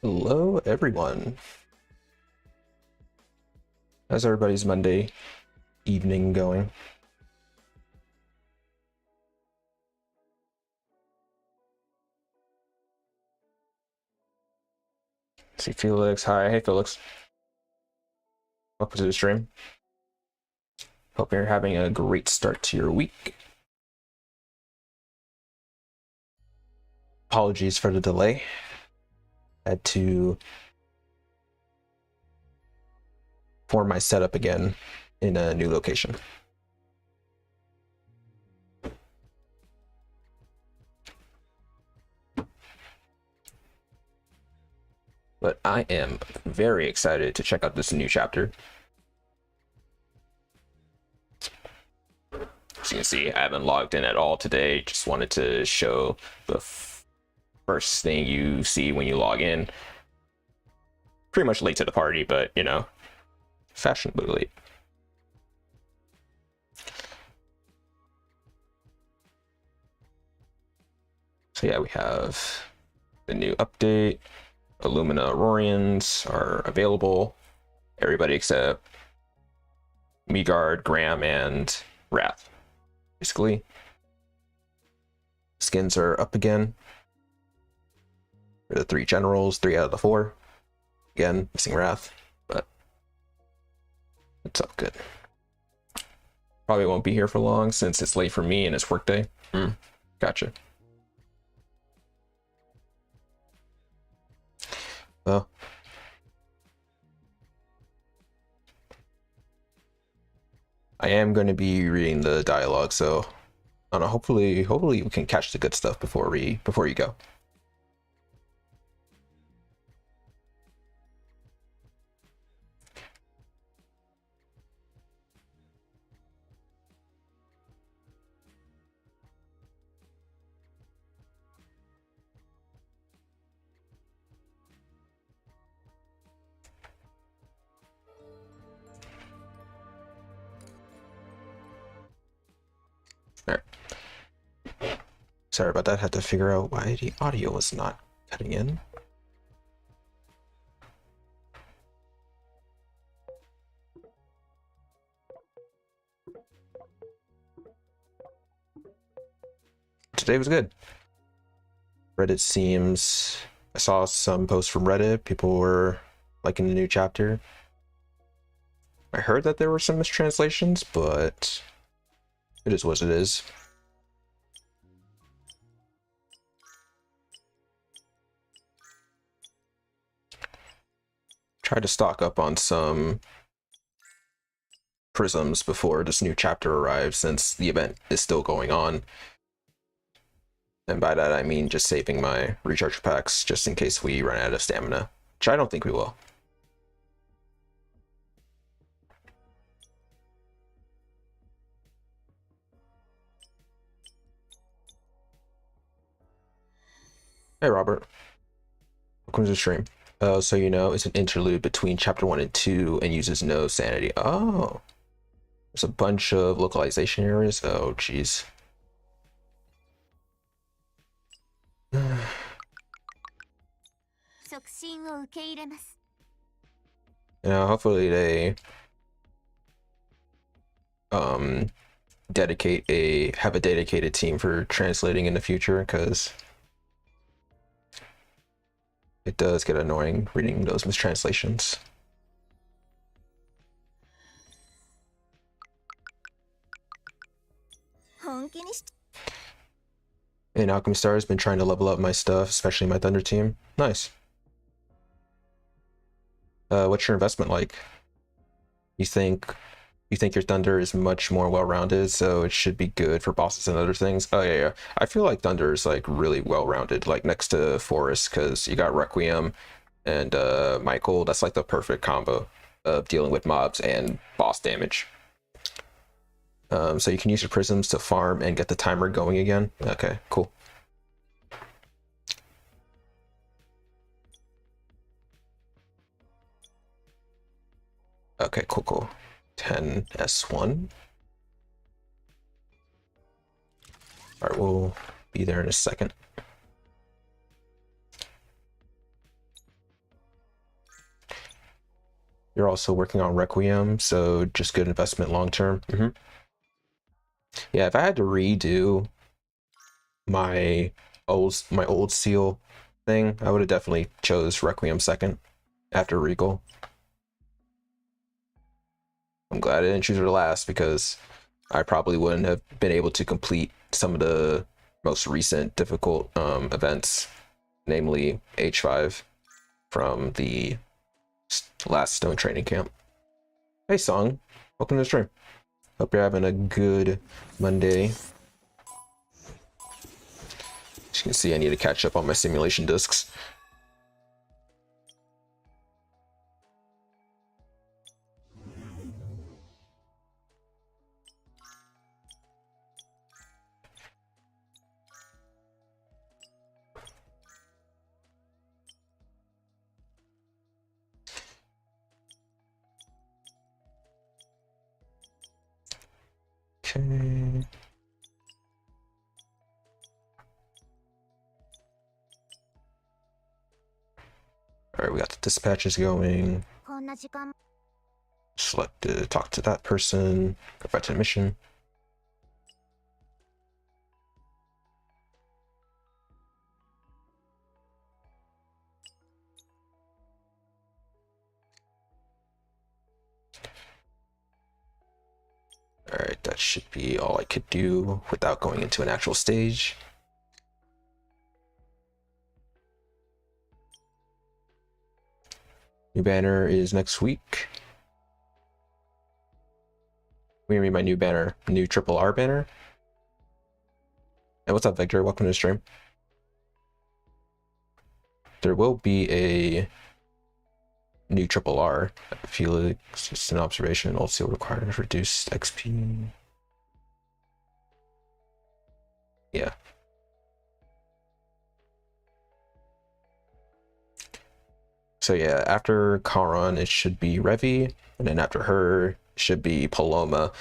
Hello, everyone. How's everybody's Monday evening going? See Felix. Hi. Hey, Felix. Welcome to the stream. Hope you're having a great start to your week. Apologies for the delay. Had to form my setup again in a new location. But I am very excited to check out this new chapter. As you can see, I haven't logged in at all today. Just wanted to show the first thing you see when you log in. Pretty much late to the party, but you know, fashionably late. So yeah, we have the new update. Illumina Aurorians are available. Everybody except Meagard, Graham, and Wrath. Basically, skins are up again. For the 3 generals, 3 out of the 4. Again, missing Wrath, but it's all good. Probably won't be here for long since it's late for me and it's workday. Gotcha. Well, I am going to be reading the dialogue, so I don't know. Hopefully we can catch the good stuff before you go. All right. Sorry about that. Had to figure out why the audio was not cutting in. Today was good. Reddit seems... I saw some posts from Reddit. People were liking the new chapter. I heard that there were some mistranslations, but it is what it is. Try to stock up on some prisms before this new chapter arrives, since the event is still going on. And by that I mean just saving my recharge packs just in case we run out of stamina, which I don't think we will. Hey Robert, welcome to the stream. So you know, it's an interlude between chapter 1 and 2 and uses no sanity. Oh, there's a bunch of localization areas. Oh jeez. You know, hopefully they have a dedicated team for translating in the future, because it does get annoying reading those mistranslations. And Alchemy Star has been trying to level up my stuff, especially my Thunder team. Nice. What's your investment like? You think your Thunder is much more well-rounded, so it should be good for bosses and other things? Oh yeah. I feel like Thunder is like really well-rounded, like next to Forest, because you got Requiem and Michael. That's like the perfect combo of dealing with mobs and boss damage. So you can use your prisms to farm and get the timer going again. Okay, cool. Okay, cool. 10 S1. All right, we'll be there in a second. You're also working on Requiem, so just good investment long term. Yeah, if I had to redo my old seal thing, I would have definitely chose Requiem second after Regal. I'm glad I didn't choose her last because I probably wouldn't have been able to complete some of the most recent difficult events, namely H5 from the last Stone training camp. Hey Song, welcome to the stream. Hope you're having a good Monday. As you can see, I need to catch up on my simulation discs. Okay. All right, we got the dispatches going. Select to talk to that person. Go back to the mission. All right, that should be all I could do without going into an actual stage. New banner is next week. We mean my new banner, new triple R banner. And what's up, Victor? Welcome to the stream. There will be a new triple R. Felix, just an observation. Old seal required reduced XP. Yeah. So yeah, after Charon, it should be Revi, and then after her, it should be Paloma.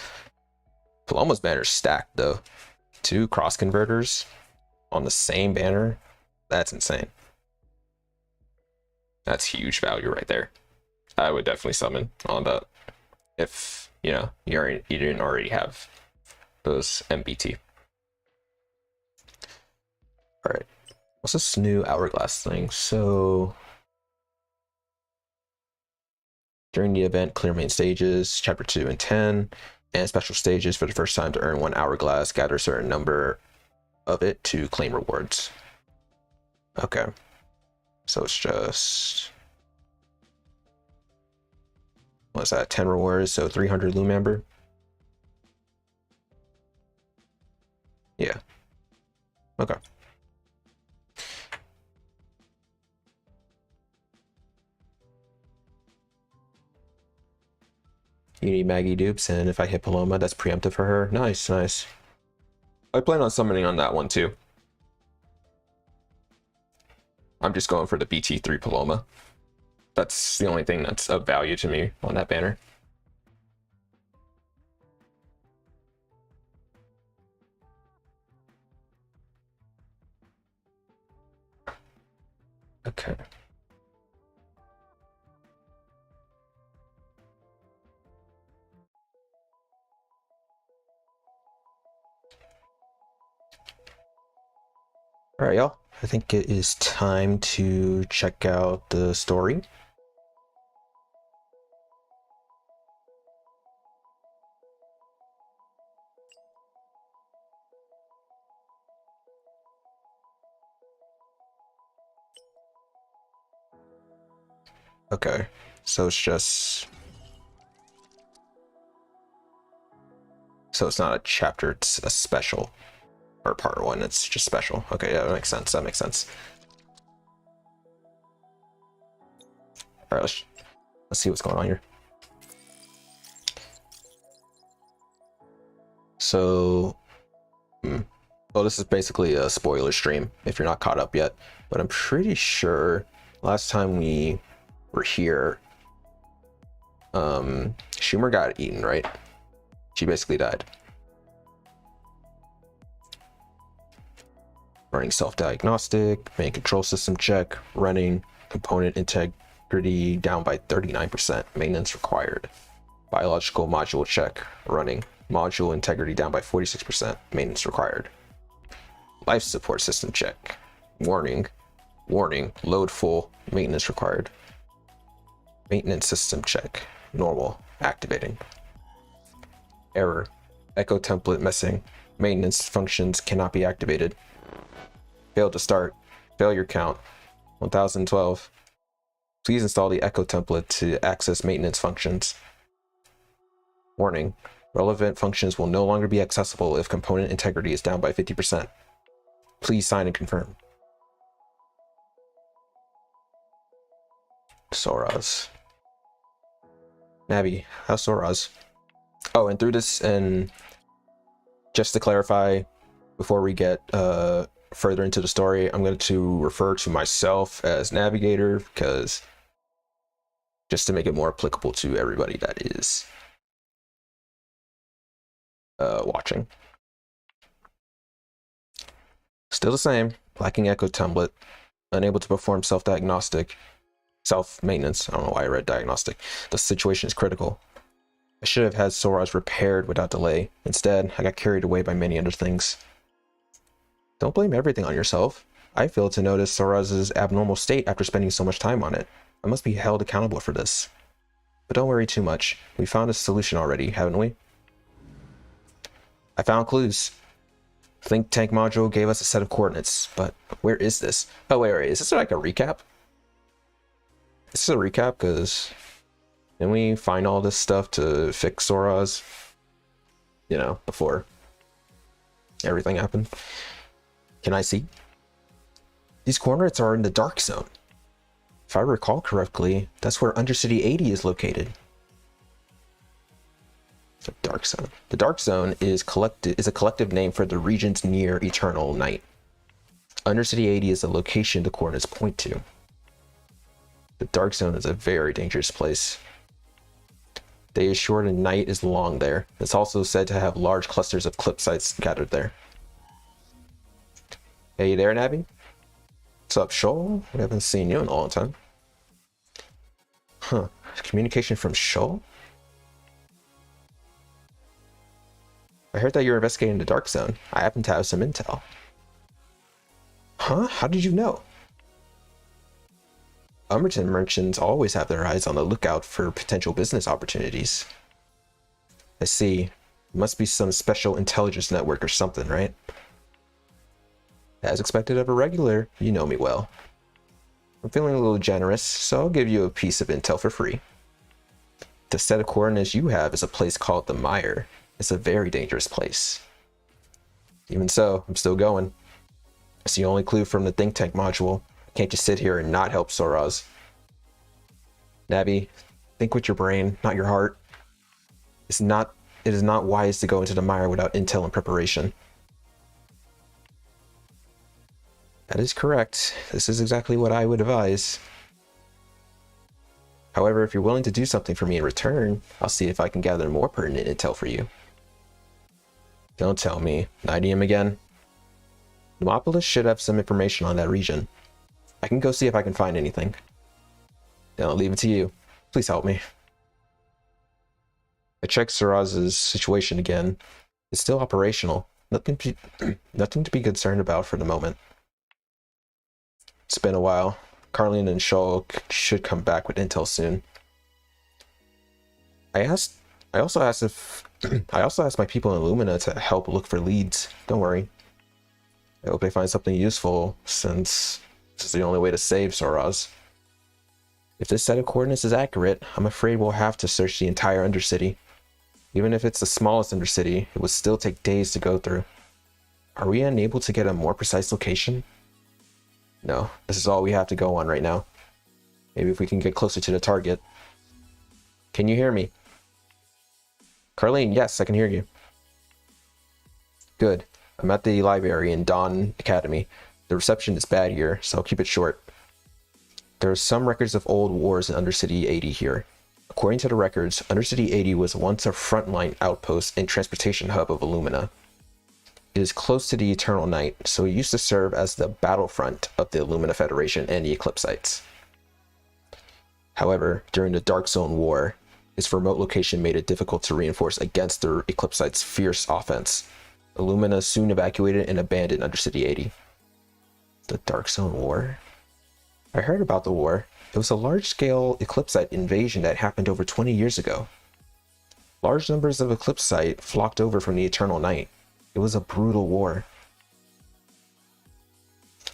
Paloma's banner's stacked though. 2 cross converters on the same banner. That's insane. That's huge value right there. I would definitely summon on that if you didn't already have those MBT. All right, what's this new hourglass thing? So during the event, clear main stages, chapter 2 and 10, and special stages for the first time to earn 1 hourglass. Gather a certain number of it to claim rewards. Okay, so it's just, what's that, 10 rewards, so 300 loom amber. Yeah, okay. You need Maggie dupes, and if I hit Paloma, that's preemptive for her. Nice, nice. I plan on summoning on that one too. I'm just going for the BT3 Paloma. That's the only thing that's of value to me on that banner. Okay. All right, y'all. I think it is time to check out the story. Okay, so it's just... So it's not a chapter, it's a special. Or part 1, it's just special. Okay, yeah, that makes sense, that makes sense. All right, let's see what's going on here. So, well, this is basically a spoiler stream if you're not caught up yet, but I'm pretty sure last time we were here, Schumer got eaten, right? She basically died. Running self-diagnostic, main control system check, running component integrity down by 39%. Maintenance required. Biological module check running. Module integrity down by 46%. Maintenance required. Life support system check. Warning. Warning. Load full. Maintenance required. Maintenance system check. Normal. Activating. Error. Echo template missing. Maintenance functions cannot be activated. Failed to start. Failure count 1012. Please install the Echo template to access maintenance functions. Warning. Relevant functions will no longer be accessible if component integrity is down by 50%. Please sign and confirm. Soraz. Navi, how's Soraz? Oh, and through this, and just to clarify, before we get further into the story, I'm going to refer to myself as Navigator, because just to make it more applicable to everybody that is watching. Still the same, lacking Echo template, unable to perform self-diagnostic, self-maintenance. I don't know why I read diagnostic. The situation is critical. I should have had Soraz repaired without delay. Instead, I got carried away by many other things. Don't blame everything on yourself. I failed to notice Soraz's abnormal state after spending so much time on it. I must be held accountable for this. But don't worry too much. We found a solution already, haven't we? I found clues. Think tank module gave us a set of coordinates, but where is this? Oh, wait, is this like a recap? This is a recap, because didn't we find all this stuff to fix Soraz? You know, before everything happened. Can I see? These coordinates are in the Dark Zone. If I recall correctly, that's where Undercity 80 is located. The Dark Zone. The Dark Zone is a collective name for the regions near eternal night. Undercity 80 is the location the coordinates point to. The Dark Zone is a very dangerous place. Day is short and night is long there. It's also said to have large clusters of Eclipse sites gathered there. Hey, you there, Navi? What's up, Shoal? We haven't seen you in a long time. Huh. Communication from Shoal? I heard that you're investigating the Dark Zone. I happen to have some intel. Huh? How did you know? Umberton merchants always have their eyes on the lookout for potential business opportunities. I see. Must be some special intelligence network or something, right? As expected of a regular, you know me well. I'm feeling a little generous, so I'll give you a piece of intel for free. The set of coordinates you have is a place called the Mire. It's a very dangerous place. Even so, I'm still going. It's the only clue from the think tank module. I can't just sit here and not help Soraz. Navi, think with your brain, not your heart. It is not wise to go into the Mire without intel and preparation. That is correct. This is exactly what I would advise. However, if you're willing to do something for me in return, I'll see if I can gather more pertinent intel for you. Don't tell me. Nidium again? Pneumopolis should have some information on that region. I can go see if I can find anything. Then I'll leave it to you. Please help me. I checked Soraz's situation again. It's still operational. Nothing to be concerned about for the moment. It's been a while. Carlin and Shaw should come back with intel soon. I also asked my people in Illumina to help look for leads. Don't worry. I hope they find something useful, since this is the only way to save Soraz. If this set of coordinates is accurate, I'm afraid we'll have to search the entire Undercity. Even if it's the smallest Undercity, it would still take days to go through. Are we unable to get a more precise location? No, this is all we have to go on right now. Maybe if we can get closer to the target. Can you hear me? Carlene, yes, I can hear you. Good. I'm at the library in Dawn Academy. The reception is bad here, so I'll keep it short. There are some records of old wars in Undercity 80 here. According to the records, Undercity 80 was once a frontline outpost and transportation hub of Illumina. It is close to the Eternal Night, so it used to serve as the battlefront of the Illumina Federation and the Eclipse sites. However, during the Dark Zone War, its remote location made it difficult to reinforce against the Eclipsites' fierce offense. Illumina soon evacuated and abandoned Undercity 80. The Dark Zone War? I heard about the war. It was a large-scale Eclipsite invasion that happened over 20 years ago. Large numbers of Eclipsite flocked over from the Eternal Night. It was a brutal war.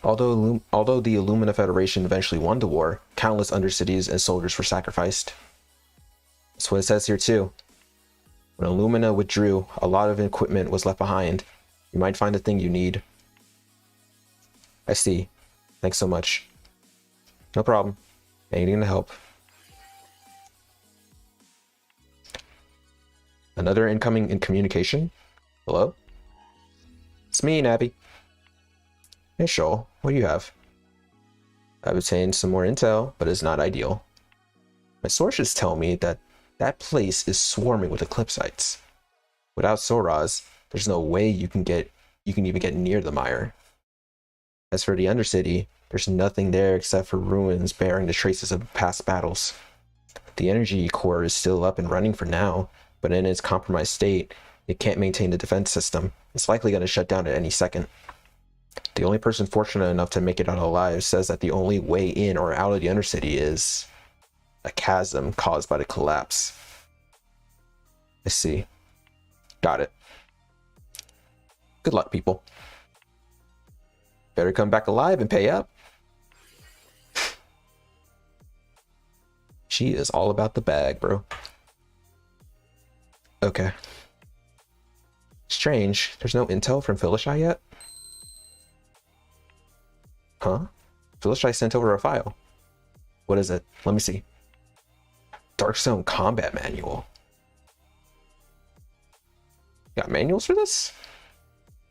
Although the Illumina Federation eventually won the war, countless Undercities and soldiers were sacrificed. That's what it says here too. When Illumina withdrew, a lot of equipment was left behind. You might find the thing you need. I see. Thanks so much. No problem. Anything to help. Another incoming in communication? Hello? It's me, Nabby. Hey, Shoal. What do you have? I've obtained some more intel, but it's not ideal. My sources tell me that that place is swarming with Eclipsites. Without Soraz, there's no way you can even get near the mire. As for the Undercity, there's nothing there except for ruins bearing the traces of past battles. The energy core is still up and running for now, but in its compromised state, it can't maintain the defense system. It's likely going to shut down at any second. The only person fortunate enough to make it out alive says that the only way in or out of the Undercity is a chasm caused by the collapse. I see. Got it. Good luck, people. Better come back alive and pay up. She is all about the bag, bro. Okay. Strange. There's no intel from Phyllishy yet? Huh? Phyllishy sent over a file. What is it? Let me see. Dark Zone Combat Manual. Got manuals for this?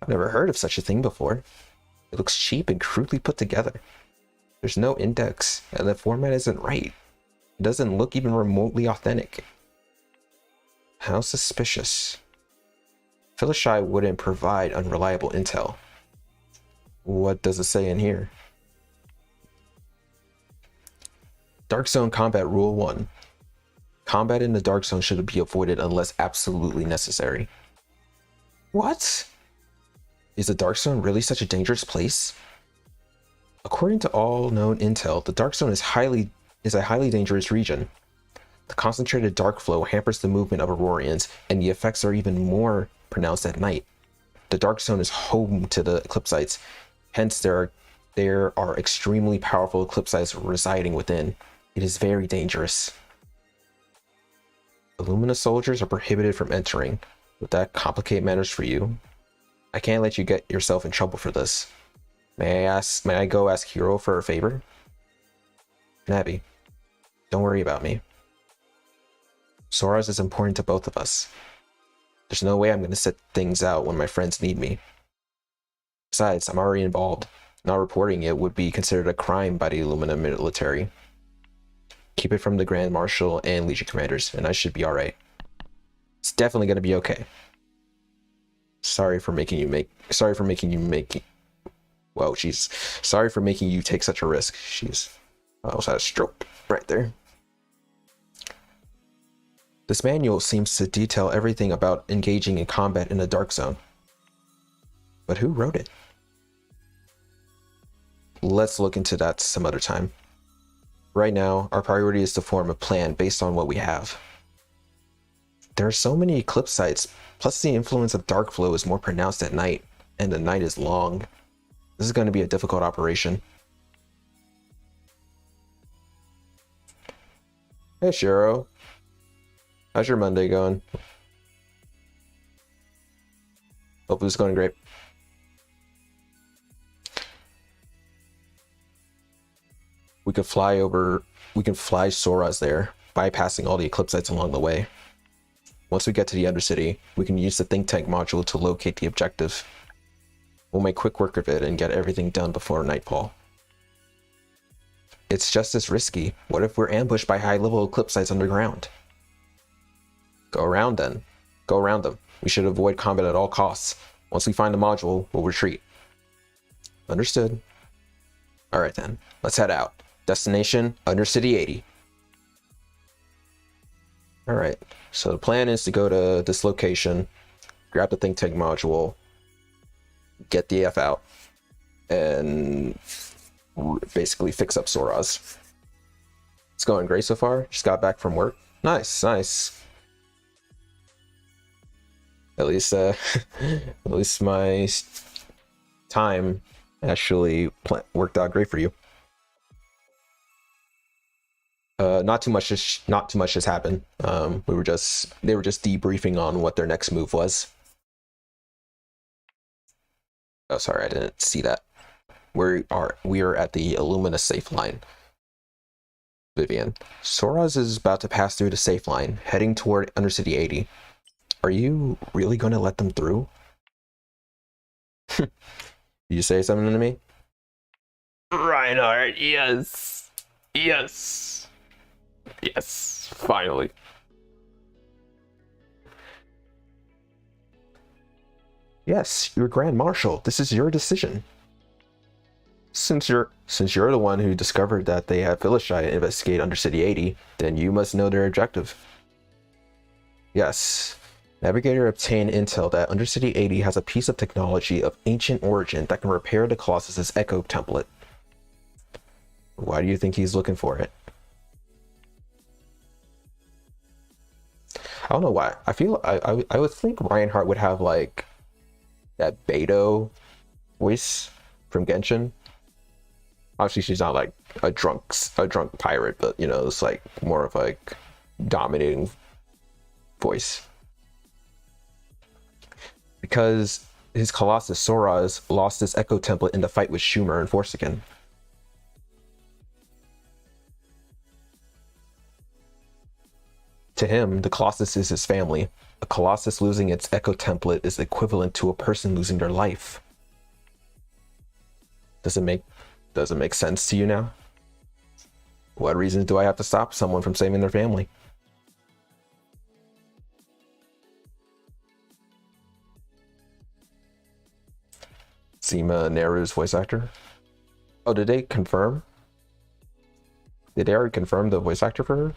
I've never heard of such a thing before. It looks cheap and crudely put together. There's no index, and the format isn't right. It doesn't look even remotely authentic. How suspicious. Phyllishy wouldn't provide unreliable intel. What does it say in here? Dark Zone Combat Rule 1. Combat in the Dark Zone should be avoided unless absolutely necessary. What? Is the Dark Zone really such a dangerous place? According to all known intel, the Dark Zone is a highly dangerous region. The concentrated dark flow hampers the movement of Aurorians, and the effects are even more pronounced at night. The Dark Zone is home to the Eclipsites, hence there are extremely powerful Eclipsites residing within. It is very dangerous. Illumina soldiers are prohibited from entering. Would that complicate matters for you? I can't let you get yourself in trouble for this. May I go ask Hero for a favor? Nabby, don't worry about me. Soraz is important to both of us. There's no way I'm going to sit things out when my friends need me. Besides, I'm already involved. Not reporting it would be considered a crime by the Illumina military. Keep it from the Grand Marshal and Legion commanders, and I should be alright. It's definitely going to be okay. Sorry for making you take such a risk. I almost had a stroke right there. This manual seems to detail everything about engaging in combat in the Dark Zone. But who wrote it? Let's look into that some other time. Right now, our priority is to form a plan based on what we have. There are so many Eclipse sites, plus the influence of dark flow is more pronounced at night, and the night is long. This is going to be a difficult operation. Hey Shiro. How's your Monday going? Hope it's going great. We can fly Soraz there, bypassing all the Eclipsites along the way. Once we get to the Undercity, we can use the think tank module to locate the objective. We'll make quick work of it and get everything done before nightfall. It's just as risky. What if we're ambushed by high-level Eclipsites underground? Go around then. Go around them. We should avoid combat at all costs. Once we find the module, we'll retreat. Understood. Alright then, let's head out. Destination, Undercity 80. All right. So the plan is to go to this location, grab the think tank module, get the F out, and basically fix up Soraz. It's going great so far. Just got back from work. Nice, nice. At least, at least my time actually worked out great for you. Not too much has happened. They were just debriefing on what their next move was. Oh, sorry, I didn't see that. We are at the Illumina safe line. Vivian, Soraz is about to pass through the safe line, heading toward Undercity 80. Are you really going to let them through? Did you say something to me? Reinhardt, yes. Yes. Yes, finally. Yes, you're Grand Marshal. This is your decision. Since you're the one who discovered that they have Philistine investigate Undercity 80, then you must know their objective. Yes. Navigator obtained intel that Undercity 80 has a piece of technology of ancient origin that can repair the Colossus's echo template. Why do you think he's looking for it? I don't know why. I feel I would think Reinhardt would have like that Beto voice from Genshin. Obviously, she's not like a drunk pirate, but you know, it's like more of like dominating voice. Because his Colossus Soraz lost his echo template in the fight with Schumer and Forsaken. To him, the Colossus is his family. A Colossus losing its echo template is equivalent to a person losing their life. Does it make sense to you now? What reason do I have to stop someone from saving their family? Seema Nehru's voice actor? Oh, did they confirm? Did they already confirm the voice actor for her?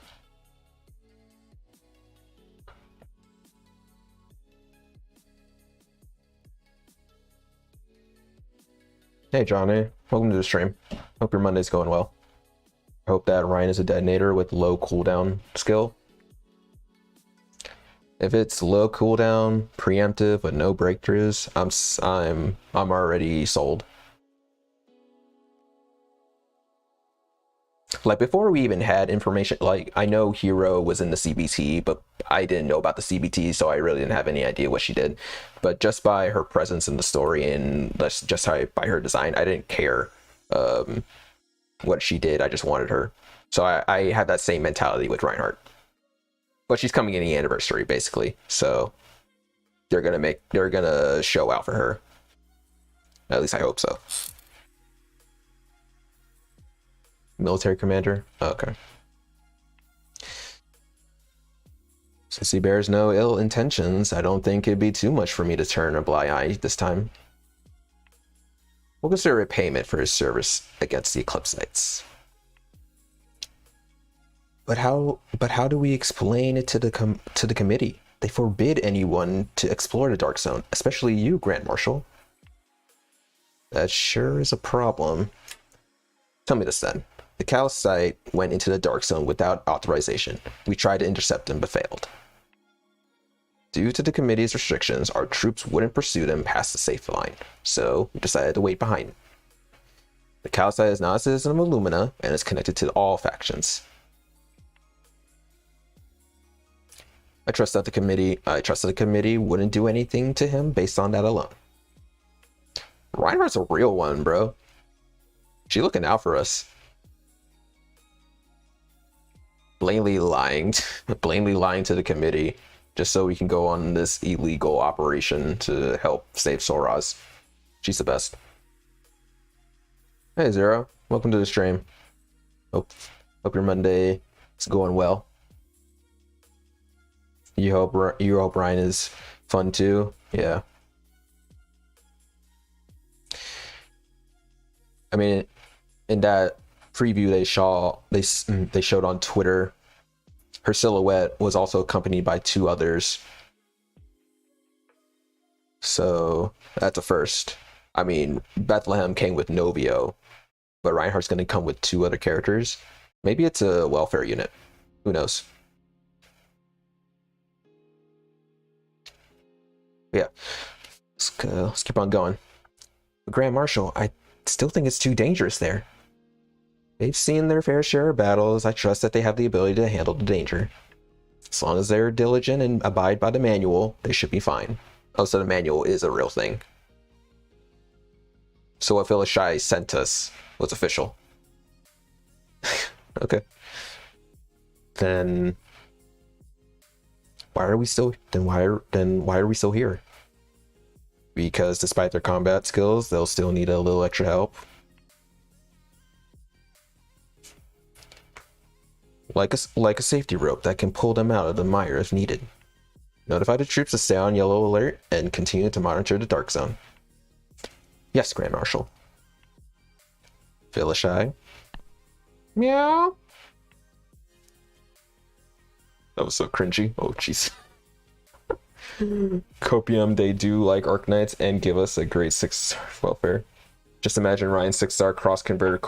Hey Johnny, welcome to the stream. Hope your Monday's going well. Hope that Ryan is a detonator with low cooldown skill. If it's low cooldown, preemptive, but no breakthroughs, I'm already sold. Like before we even had information, like I know Hero was in the CBT, but I didn't know about the CBT, so I really didn't have any idea what she did. But just by her presence in the story and just by her design, I didn't care what she did. I just wanted her. So I had that same mentality with Reinhardt. But she's coming in the anniversary basically, so they're gonna show out for her. At least I hope so. Military commander? Okay. Since he bears no ill intentions, I don't think it'd be too much for me to turn a blind eye this time. We'll consider it payment for his service against the Eclipse Knights. But how do we explain it to the committee? They forbid anyone to explore the Dark Zone, especially you, Grand Marshal. That sure is a problem. Tell me this then. The Calcite went into the Dark Zone without authorization. We tried to intercept them, but failed. Due to the committee's restrictions, our troops wouldn't pursue them past the safe line, so we decided to wait behind. The Calcite is not a citizen of Illumina and is connected to all factions. I trust that the committee wouldn't do anything to him based on that alone. Reinhardt's a real one, bro. She looking out for us. Blatantly lying to the committee just so we can go on this illegal operation to help save Soraz. She's the best. Hey Zero, welcome to the stream. Hope your Monday is going well. You hope Ryan is fun too. Yeah. I mean, in that preview they showed on Twitter, Her silhouette was also accompanied by 2 others. So that's a first. I mean, Bethlehem came with Novio, but Reinhardt's going to come with 2 other characters. Maybe it's a welfare unit. Who knows? Yeah. Let's keep on going. But Grand Marshal, I still think it's too dangerous there. They've seen their fair share of battles. I trust that they have the ability to handle the danger. As long as they're diligent and abide by the manual, they should be fine. Oh, so the manual is a real thing. So what Philishai sent us was official. Okay. Then why are we still why are we still here? Because despite their combat skills, they'll still need a little extra help. Like a safety rope that can pull them out of the mire if needed. Notify the troops to stay on yellow alert and continue to monitor the dark zone. Yes, Grand Marshal. Philishai. Meow. That was so cringy. Oh, jeez. Copium, they do like Arknights and give us a great 6-star welfare. Just imagine Ryan's 6-star cross converter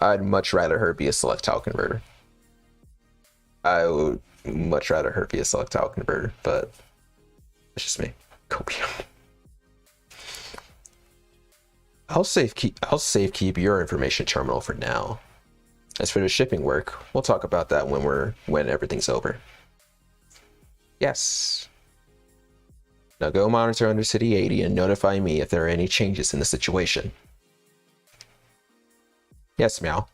I'd much rather her be a select tile converter. I would much rather her be a select tile converter, but it's just me. Copium. I'll safe keep your information terminal for now. As for the shipping work, we'll talk about that when everything's over. Yes. Now go monitor Undercity 80 and notify me if there are any changes in the situation. Yes, Meow.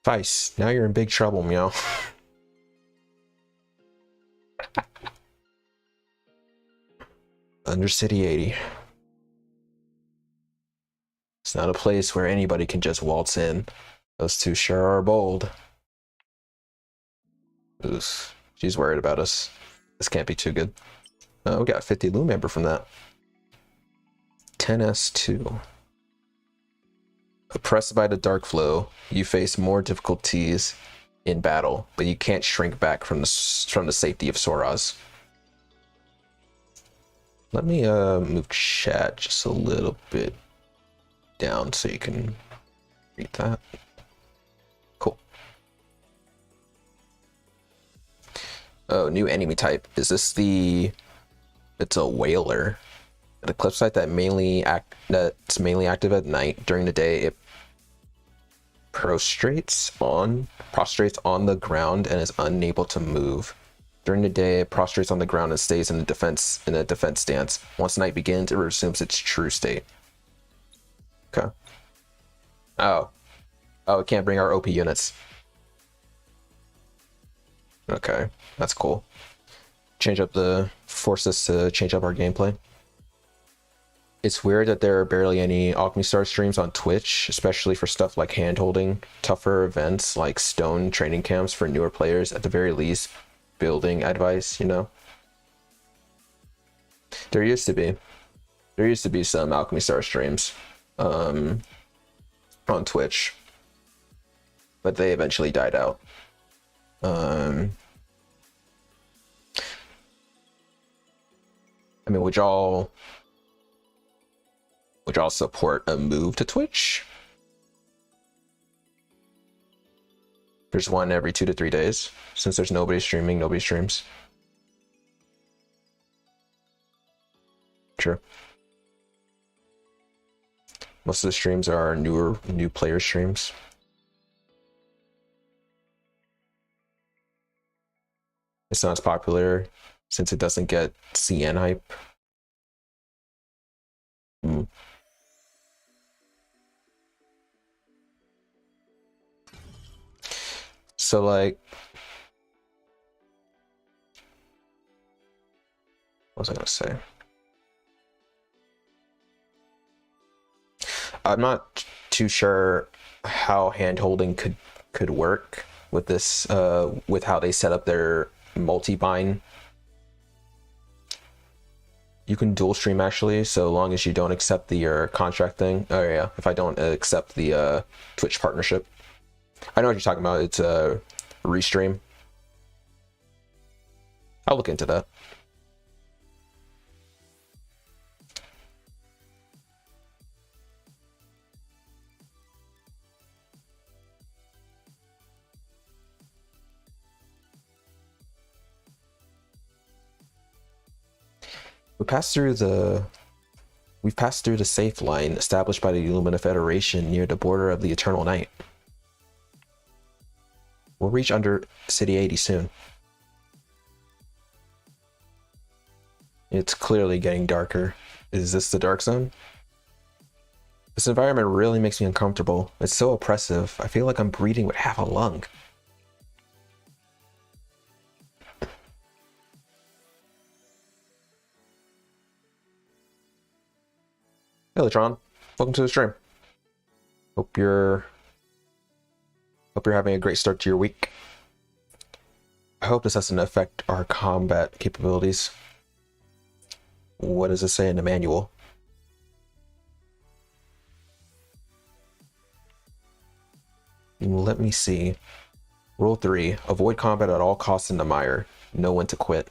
Vice, now you're in big trouble, Meow. Undercity 80. It's not a place where anybody can just waltz in. Those 2 sure are bold. Oof. She's worried about us. This can't be too good. We got 50 loot member from that. 10S2. Oppressed by the dark flow, you face more difficulties in battle, but you can't shrink back from the safety of Soraz. Let me move chat just a little bit down so you can read that. Cool. Oh, new enemy type. Is this the... It's a whaler. An Eclipse site that's mainly active at night. During the day, it prostrates on the ground and is unable to move. During the day, it prostrates on the ground and stays in a defense stance. Once night begins, it resumes its true state. Okay. Oh, it can't bring our OP units. Okay, that's cool. Force us to change up our gameplay. It's weird that there are barely any Alchemy Star streams on Twitch, especially for stuff like hand-holding, tougher events like stone training camps for newer players, at the very least, building advice, you know? There used to be some Alchemy Star streams on Twitch, but they eventually died out. I mean, would y'all support a move to Twitch? There's one every 2 to 3 days. Since there's nobody streaming, nobody streams. True. Most of the streams are new player streams. It's not as popular since it doesn't get CN hype. So like, what was I gonna say? I'm not too sure how hand-holding could work with this, with how they set up their multi-bind. You can dual stream actually, so long as you don't accept the contract thing. Oh yeah, if I don't accept the Twitch partnership. I know what you're talking about. It's a restream. I'll look into that. We've passed through the safe line established by the Illumina Federation near the border of the Eternal Night. We'll reach under City 80 soon. It's clearly getting darker. Is this the dark zone? This environment really makes me uncomfortable. It's so oppressive. I feel like I'm breathing with half a lung. Hey, Latron. Welcome to the stream. Hope you're having a great start to your week. I hope this doesn't affect our combat capabilities. What does it say in the manual? Let me see. Rule 3. Avoid combat at all costs in the mire. Know when to quit.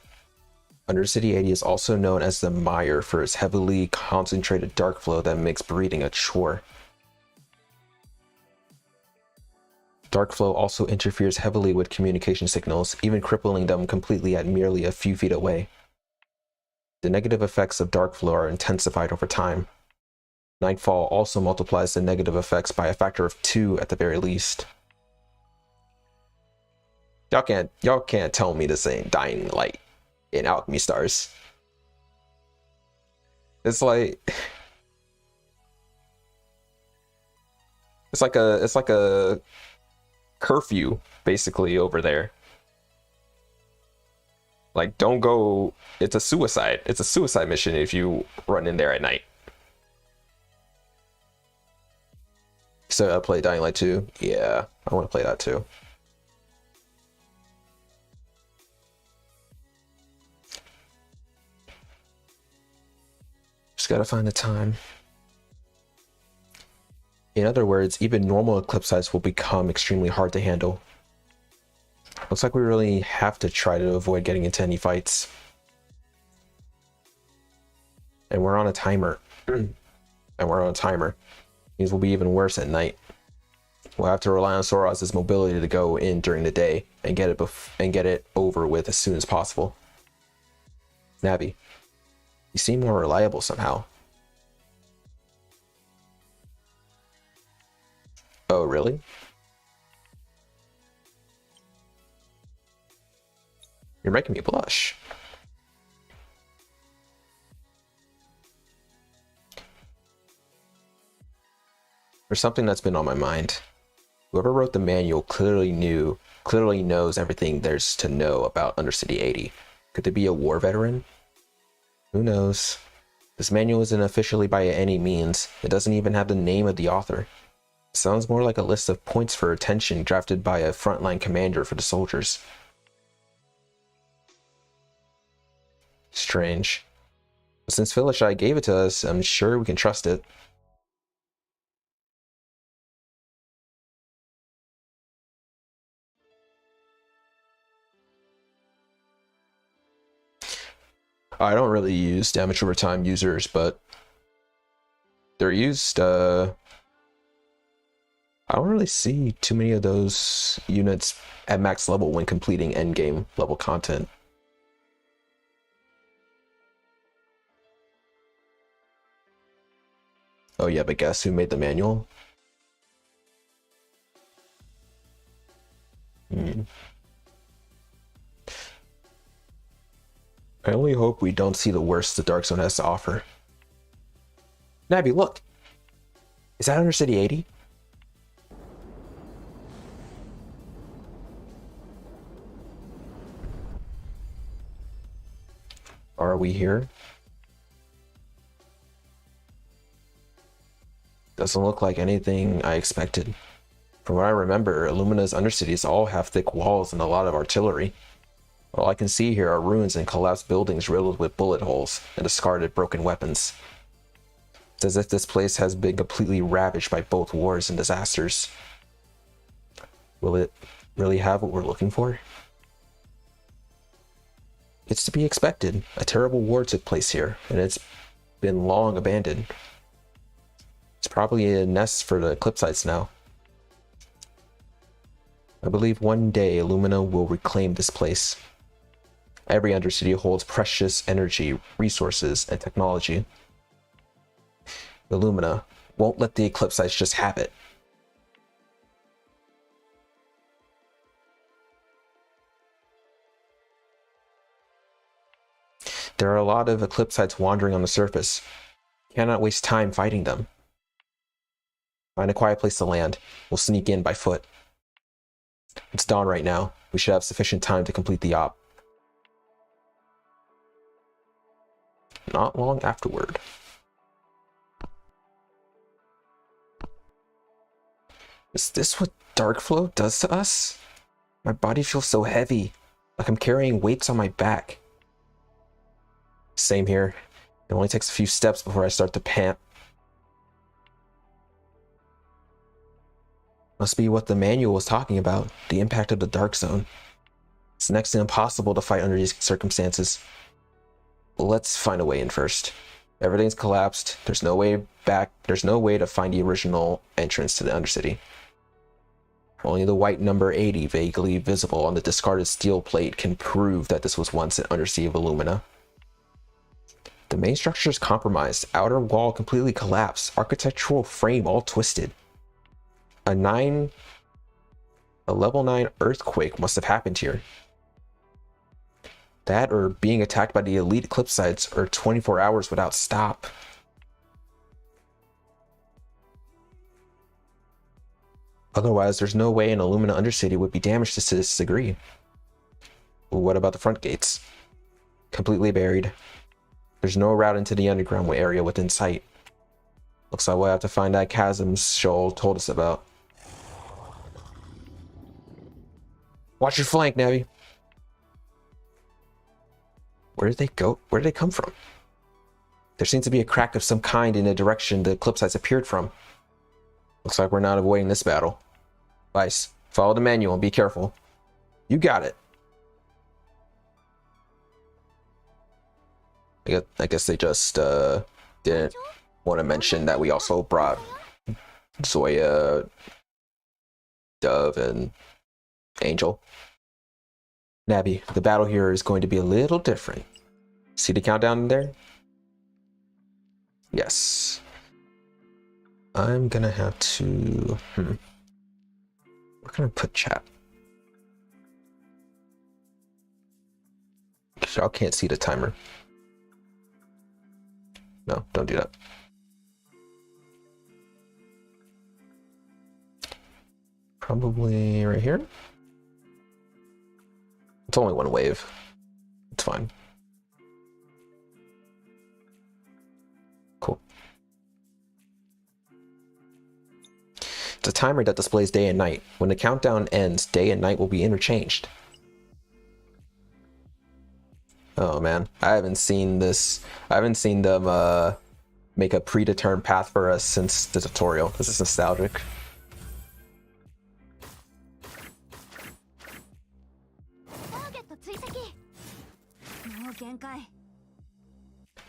Undercity 80 is also known as the mire for its heavily concentrated dark flow that makes breathing a chore. Dark flow also interferes heavily with communication signals, even crippling them completely at merely a few feet away. The negative effects of dark flow are intensified over time. Nightfall also multiplies the negative effects by a factor of 2 at the very least. Y'all can't tell me this ain't Dying Light in Alchemy Stars. It's like a curfew basically over there. Like, don't go. It's a suicide mission if you run in there at night. So I play Dying Light 2. Yeah, I want to play that too. Just gotta find the time. In other words, even normal eclipse size will become extremely hard to handle. Looks like we really have to try to avoid getting into any fights. And we're on a timer. These will be even worse at night. We'll have to rely on Soros's mobility to go in during the day and get it over with as soon as possible. Navi, you seem more reliable somehow. Oh, really? You're making me blush. There's something that's been on my mind. Whoever wrote the manual clearly knows everything there's to know about Undercity 80. Could they be a war veteran? Who knows? This manual isn't officially by any means. It doesn't even have the name of the author. It sounds more like a list of points for attention drafted by a frontline commander for the soldiers. Strange. But since Philishai gave it to us, I'm sure we can trust it. I don't really use damage over time users, but they're used. I don't really see too many of those units at max level when completing endgame level content. Oh yeah, but guess who made the manual? I only hope we don't see the worst the Dark Zone has to offer. Navi, look! Is that Undercity 80? Are we here? Doesn't look like anything I expected. From what I remember, Illumina's undercities all have thick walls and a lot of artillery. All I can see here are ruins and collapsed buildings riddled with bullet holes and discarded broken weapons. It's as if this place has been completely ravaged by both wars and disasters. Will it really have what we're looking for? It's to be expected. A terrible war took place here, and it's been long abandoned. It's probably a nest for the Eclipsites now. I believe one day Illumina will reclaim this place. Every Undercity holds precious energy, resources, and technology. Illumina won't let the Eclipsites just have it. There are a lot of Eclipsites wandering on the surface. Cannot waste time fighting them. Find a quiet place to land. We'll sneak in by foot. It's dawn right now. We should have sufficient time to complete the op. Not long afterward. Is this what dark flow does to us? My body feels so heavy, like I'm carrying weights on my back. Same here. It only takes a few steps before I start to pant. Must be what the manual was talking about, the impact of the dark zone. It's next to impossible to fight under these circumstances. Let's find a way in first. Everything's collapsed. There's no way back. There's no way to find the original entrance to the Undercity. Only the white number 80 vaguely visible on the discarded steel plate can prove that this was once an Undercity of Illumina. The main structure is compromised. Outer wall completely collapsed. Architectural frame all twisted. A level 9 earthquake must have happened here. That or being attacked by the elite Eclipsites or 24 hours without stop. Otherwise, there's no way an Illumina Undercity would be damaged to this degree. What about the front gates? Completely buried. There's no route into the underground area within sight. Looks like we'll have to find that chasm Shoal told us about. Watch your flank, Navi. Where did they go? Where did they come from? There seems to be a crack of some kind in the direction the Eclipsites appeared from. Looks like we're not avoiding this battle. Vice, follow the manual and be careful. You got it. I guess they just didn't want to mention that we also brought Zoya, Dove, and Angel. Navi, the battle here is going to be a little different. See the countdown there? Yes. I'm gonna have to... We're gonna put chat. Y'all can't see the timer. No, don't do that. Probably right here. It's only one wave. It's fine. Cool. It's a timer that displays day and night. When the countdown ends, day and night will be interchanged. Oh man, I haven't seen this. I haven't seen them make a predetermined path for us since the tutorial. This is nostalgic.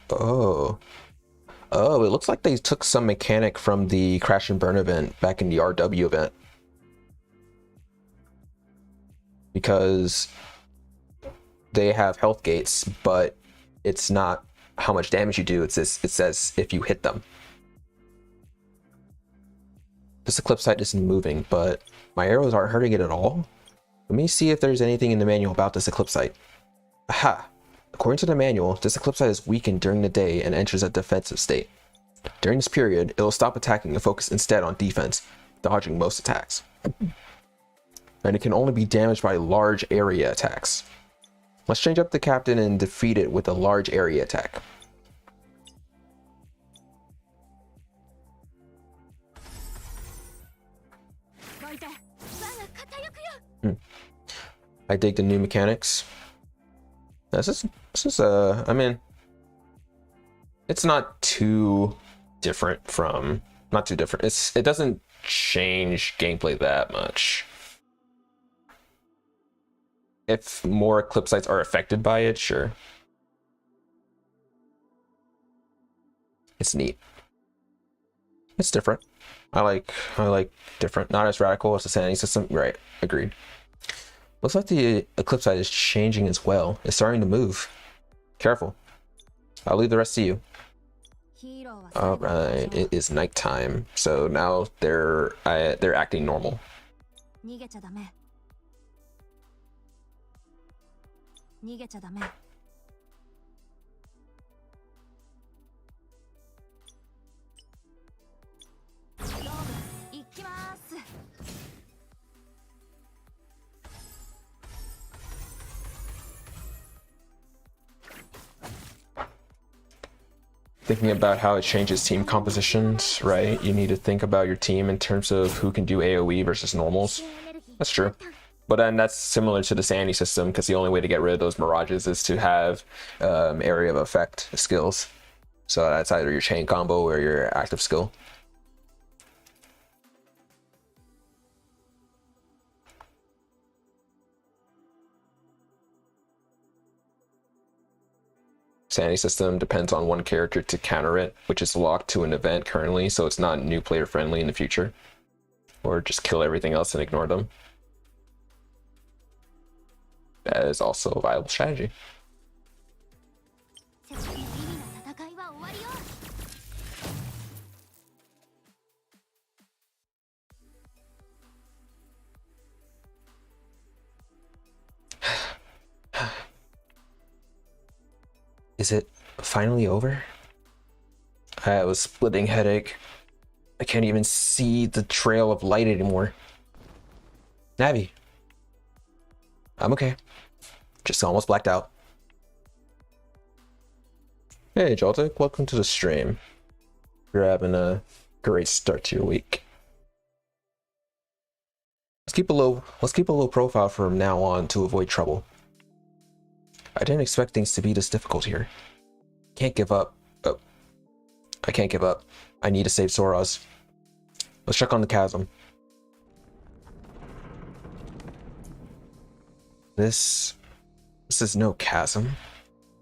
Oh. Oh, it looks like they took some mechanic from the Crash and Burn event back in the RW event. Because they have health gates, but it's not how much damage you do, it says if you hit them. This Eclipsite isn't moving, but my arrows aren't hurting it at all. Let me see if there's anything in the manual about this Eclipsite. Aha! According to the manual, this Eclipsite is weakened during the day and enters a defensive state. During this period, it will stop attacking and focus instead on defense, dodging most attacks. And it can only be damaged by large area attacks. Let's change up the captain and defeat it with a large area attack. I dig the new mechanics. I mean, it's not too different from, not too different. It doesn't change gameplay that much. If more Eclipse sites are affected by it, sure. It's neat. It's different. I like different. Not as radical as the sanity system. Right, agreed. Looks like the Eclipse site is changing as well. It's starting to move. Careful. I'll leave the rest to you. All right, it is nighttime, so now they're acting normal. Thinking about how it changes team compositions, right? You need to think about your team in terms of who can do AoE versus normals. That's true. But then that's similar to the sanity system, because the only way to get rid of those mirages is to have area of effect skills. So that's either your chain combo or your active skill. Sanity system depends on one character to counter it, which is locked to an event currently, so it's not new player friendly in the future. Or just kill everything else and ignore them. That is also a viable strategy. Is it finally over? I have a splitting headache. I can't even see the trail of light anymore. Navi. I'm okay. Just almost blacked out. Hey, Jaltic, welcome to the stream. You're having a great start to your week. Let's keep a low profile from now on to avoid trouble. I didn't expect things to be this difficult here. Can't give up. Oh. I can't give up. I need to save Soros. Let's check on the chasm. This is no chasm.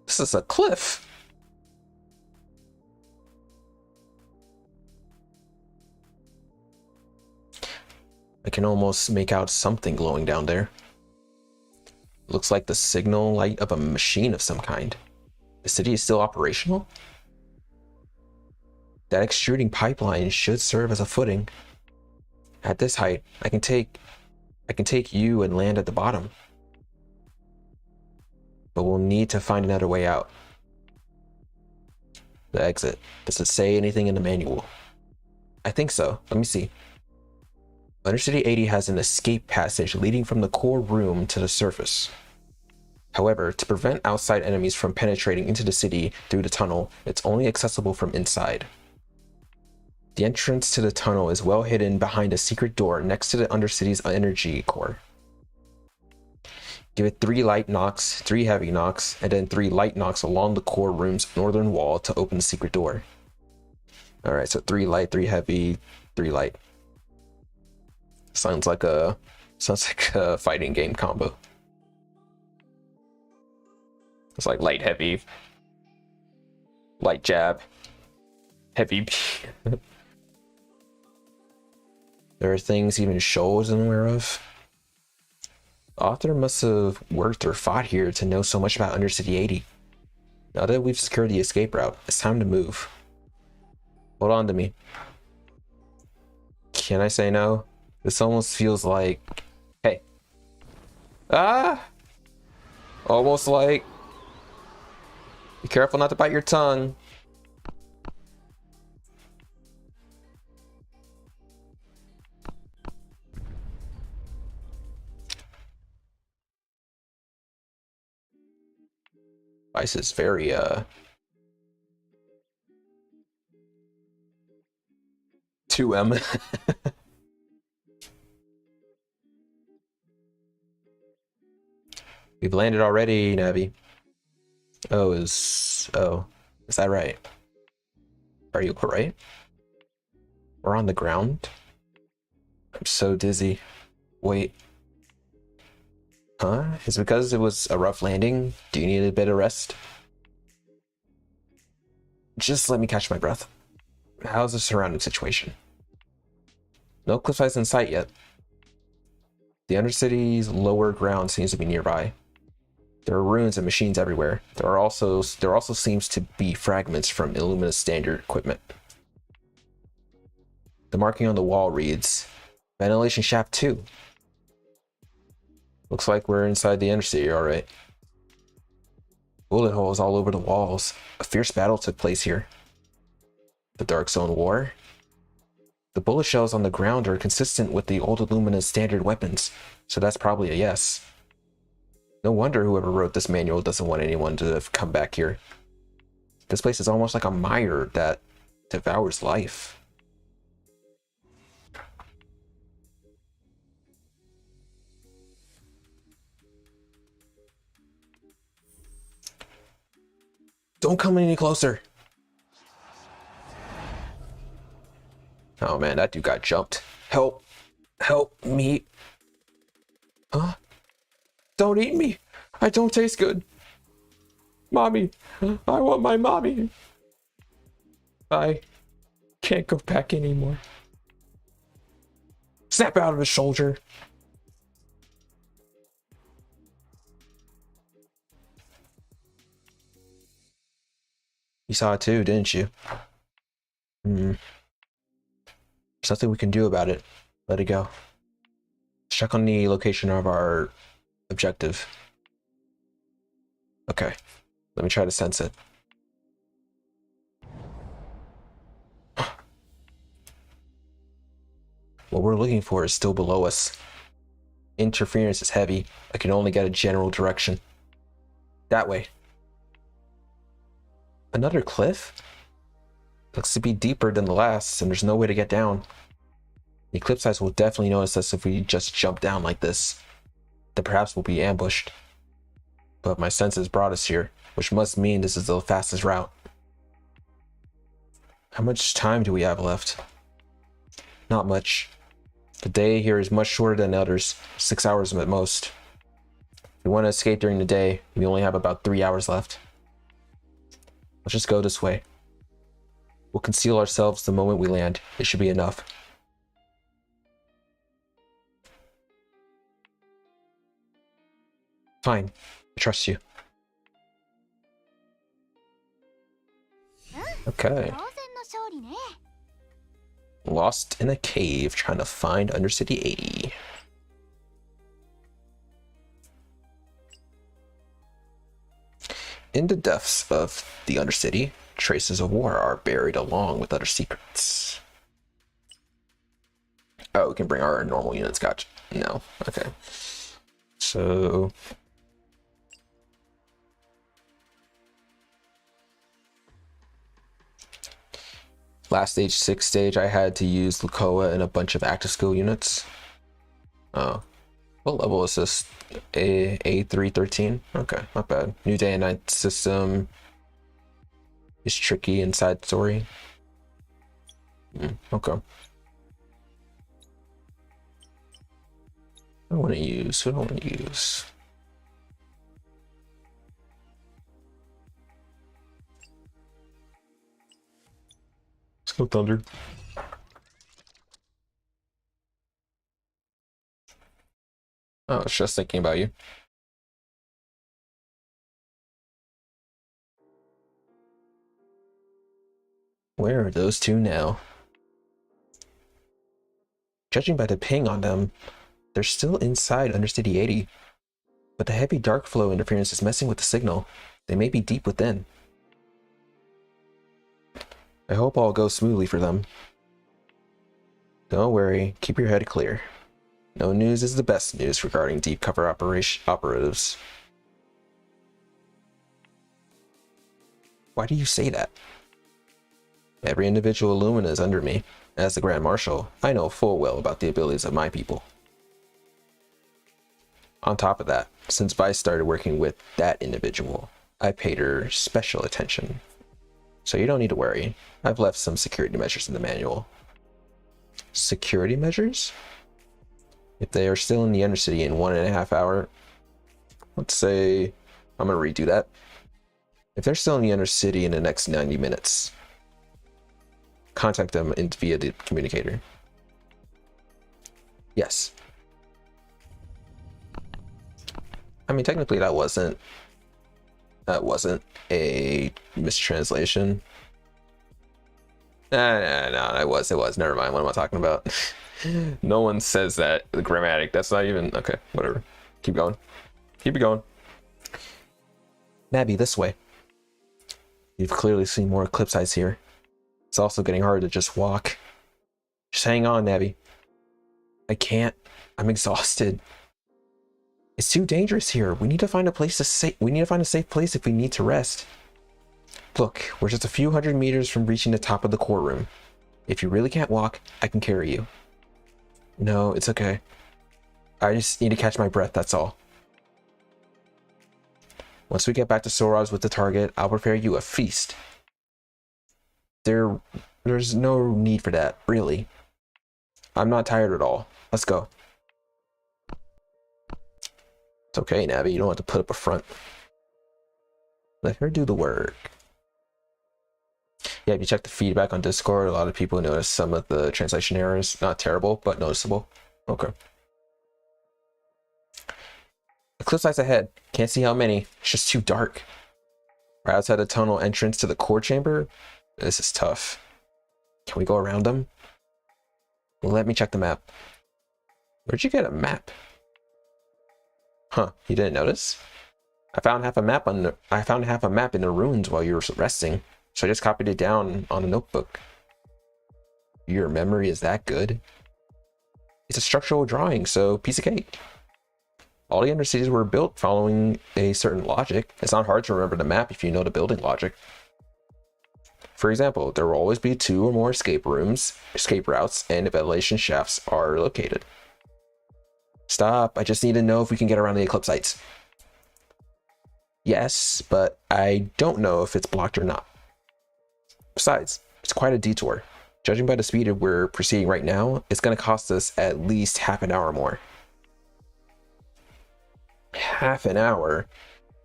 This is a cliff. I can almost make out something glowing down there. Looks like the signal light of a machine of some kind. The city is still operational? That extruding pipeline should serve as a footing. At this height, I can take you and land at the bottom. But we'll need to find another way out. The exit. Does it say anything in the manual? I think so. Let me see. Undercity 80 has an escape passage leading from the core room to the surface. However, to prevent outside enemies from penetrating into the city through the tunnel, it's only accessible from inside. The entrance to the tunnel is well hidden behind a secret door next to the Undercity's energy core. Give it 3 light knocks, 3 heavy knocks, and then 3 light knocks along the core room's northern wall to open the secret door. Alright, so 3 light, 3 heavy, 3 light. Sounds like a fighting game combo. It's like light, heavy, light jab, heavy. There are things even Shoal isn't aware of. The author must have worked or fought here to know so much about Undercity 80. Now that we've secured the escape route, it's time to move. Hold on to me. Can I say no? This almost feels like... Hey. Ah! Almost like... Be careful not to bite your tongue. Ice is very, 2M. We've landed already, Navi. Is that right? Are you alright? We're on the ground? I'm so dizzy. Wait. Huh? Is it because it was a rough landing? Do you need a bit of rest? Just let me catch my breath. How's the surrounding situation? No cliff sides in sight yet. The Undercity's lower ground seems to be nearby. There are ruins and machines everywhere. There also seems to be fragments from Illumina's standard equipment. The marking on the wall reads, Ventilation Shaft 2. Looks like we're inside the Undercity, alright. Bullet holes all over the walls. A fierce battle took place here. The Dark Zone War? The bullet shells on the ground are consistent with the old Illumina's standard weapons, so that's probably a yes. No wonder whoever wrote this manual doesn't want anyone to come back here. This place is almost like a mire that devours life. Don't come any closer. Oh man, that dude got jumped. Help. Help me. Huh? Don't eat me. I don't taste good. Mommy. I want my mommy. I can't go back anymore. Snap out of his shoulder. You saw it too, didn't you? There's nothing we can do about it. Let it go. Check on the location of our objective. Okay. Let me try to sense it. What we're looking for is still below us. Interference is heavy. I can only get a general direction. That way. Another cliff? Looks to be deeper than the last, and there's no way to get down. The Eclipse eyes will definitely notice us if we just jump down like this. Then perhaps we'll be ambushed. But my senses brought us here, which must mean this is the fastest route. How much time do we have left? Not much. The day here is much shorter than others, 6 hours at most. If we want to escape during the day, we only have about 3 hours left. Let's just go this way. We'll conceal ourselves the moment we land. It should be enough. Fine. I trust you. Okay. Lost in a cave trying to find Undercity 80. In the depths of the Undercity, traces of war are buried along with other secrets. Oh, we can bring our normal units. Gotcha. No. Okay. So... last stage, 6th stage, I had to use Lukoa and a bunch of active skill units. Oh. What level is this? A313? Okay, not bad. New Day and Night system is tricky inside story. Okay. I don't want to use. Who do I want to use? Let's go Thunder. Oh, I was just thinking about you. Where are those two now? Judging by the ping on them, they're still inside Undercity 80. But the heavy dark flow interference is messing with the signal. They may be deep within. I hope all goes smoothly for them. Don't worry, keep your head clear. No news is the best news regarding deep cover operatives. Why do you say that? Every individual Illumina is under me. As the Grand Marshal, I know full well about the abilities of my people. On top of that, since Vice started working with that individual, I paid her special attention. So you don't need to worry. I've left some security measures in the manual. Security measures? If they are still in the Undercity in 1.5 hours, let's say, I'm gonna redo that. If they're still in the Undercity in the next 90 minutes, contact them via the communicator. Yes. I mean, technically that wasn't a mistranslation. No, it was. Never mind. What am I talking about? No one says that. The grammatic. That's not even okay. Whatever. Keep going. Keep it going. Nabby, this way. You've clearly seen more Eclipse eyes here. It's also getting hard to just walk. Just hang on, Nabby. I can't. I'm exhausted. It's too dangerous here. We need to find a place to we need to find a safe place if we need to rest. Look, we're just a few hundred meters from reaching the top of the core room. If you really can't walk, I can carry you. No, it's okay. I just need to catch my breath, that's all. Once we get back to Sora's with the target, I'll prepare you a feast. There's no need for that, really. I'm not tired at all. Let's go. It's okay, Nabby. You don't have to put up a front. Let her do the work. Yeah, if you check the feedback on Discord, a lot of people notice some of the translation errors. Not terrible, but noticeable. Okay. Eclipse eyes ahead. Can't see how many. It's just too dark. Right outside the tunnel entrance to the core chamber. This is tough. Can we go around them? Let me check the map. Where'd you get a map? Huh, you didn't notice? I found half a map in the ruins while you were resting, so I just copied it down on a notebook. Your memory is that good? It's a structural drawing, so piece of cake. All the undercities were built following a certain logic. It's not hard to remember the map if you know the building logic. For example, there will always be 2 or more escape routes, and ventilation shafts are located. Stop, I just need to know if we can get around the Eclipse sites. Yes, but I don't know if it's blocked or not. Besides, it's quite a detour. Judging by the speed we're proceeding right now, it's going to cost us at least half an hour more. Half an hour?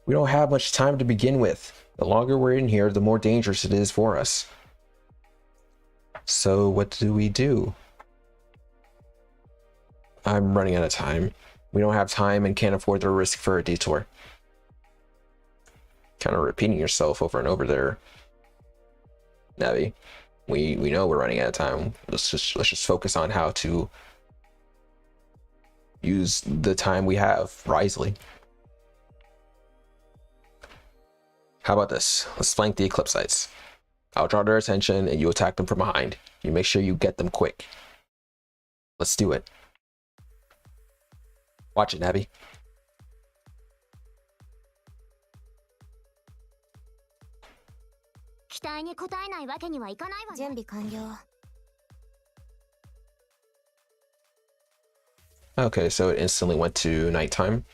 We don't have much time to begin with. The longer we're in here, the more dangerous it is for us. So what do? I'm running out of time. We don't have time and can't afford the risk for a detour. Kind of repeating yourself over and over there, Navi. We know we're running out of time. Let's just focus on how to use the time we have wisely. How about this? Let's flank the Eclipse sites. I'll draw their attention and you attack them from behind. You make sure you get them quick. Let's do it. Watch it, Nabby. Okay, so it instantly went to nighttime.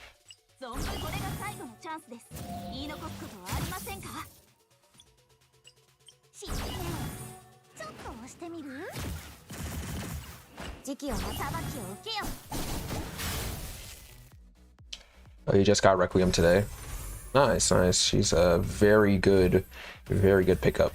Oh, you just got Requiem today. Nice, nice. She's a very good pickup.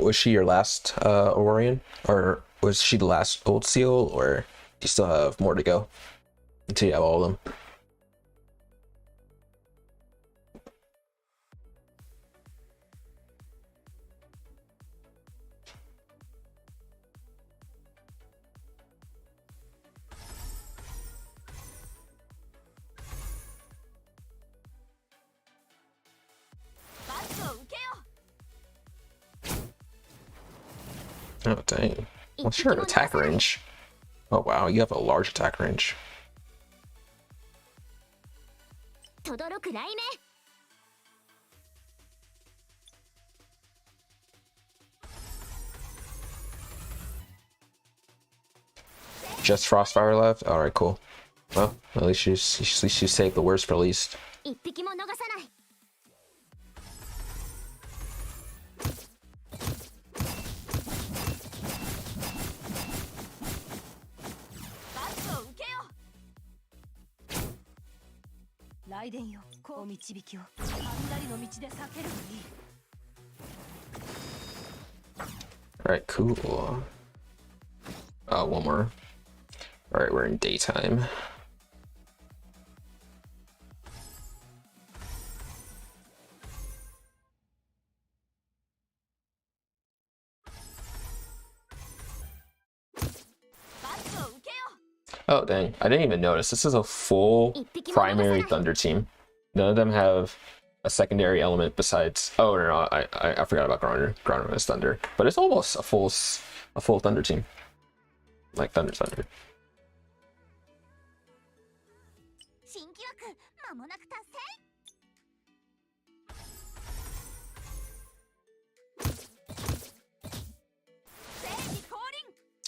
Was she your last Orion, or was she the last old seal, or do you still have more to go until you have all of them? Oh, dang. What's your attack range? Oh wow, you have a large attack range. Just Frostfire left? Alright, cool. Well, at least you saved the worst for least. Alright, cool. One more. Alright, we're in daytime. Oh dang, I didn't even notice. This is a full primary Thunder team. None of them have a secondary element besides... Oh no, I forgot about Gronder. Gronder is Thunder. But it's almost a full Thunder team. Like Thunder.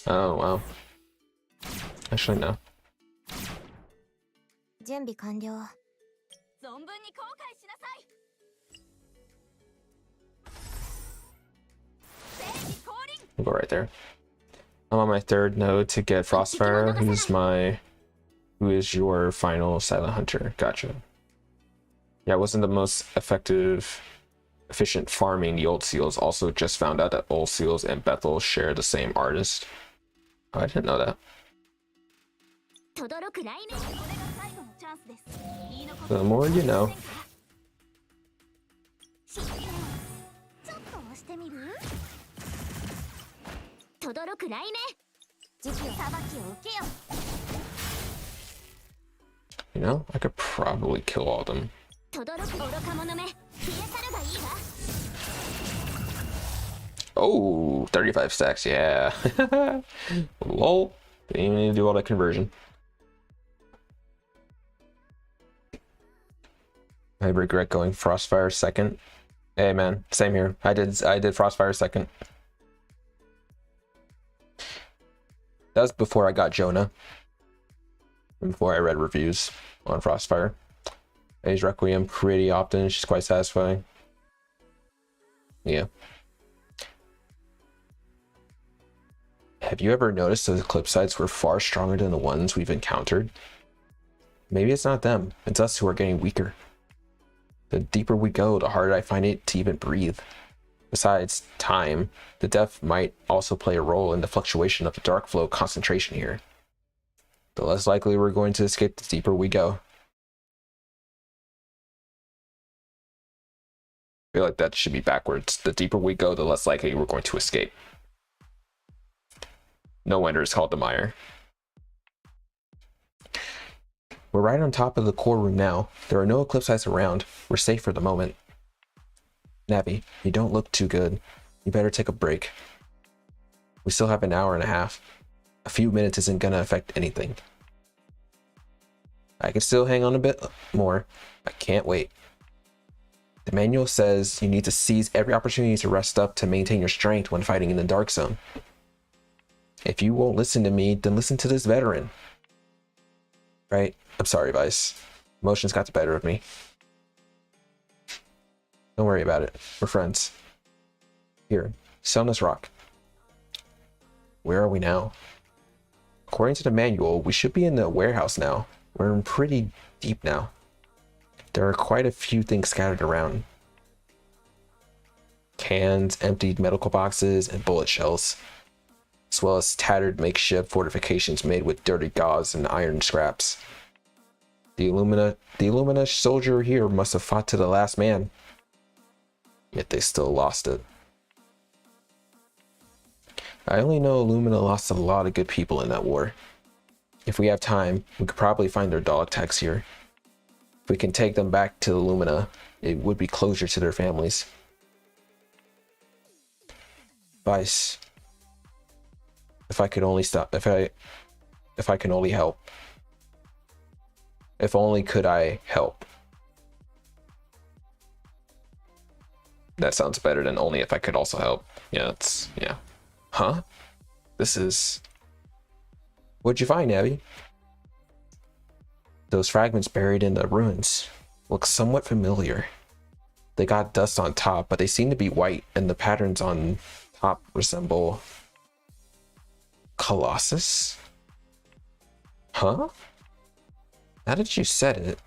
Oh wow. Actually no. We'll go right there. I'm on my third node to get Frostfire, who is your final Silent Hunter. Gotcha. Yeah, it wasn't the most efficient farming the old seals. Also just found out that old seals and Bethel share the same artist. Oh, I didn't know that. The more you know. You know, I could probably kill all of them. Oh, 35 stacks, yeah. Lol. Didn't even need to do all that conversion. I regret going Frostfire second. Hey man, same here. I did Frostfire second. That was before I got Jonah. And before I read reviews on Frostfire. I use Requiem pretty often. She's quite satisfying. Yeah. Have you ever noticed those Eclipse sites were far stronger than the ones we've encountered? Maybe it's not them. It's us who are getting weaker. The deeper we go, the harder I find it to even breathe. Besides time, the depth might also play a role in the fluctuation of the dark flow concentration here. The less likely we're going to escape the deeper we go. I feel like that should be backwards. The deeper we go, the less likely we're going to escape. No wonder it's called the Mire. We're right on top of the core room now. There are no Eclipse sites around. We're safe for the moment. Navi, you don't look too good. You better take a break. We still have an hour and a half. A few minutes isn't gonna affect anything. I can still hang on a bit more. I can't wait. The manual says you need to seize every opportunity to rest up to maintain your strength when fighting in the Dark Zone. If you won't listen to me, then listen to this veteran. Right? I'm sorry, Vice. Emotions got the better of me. Don't worry about it. We're friends. Here, sit on this rock. Where are we now? According to the manual, we should be in the warehouse now. We're in pretty deep now. There are quite a few things scattered around. Cans, emptied medical boxes, and bullet shells. As well as tattered makeshift fortifications made with dirty gauze and iron scraps. The Illumina soldier here must have fought to the last man. Yet they still lost it. I only know Illumina lost a lot of good people in that war. If we have time, we could probably find their dog tags here. If we can take them back to Illumina, it would be closure to their families. Vice. If I could only stop, if I can only help. If only could I help. That sounds better than only if I could also help. Yeah, it's, yeah. Huh? This is... What'd you find, Abby? Those fragments buried in the ruins look somewhat familiar. They got dust on top, but they seem to be white, and the patterns on top resemble... Colossus? Huh? Now that you said it,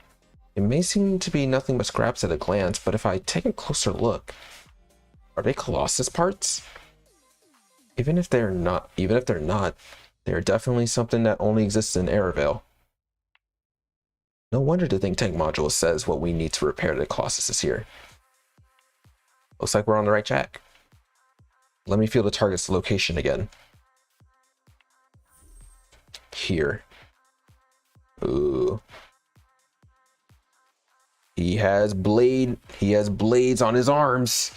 it may seem to be nothing but scraps at a glance, but if I take a closer look, are they Colossus parts? Even if they're not, they're definitely something that only exists in Aravale. No wonder the think tank module says what we need to repair the Colossus is here. Looks like we're on the right track. Let me feel the target's location again. Here. Ooh. He has blades on his arms.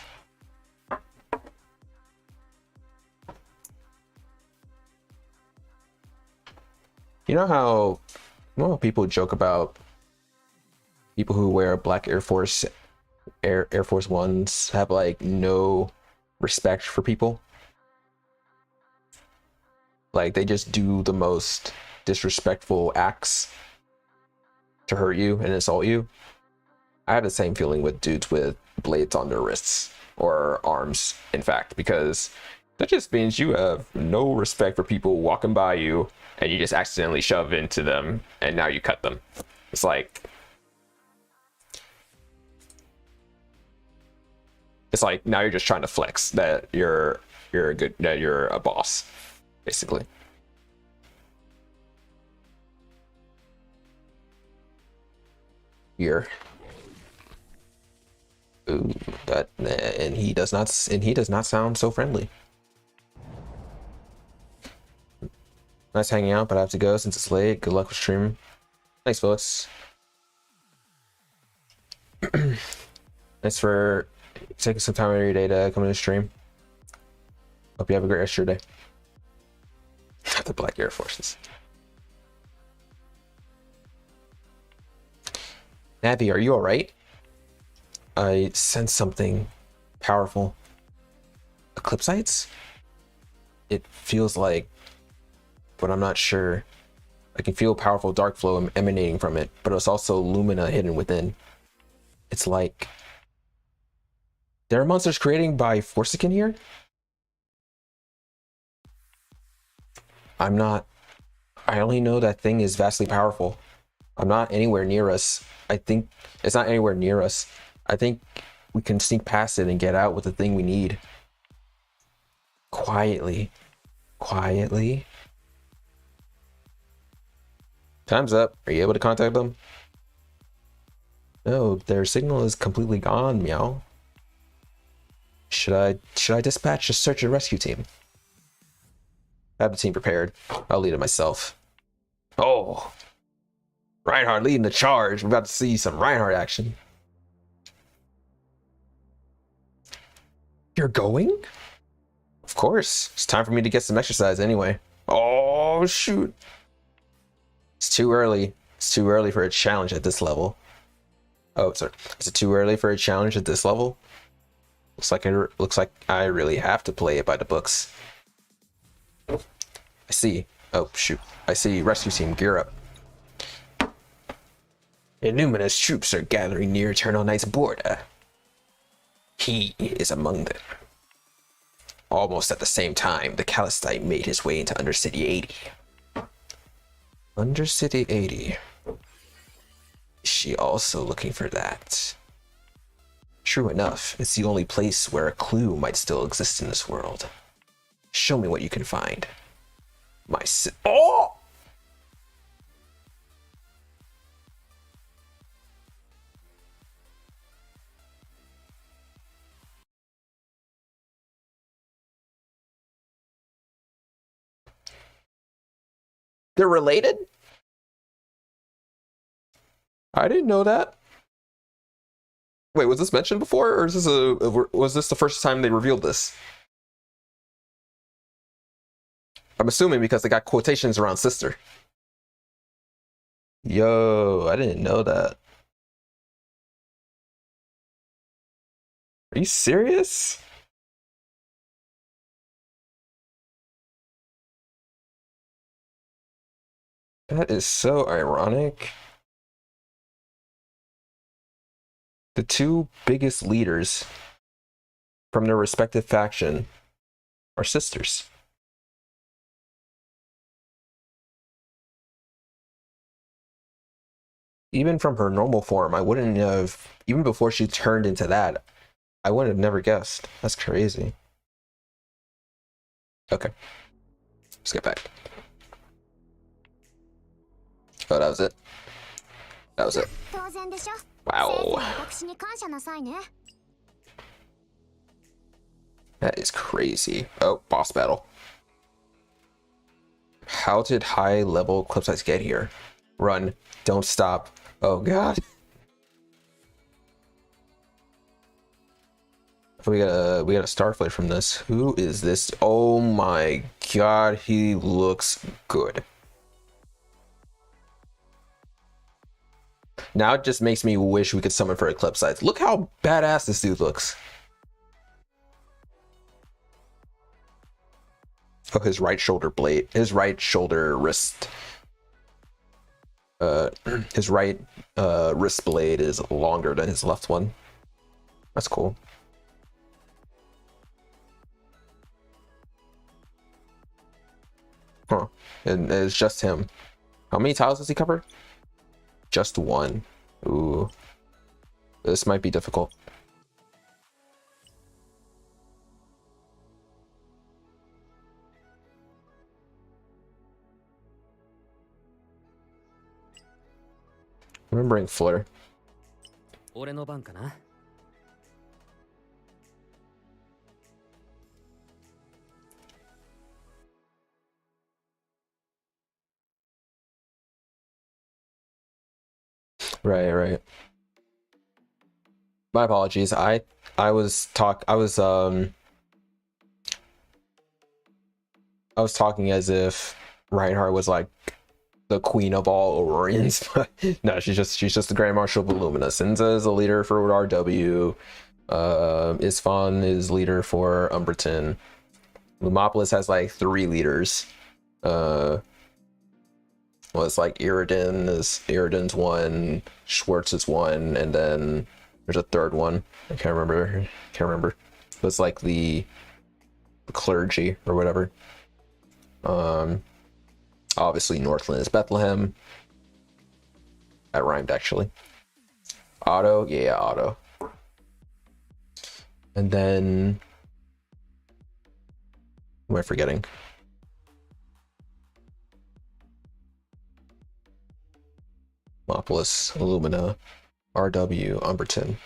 You know how people joke about people who wear black Air Force Ones have like no respect for people? Like they just do the most disrespectful acts to hurt you and insult you. I have the same feeling with dudes with blades on their wrists or arms, in fact, because that just means you have no respect for people walking by you and you just accidentally shove into them and now you cut them. It's like now you're just trying to flex that you're a boss, basically. Here. Ooh, and he does not sound so friendly. Nice hanging out, but I have to go since it's late. Good luck with streaming. Thanks, Felix. Thanks for taking some time out of your day to come to the stream. Hope you have a great rest of your day. The Black Air Forces. Navi, are you all right? I sense something powerful. Eclipsites? It feels like, but I'm not sure. I can feel powerful dark flow emanating from it, but it's also lumina hidden within. It's like there are monsters created by Forsaken here? I only know that thing is vastly powerful. I'm not anywhere near us. I think it's not anywhere near us. I think we can sneak past it and get out with the thing we need. Quietly. Quietly. Time's up. Are you able to contact them? No, their signal is completely gone, meow. Should I dispatch a search and rescue team? I have the team prepared. I'll lead it myself. Oh. Reinhardt leading the charge. We're about to see some Reinhardt action. You're going? Of course. It's time for me to get some exercise anyway. Oh, shoot. It's too early. It's too early for a challenge at this level. Oh, sorry. Is it too early for a challenge at this level? Looks like I really have to play it by the books. I see. Oh, shoot. I see rescue team gear up. Innumerous troops are gathering near Eternal Knight's border. He is among them. Almost at the same time, the Calistite made his way into Undercity 80. Undercity 80. Is she also looking for that? True enough, it's the only place where a clue might still exist in this world. Show me what you can find. Oh! They're related? I didn't know that. Wait, was this mentioned before, or is this was this the first time they revealed this? I'm assuming because they got quotations around sister. Yo, I didn't know that. Are you serious? That is so ironic. The two biggest leaders from their respective faction are sisters. Even from her normal form, I wouldn't have, even before she turned into that, I would have never guessed. That's crazy. Okay, let's get back. Oh, that was it. That was it. Wow. That is crazy. Oh, boss battle. How did high level Eclipse get here? Run. Don't stop. Oh god. We got a Starflight from this. Who is this? Oh my god, he looks good. Now it just makes me wish we could summon for Eclipse sides. Look how badass this dude looks. Oh, his right shoulder blade, his right shoulder wrist. His right wrist blade is longer than his left one. That's cool. Huh. And it's just him. How many tiles does he cover? Just one. Ooh. This might be difficult. Remembering Fleur. Right. My apologies. I was talking as if Reinhardt was like the queen of all Aurorians, but no, she's just the Grand Marshal of Illumina. Sinza is a leader for RW. Isfan is leader for Umberton. Lumopolis has like 3 leaders. Well, it's like Iridan's one, Schwartz is one, and then there's a third one. I can't remember. It's like the clergy or whatever. Obviously Northland is Bethlehem. That rhymed actually. Otto, yeah, Otto. And then who am I forgetting? Mopolis, Illumina, RW, Umberton.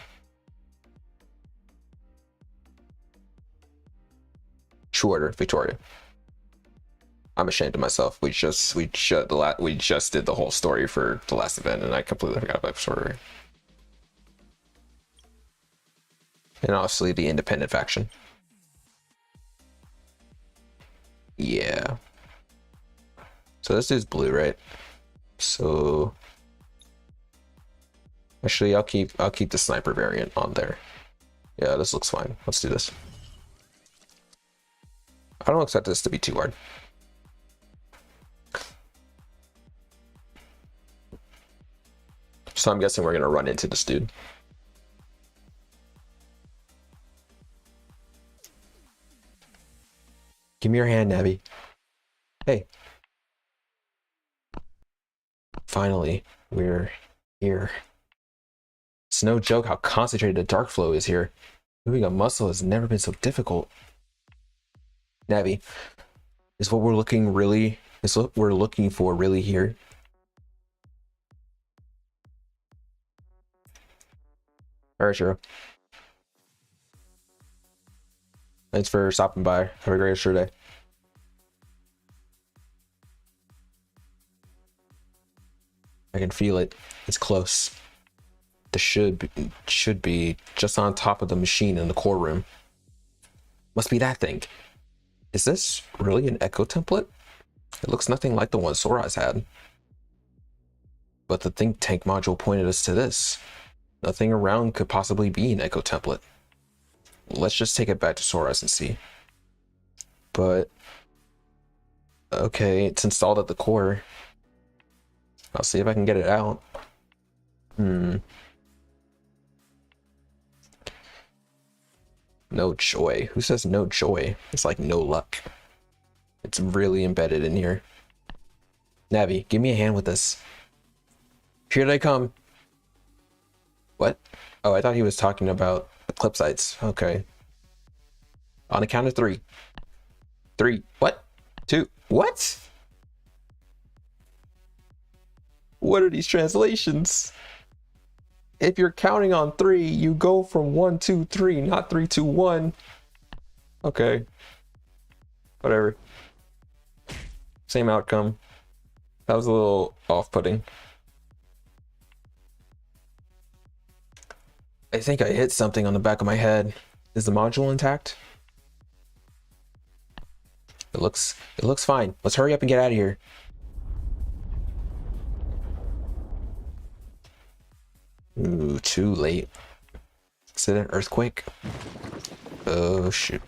Schwarter, Victoria. I'm ashamed of myself. We just did the whole story for the last event, and I completely forgot about Schwarter. And obviously the independent faction. Yeah. So this is blue, right? So actually, I'll keep the sniper variant on there. Yeah, this looks fine. Let's do this. I don't expect this to be too hard. So I'm guessing we're gonna run into this dude. Give me your hand, Navi. Hey. Finally, we're here. It's no joke how concentrated the dark flow is here. Moving a muscle has never been so difficult. Navi, is what we're looking for really here? Alright, sure. Thanks for stopping by. Have a great rest of your day. I can feel it. It's close. The should be just on top of the machine in the core room. Must be that thing. Is this really an echo template? It looks nothing like the one Sora's had. But the think tank module pointed us to this. Nothing around could possibly be an echo template. Let's just take it back to Sora's and see. But okay, it's installed at the core. I'll see if I can get it out. No joy. Who says no joy? It's like no luck. It's really embedded in here. Navi, give me a hand with this. Here they come. What? Oh, I thought he was talking about Eclipsites. Okay. On the count of 3. 3. What? 2. What? What are these translations? If you're counting on 3, you go from 1, 2, 3, not 3, 2, 1. Okay. Whatever. Same outcome. That was a little off-putting. I think I hit something on the back of my head. Is the module intact? It looks fine. Let's hurry up and get out of here. Ooh, too late. Is it an earthquake? Oh shoot.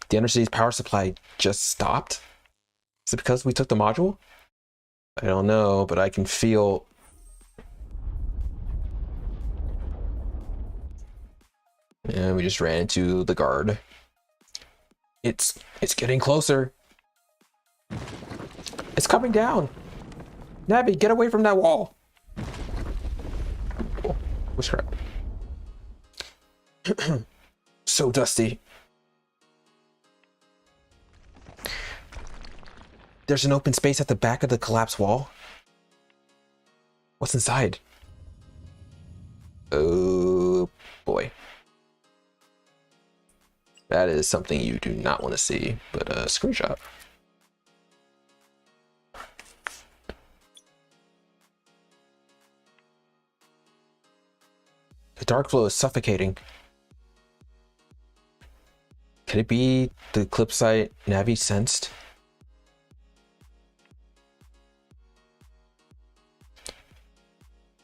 The Undercity's power supply just stopped? Is it because we took the module? I don't know, but I can feel... And we just ran into the guard. It's getting closer. It's coming down. Navi, get away from that wall. Oh, what's crap? So dusty. There's an open space at the back of the collapsed wall. What's inside? Oh boy. That is something you do not want to see, but screenshot. The dark flow is suffocating. Could it be the Eclipsite Navi sensed?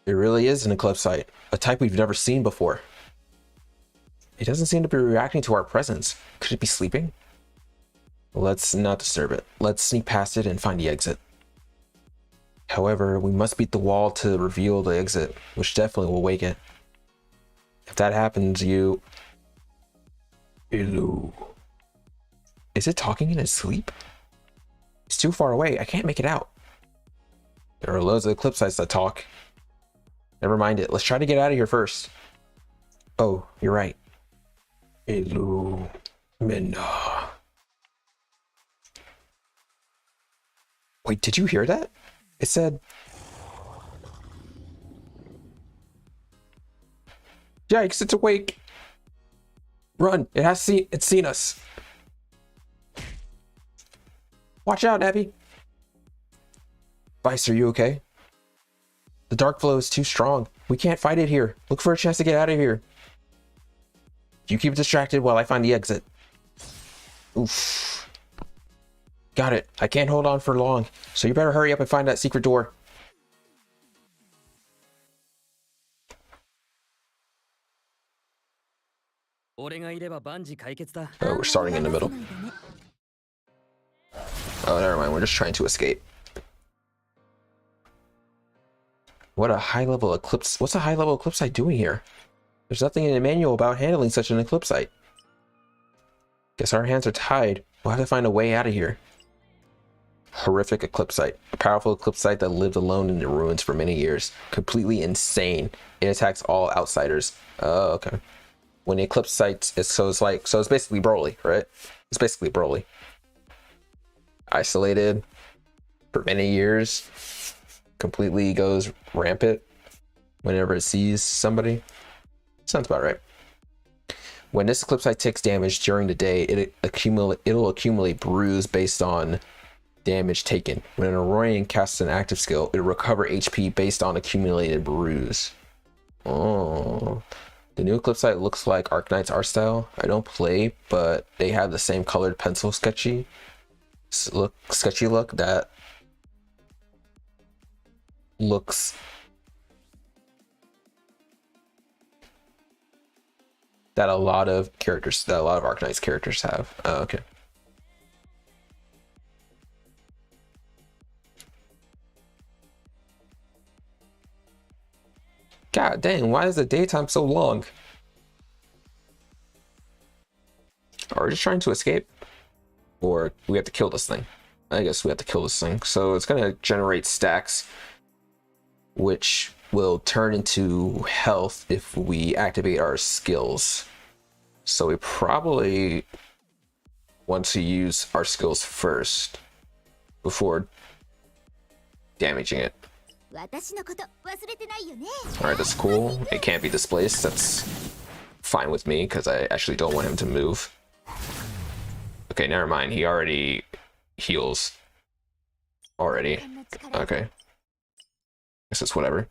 It really is an Eclipsite, a type we've never seen before. It doesn't seem to be reacting to our presence. Could it be sleeping? Let's not disturb it. Let's sneak past it and find the exit. However, we must beat the wall to reveal the exit, which definitely will wake it. If that happens, you... Hello. Is it talking in its sleep? It's too far away. I can't make it out. There are loads of Eclipsites that talk. Never mind it. Let's try to get out of here first. Oh, you're right. Hello, Minna. Wait, did you hear that? It said... Yikes, it's awake. Run, it's seen us. Watch out, Abby. Vice, are you okay? The dark flow is too strong. We can't fight it here. Look for a chance to get out of here. You keep distracted while I find the exit. Oof. Got it. I can't hold on for long, so you better hurry up and find that secret door. Oh, we're starting in the middle. Oh, never mind. We're just trying to escape. What a high-level eclipse. What's a high-level eclipsite doing here? There's nothing in the manual about handling such an eclipsite. Guess our hands are tied. We'll have to find a way out of here. Horrific eclipsite. A powerful eclipsite that lived alone in the ruins for many years. Completely insane. It attacks all outsiders. Oh, okay. When the eclipsite is so it's basically Broly, right? It's basically Broly. Isolated for many years. Completely goes rampant whenever it sees somebody. Sounds about right. When this eclipsite takes damage during the day, it'll accumulate bruise based on damage taken. When an Aurorian casts an active skill, it'll recover HP based on accumulated bruise. Oh. The new eclipsite looks like Arknight's art style. I don't play, but they have the same colored pencil sketchy. look, sketchy look, that looks that a lot of Arcanized characters have. Oh, okay. God dang, why is the daytime so long? Are we just trying to escape? Or we have to kill this thing? I guess we have to kill this thing. So it's gonna generate stacks, which will turn into health if we activate our skills. So we probably want to use our skills first before damaging it. Alright, that's cool. It can't be displaced. That's fine with me because I actually don't want him to move. Okay, never mind. He already heals. Already. Okay. Guess it's whatever.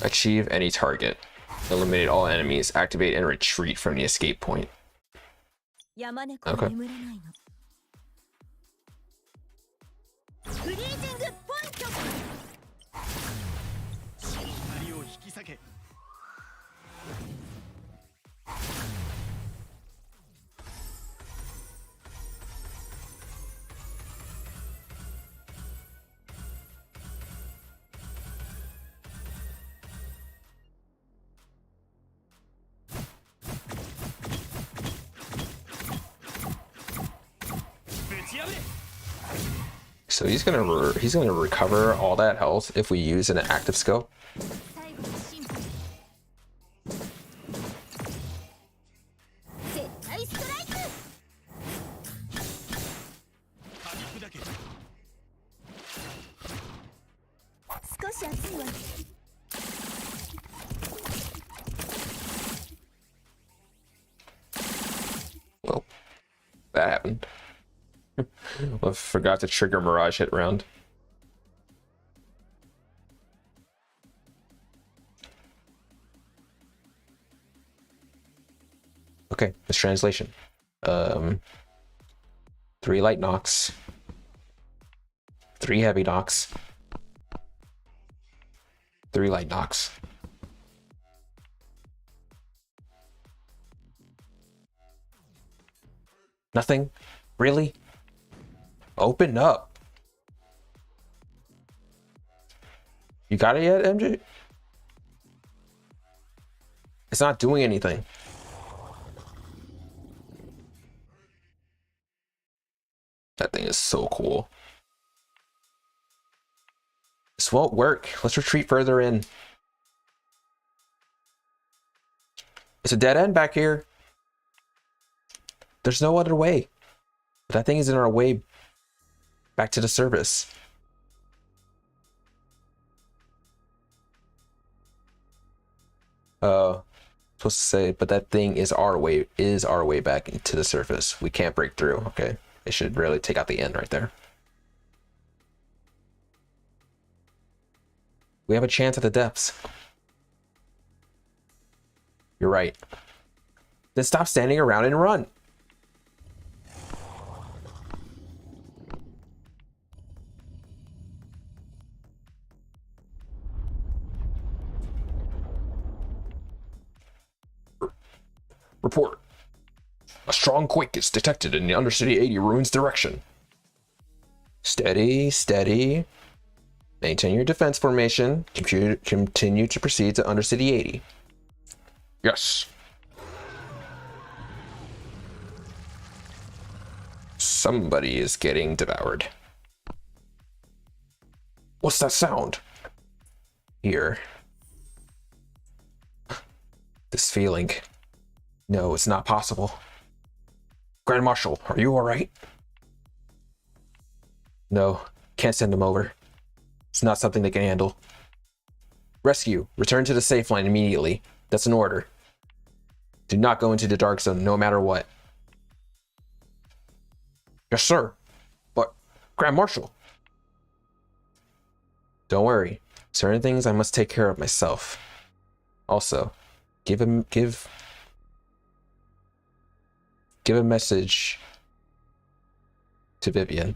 Achieve any target. Eliminate all enemies. Activate and retreat from the escape point. Okay. So he's gonna recover all that health if we use an active skill. Well, that happened. I forgot to trigger Mirage hit round. Okay, this translation. 3 light knocks, 3 heavy knocks, 3 light knocks. Nothing? Really? Open up. You got it yet, MJ? It's not doing anything. That thing is so cool. This won't work. Let's retreat further in. It's a dead end back here. There's no other way. That thing is in our way back to the surface. Supposed to say, but that thing is our way back into the surface. We can't break through. Okay, it should really take out the end right there. We have a chance at the depths. You're right. Then stop standing around and run. Report. A strong quake is detected in the Undercity 80 ruins direction. Steady, steady. Maintain your defense formation. Continue to proceed to Undercity 80. Yes. Somebody is getting devoured. What's that sound? Here. This feeling. No, it's not possible. Grand Marshal, are you alright? No, can't send him over. It's not something they can handle. Rescue, return to the safe line immediately. That's an order. Do not go into the dark zone, no matter what. Yes, sir. But, Grand Marshal. Don't worry. Certain things I must take care of myself. Also, give a message to Vivian.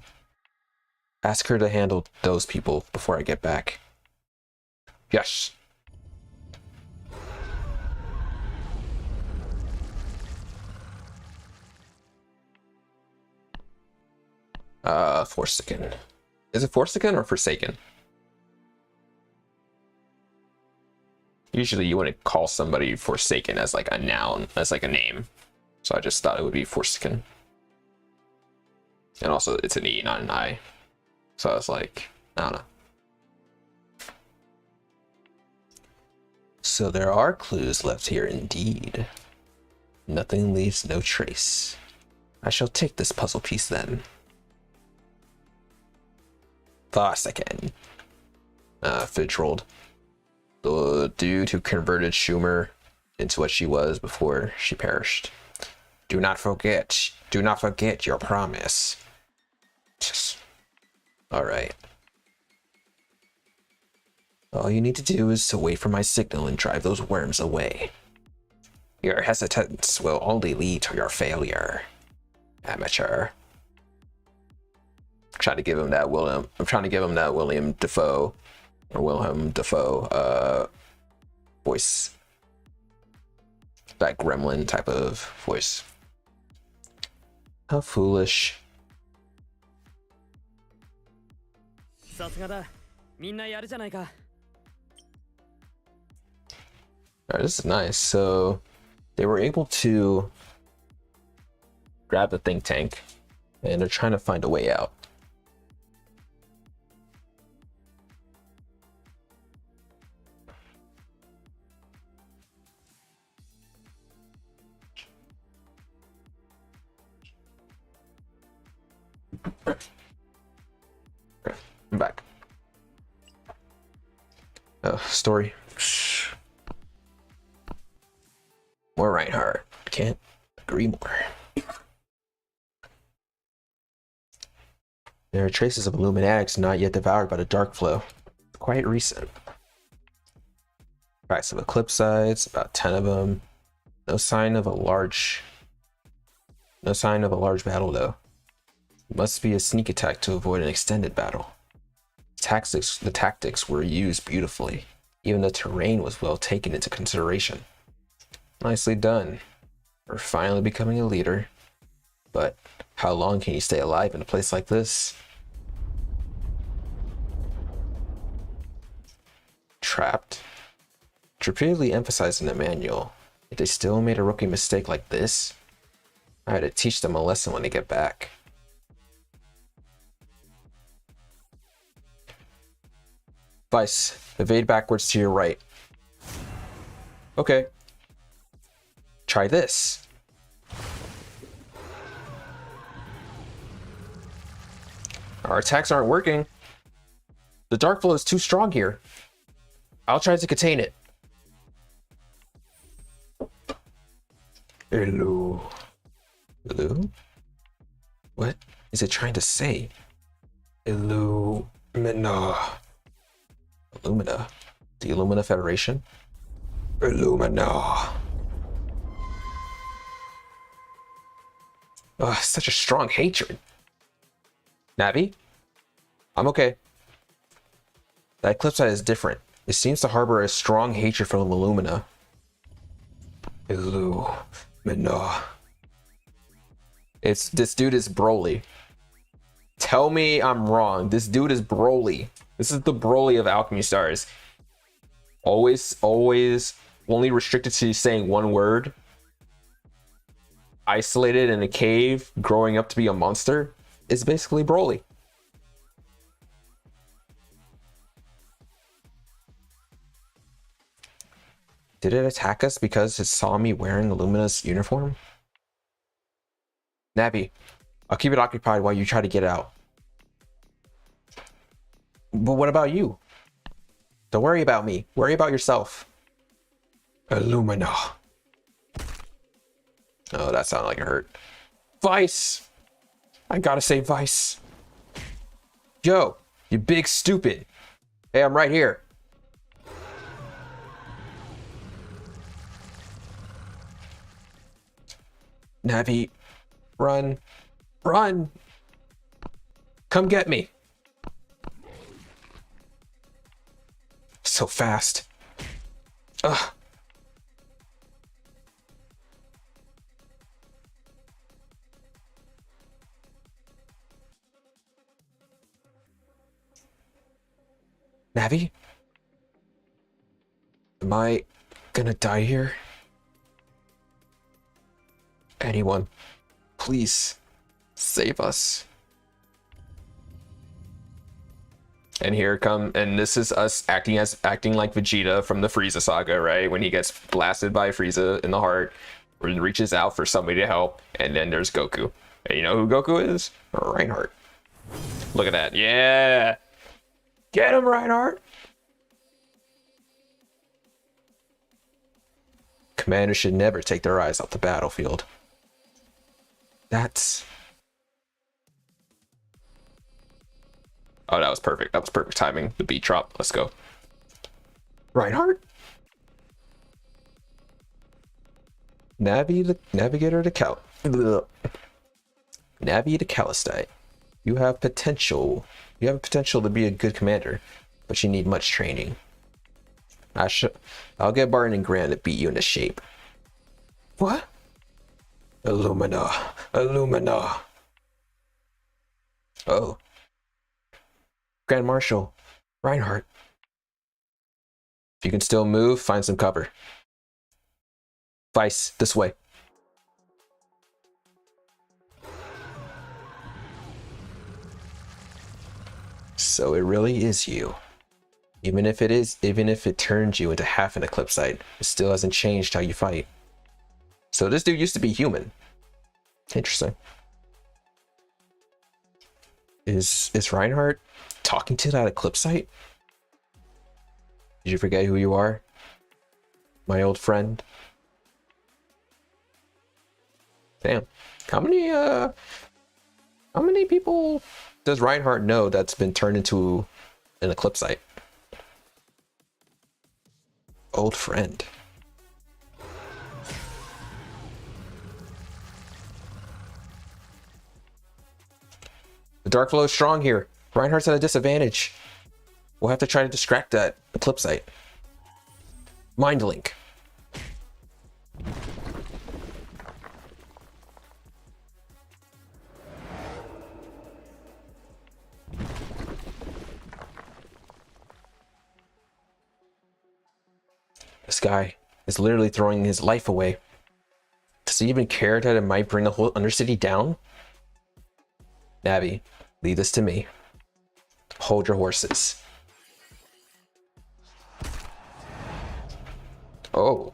Ask her to handle those people before I get back. Yes. Forsaken. Is it Forsaken or Forsaken? Usually you wouldn't call somebody Forsaken as like a noun, as like a name. So I just thought it would be Forsaken. And also it's an E, not an I. So I was like, I don't know. So there are clues left here indeed. Nothing leaves no trace. I shall take this puzzle piece then. Forsaken. Fidge rolled. The dude who converted Schumer into what she was before she perished. Do not forget your promise. Alright. All you need to do is to wait for my signal and drive those worms away. Your hesitance will only lead to your failure. Amateur. I'm trying to give him that William Dafoe or Wilhelm Dafoe voice. That gremlin type of voice. How foolish. Alright, this is nice. So they were able to grab the think tank and they're trying to find a way out. I'm back. Story. More Reinhardt. Can't agree more. There are traces of Illuminatics not yet devoured by the dark flow. Quite recent. Tracks of Eclipse sides, about 10 of them. No sign of a large battle though. It must be a sneak attack to avoid an extended battle. The tactics were used beautifully. Even the terrain was well taken into consideration. Nicely done. We're finally becoming a leader. But how long can you stay alive in a place like this? Trapped. It's repeatedly emphasized in the manual. If they still made a rookie mistake like this, I had to teach them a lesson when they get back. Vice, evade backwards to your right. Okay. Try this. Our attacks aren't working. The dark flow is too strong here. I'll try to contain it. Hello. Hello? What is it trying to say? Illumina. Illumina? The Illumina Federation? Illumina. Ugh, such a strong hatred. Navi? I'm okay. The Eclipse side is different. It seems to harbor a strong hatred for Illumina. Illumina. This dude is Broly. Tell me I'm wrong. This dude is Broly. This is the Broly of Alchemy Stars. Always only restricted to saying one word. Isolated in a cave, growing up to be a monster. Is basically Broly. Did it attack us because it saw me wearing Illumina's uniform? Navi, I'll keep it occupied while you try to get out. But what about you? Don't worry about me. Worry about yourself. Illumina. Oh, that sounded like it hurt. Vice! I gotta say Vice. Yo, you big stupid. Hey, I'm right here. Navi, run. Run! Come get me. So fast. Ugh. Navi? Am I gonna die here? Anyone, please save us. And here come, and this is us acting like Vegeta from the Frieza saga, right? When he gets blasted by Frieza in the heart, and reaches out for somebody to help, and then there's Goku. And you know who Goku is? Reinhardt. Look at that. Yeah! Get him, Reinhardt! Commanders should never take their eyes off the battlefield. That's... Oh, that was perfect. That was perfect timing. The beat drop. Let's go. Reinhardt? Navigator to Cal... Navi to Calistite. You have potential. You have potential to be a good commander, but you need much training. I'll get Barton and Grant to beat you into shape. What? Illumina. Illumina. Oh. Grand Marshal. Reinhardt. If you can still move, find some cover. Vice, this way. So it really is you. Even if it turns you into half an Eclipsite, it still hasn't changed how you fight. So this dude used to be human. Interesting. Is Reinhardt talking to that Eclipsite? Did you forget who you are? My old friend? Damn. How many people does Reinhardt know that's been turned into an Eclipsite? Old friend. The dark flow is strong here. Reinhardt's at a disadvantage. We'll have to try to distract that Eclipsite. Mind link. This guy is literally throwing his life away. Does he even care that it might bring the whole Undercity down? Navi, leave this to me. Hold your horses. Oh.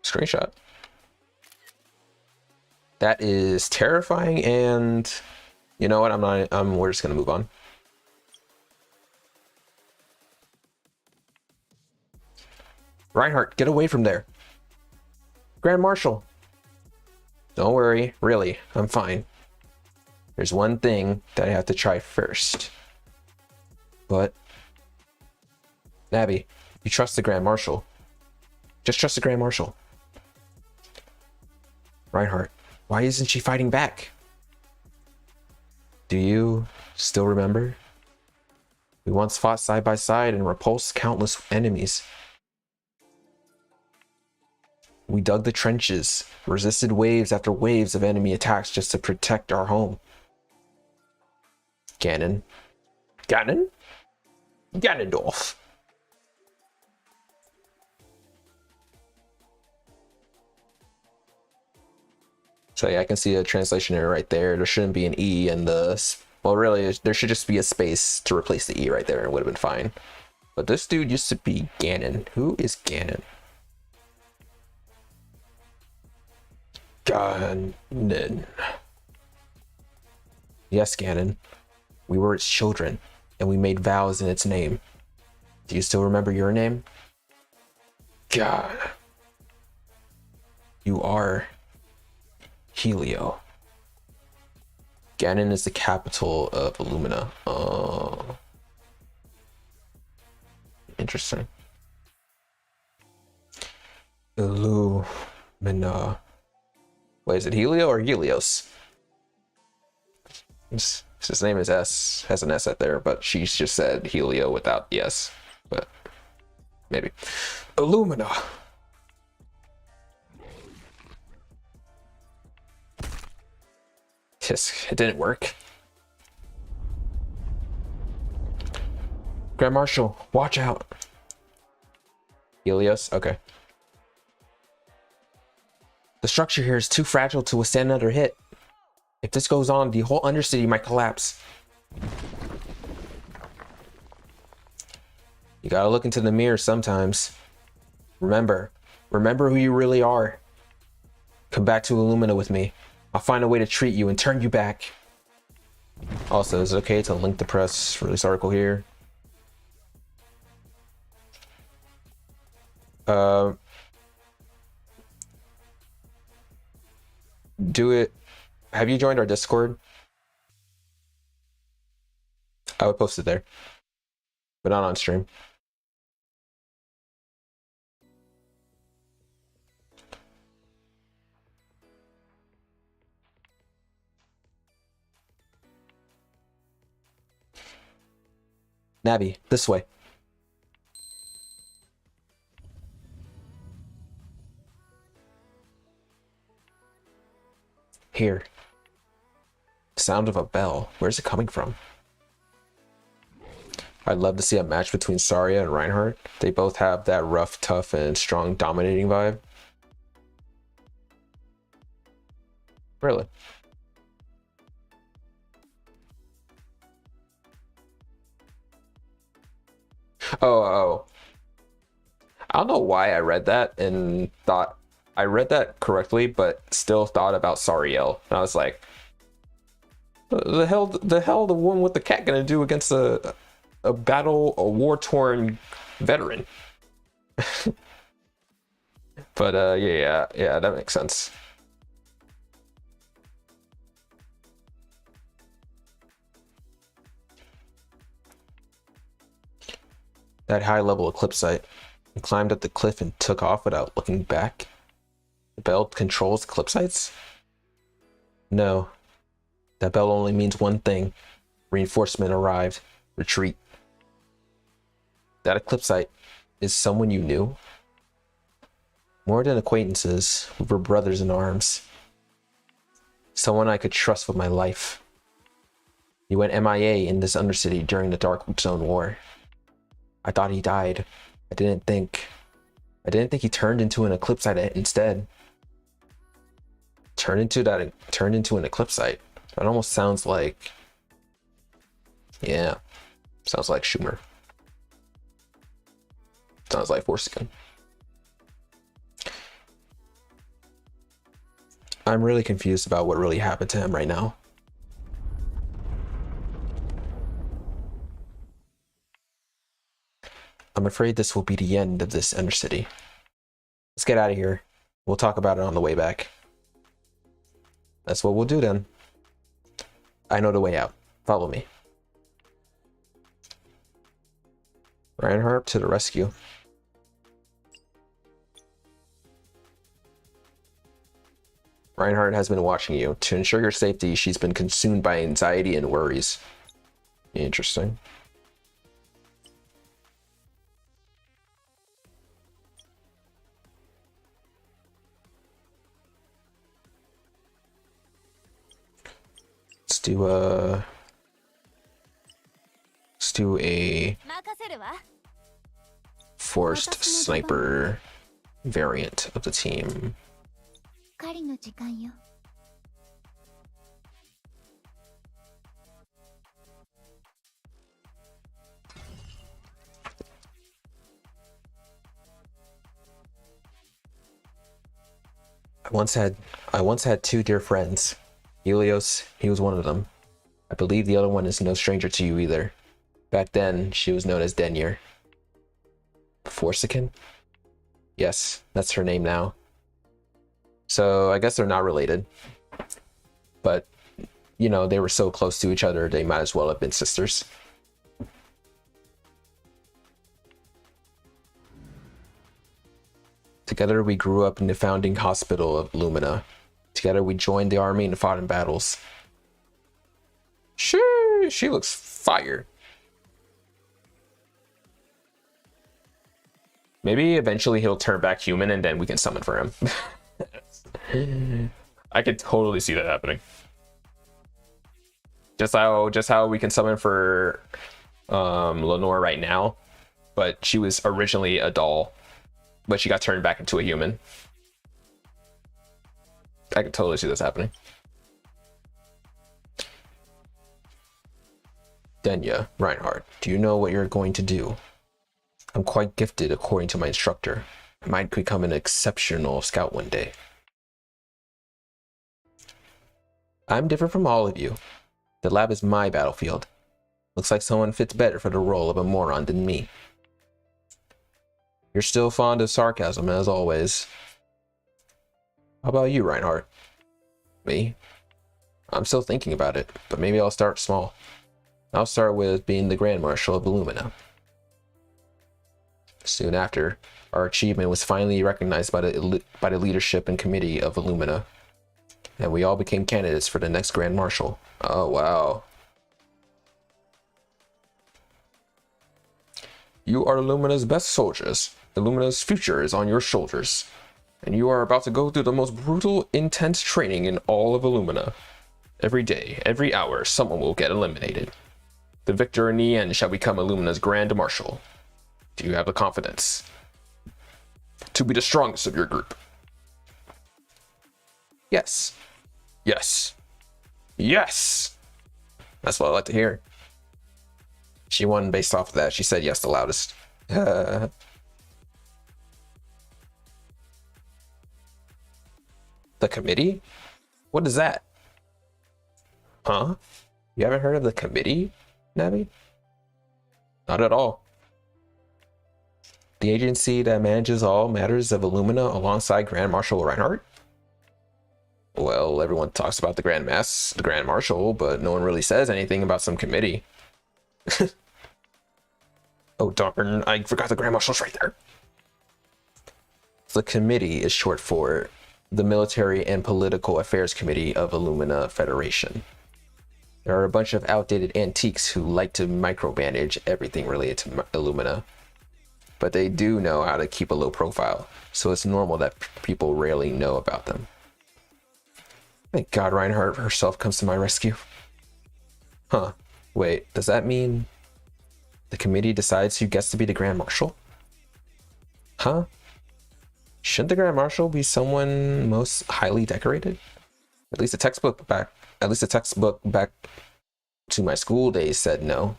Screenshot. That is terrifying, and you know what? We're just gonna move on. Reinhardt, get away from there. Grand Marshal. Don't worry, really, I'm fine. There's one thing that I have to try first. But, Navi, you trust the Grand Marshal. Just trust the Grand Marshal. Reinhardt, why isn't she fighting back? Do you still remember? We once fought side by side and repulsed countless enemies. We dug the trenches, resisted waves after waves of enemy attacks just to protect our home. Ganon. Ganon? Ganondorf. So yeah, I can see a translation error right there. There shouldn't be an E in the... Well, really, there should just be a space to replace the E right there and it would have been fine. But this dude used to be Ganon. Who is Ganon? Ganon. Yes, Ganon. We were its children, and we made vows in its name. Do you still remember your name? God. You are Helio. Ganon is the capital of Illumina. Oh. Interesting. Wait, is it Helio or Helios? His name is S, has an S at there, but she's just said Helio without the S. But maybe. Illumina. Yes, it didn't work. Grand Marshal, watch out. Helios, okay. The structure here is too fragile to withstand another hit. If this goes on, the whole Undercity might collapse. You gotta look into the mirror sometimes. Remember who you really are. Come back to Illumina with me. I'll find a way to treat you and turn you back. Also, is it okay to link the press release article here? Do it. Have you joined our Discord? I would post it there, but not on stream. Navi, this way. Here. Sound of a bell. Where's it coming from? I'd love to see a match between Saria and Reinhardt. They both have that rough, tough, and strong dominating vibe. Really? Oh. I don't know why I read that and thought I read that correctly, but still thought about Sariel. And I was like, the hell the one with the cat gonna do against a war-torn veteran? But yeah, that makes sense. That high-level Eclipse site. He climbed up the cliff and took off without looking back. The bell controls Eclipse sites? No. That bell only means one thing. Reinforcement arrived. Retreat. That Eclipse site is someone you knew? More than acquaintances, we were brothers in arms. Someone I could trust with my life. He went MIA in this Undercity during the Dark Zone War. I thought he died. I didn't think he turned into an Eclipse site instead. Turned into an Eclipse site. That almost sounds like, yeah, sounds like Schumer. Sounds like Forsaken. I'm really confused about what really happened to him right now. I'm afraid this will be the end of this Undercity. Let's get out of here. We'll talk about it on the way back. That's what we'll do then. I know the way out. Follow me. Reinhardt to the rescue. Reinhardt has been watching you. To ensure your safety, she's been consumed by anxiety and worries. Interesting. Let's do a forced sniper variant of the team. I once had two dear friends. Helios, he was one of them. I believe the other one is no stranger to you either. Back then, she was known as Denyer. Forsaken? Yes, that's her name now. So I guess they're not related. But, you know, they were so close to each other, they might as well have been sisters. Together we grew up in the founding hospital of Lumina. Together we joined the army and fought in battles. She looks fire. Maybe eventually he'll turn back human and then we can summon for him. I could totally see that happening. Just how we can summon for Lenore right now, but she was originally a doll, but she got turned back into a human. I could totally see this happening. Denya, Reinhardt, do you know what you're going to do? I'm quite gifted according to my instructor. I might become an exceptional scout one day. I'm different from all of you. The lab is my battlefield. Looks like someone fits better for the role of a moron than me. You're still fond of sarcasm, as always. How about you, Reinhardt? Me? I'm still thinking about it, but maybe I'll start small. I'll start with being the Grand Marshal of Illumina. Soon after, our achievement was finally recognized by the leadership and committee of Illumina, and we all became candidates for the next Grand Marshal. Oh, wow. You are Illumina's best soldiers. Illumina's future is on your shoulders, and you are about to go through the most brutal, intense training in all of Illumina. Every day, every hour, someone will get eliminated. The victor in the end shall become Illumina's Grand Marshal. Do you have the confidence to be the strongest of your group? Yes. Yes. Yes. That's what I like to hear. She won based off of that. She said yes the loudest. The committee? What is that? Huh? You haven't heard of the committee, Navi? Not at all. The agency that manages all matters of Illumina alongside Grand Marshal Reinhardt? Well, everyone talks about the Grand Marshal, but no one really says anything about some committee. Oh darn, I forgot the Grand Marshal's right there. The committee is short for the Military and Political Affairs Committee of Illumina Federation. There are a bunch of outdated antiques who like to micromanage everything related to Illumina. But they do know how to keep a low profile, so it's normal that people rarely know about them. Thank God Reinhardt herself comes to my rescue. Huh, wait, does that mean the committee decides who gets to be the Grand Marshal? Huh? Shouldn't the Grand Marshal be someone most highly decorated? At least the textbook back to my school days said no.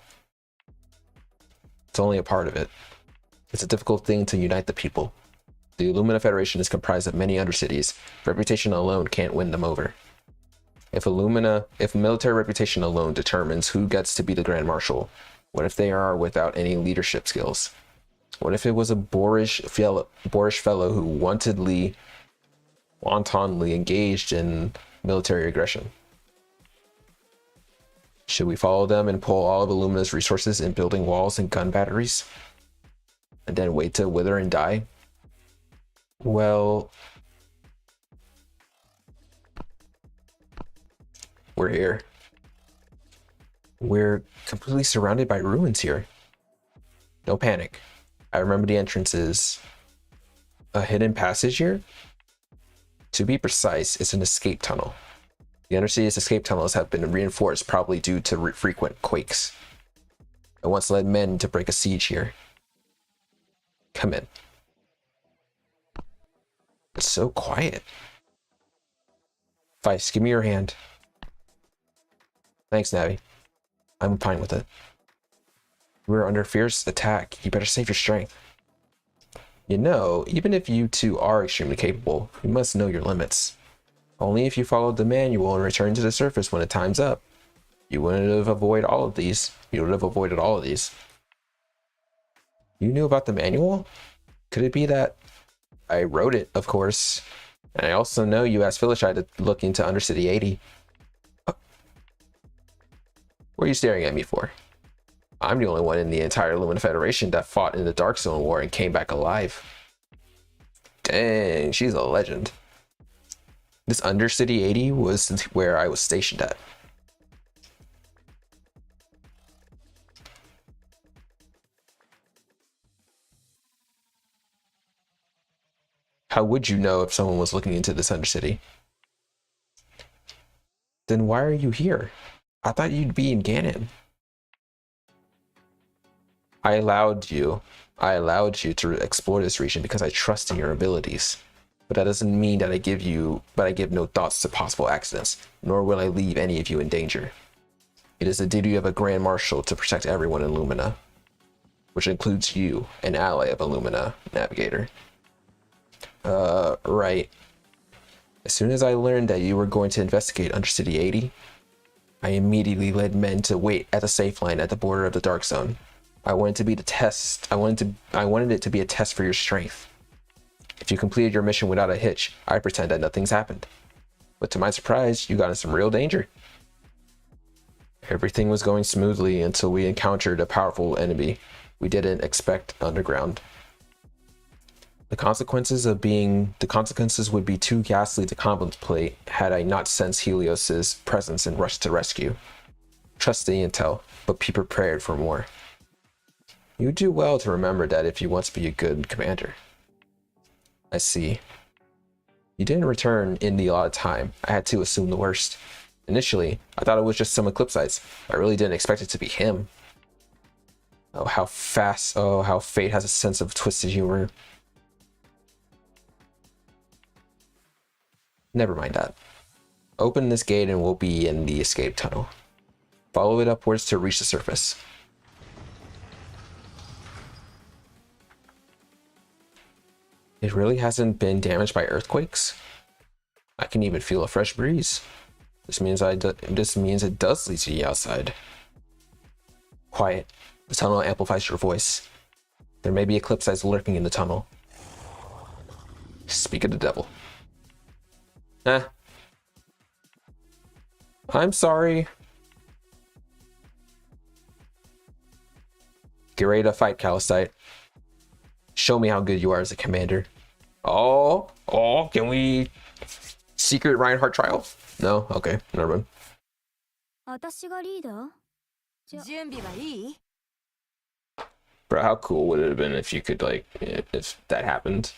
It's only a part of it. It's a difficult thing to unite the people. The Illumina Federation is comprised of many undercities. Reputation alone can't win them over. If military reputation alone determines who gets to be the Grand Marshal, what if they are without any leadership skills? What if it was a boorish fellow who wantonly engaged in military aggression? Should we follow them and pull all of Illumina's resources in building walls and gun batteries? And then wait to wither and die? Well, we're here. We're completely surrounded by ruins here. No panic. I remember the entrance is a hidden passage here. To be precise, it's an escape tunnel. The undercity's escape tunnels have been reinforced, probably due to frequent quakes. I once led men to break a siege here. Come in. It's so quiet. Vice, give me your hand. Thanks, Navi. I'm fine with it. We're under fierce attack. You better save your strength. You know, even if you two are extremely capable, you must know your limits. Only if you followed the manual and returned to the surface when the time's up. You wouldn't have avoided all of these. You would have avoided all of these. You knew about the manual? Could it be that I wrote it, of course? And I also know you asked Philishai to look into Undercity 80. Oh. What are you staring at me for? I'm the only one in the entire Illumina Federation that fought in the Dark Zone War and came back alive. Dang, she's a legend. This Undercity 80 was where I was stationed at. How would you know if someone was looking into this Undercity? Then why are you here? I thought you'd be in Ganon. I allowed you to explore this region because I trust in your abilities. But that doesn't mean that I give no thoughts to possible accidents, nor will I leave any of you in danger. It is the duty of a Grand Marshal to protect everyone in Lumina, which includes you, an ally of Illumina, Navigator. Right. As soon as I learned that you were going to investigate Undercity 80, I immediately led men to wait at the safe line at the border of the Dark Zone. I wanted it to be a test for your strength. If you completed your mission without a hitch, I pretend that nothing's happened. But to my surprise, you got in some real danger. Everything was going smoothly until we encountered a powerful enemy we didn't expect underground. The consequences would be too ghastly to contemplate had I not sensed Helios's presence and rushed to rescue. Trust the intel, but be prepared for more. You do well to remember that if you want to be a good commander. I see. You didn't return in the allotted time. I had to assume the worst. Initially, I thought it was just some Eclipsites. I really didn't expect it to be him. Oh, how fate has a sense of twisted humor. Never mind that. Open this gate and we'll be in the escape tunnel. Follow it upwards to reach the surface. It really hasn't been damaged by earthquakes? I can even feel a fresh breeze. This means it does lead to the outside. Quiet. The tunnel amplifies your voice. There may be Eclipsites lurking in the tunnel. Speak of the devil. I'm sorry. Get ready to fight, Calistite. Show me how good you are as a commander. Oh, can we secret Reinhardt trial? No? Okay, never mind. Bro, how cool would it have been if you could, like, if that happened?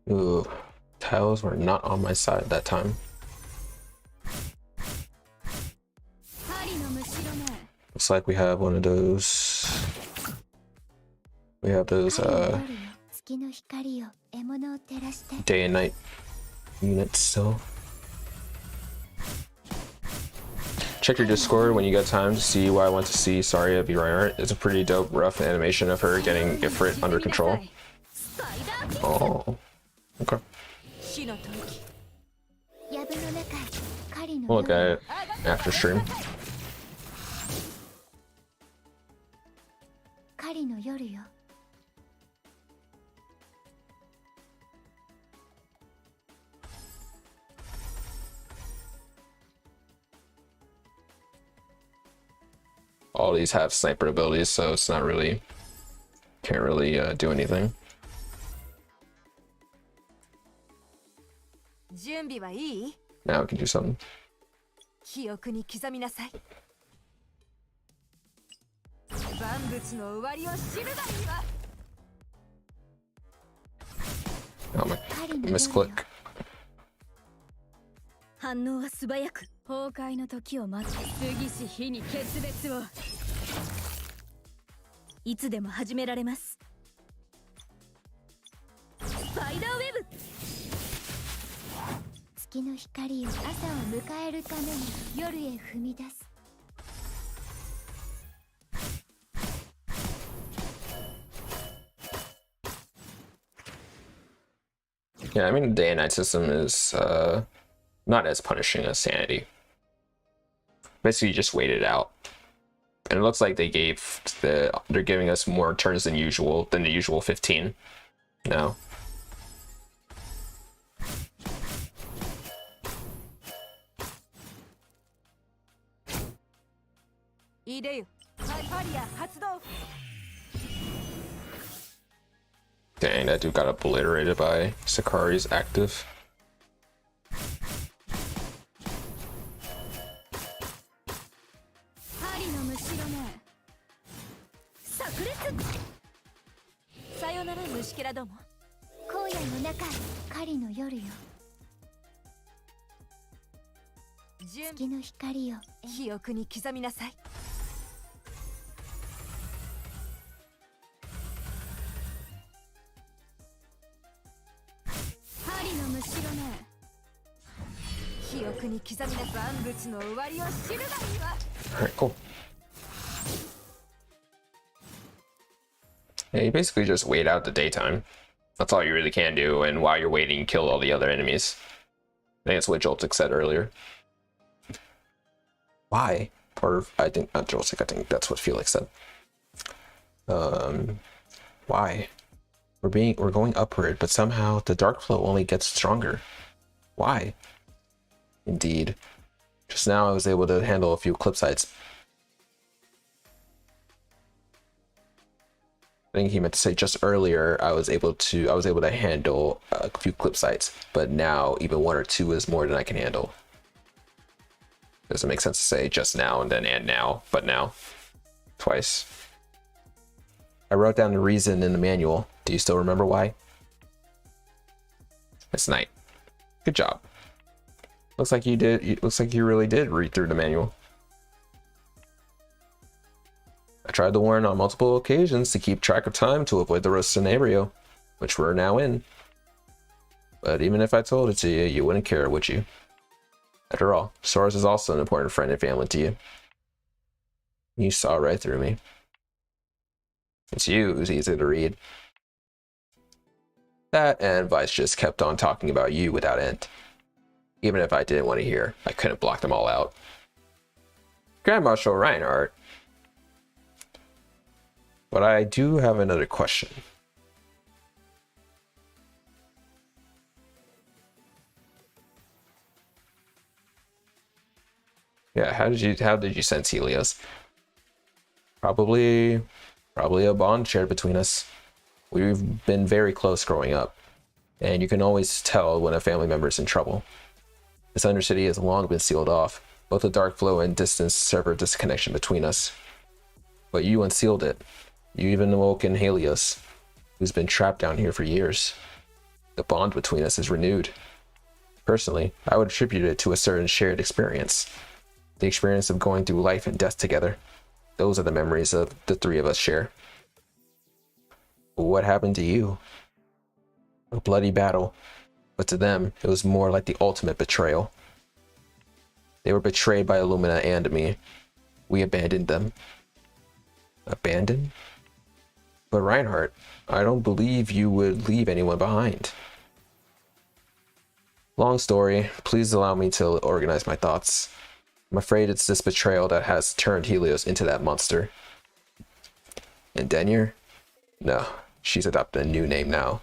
Ooh, tiles were not on my side that time. Looks like we have one of those. We have those day and night units still. Check your Discord when you get time to see what I want to see. Sorry, be Reinhardt. It's a pretty dope, rough animation of her getting Ifrit under control. Oh, okay. We'll look at it after stream. All these have sniper abilities, so it's not really, can't really do anything. Now we can do something. Oh my, misclick. 反応は素早く崩壊の時を待って過ぎし日に決別をいつでも始められますスパイダーウェブ月月の光よ、朝を迎えるために夜へ踏み出す。 Yeah, I mean, the day and night system is not as punishing as sanity. Basically, you just wait it out. And it looks like they're giving us more turns than usual, than the usual 15. No. Dang, that dude got obliterated by Sakari's active. Alright, cool. Yeah, you basically just wait out the daytime. That's all you really can do, and while you're waiting, you kill all the other enemies. I think that's what Joltik said earlier. Why? Or I think not Joltik, I think that's what Felix said. Why? We're going upward, but somehow the dark flow only gets stronger. Why? Indeed. Just now I was able to handle a few Eclipse sites. I think he meant to say just earlier I was able to handle a few Eclipse sites, but now even one or two is more than I can handle. Doesn't make sense to say just now and then and now, but now. Twice. I wrote down the reason in the manual. Do you still remember why? It's night. Good job. Looks like you did. Looks like you really did read through the manual. I tried to warn on multiple occasions to keep track of time to avoid the roast scenario, which we're now in. But even if I told it to you, you wouldn't care, would you? After all, Soros is also an important friend and family to you. You saw right through me. It's you who's easy to read. That and Vice just kept on talking about you without end. Even if I didn't want to hear, I couldn't block them all out. Grand Marshal Reinhardt. But I do have another question. Yeah, how did you sense Helios? Probably a bond shared between us. We've been very close growing up, and you can always tell when a family member is in trouble. This Undercity has long been sealed off. Both the dark flow and distance serve a disconnection between us. But you unsealed it. You even awoke in Helios, who's been trapped down here for years. The bond between us is renewed. Personally, I would attribute it to a certain shared experience. The experience of going through life and death together. Those are the memories of the three of us share. What happened to you? A bloody battle. But to them, it was more like the ultimate betrayal. They were betrayed by Illumina and me. We abandoned them. Abandoned? But Reinhardt, I don't believe you would leave anyone behind. Long story, please allow me to organize my thoughts. I'm afraid it's this betrayal that has turned Helios into that monster. And Denyer? No, she's adopted a new name now.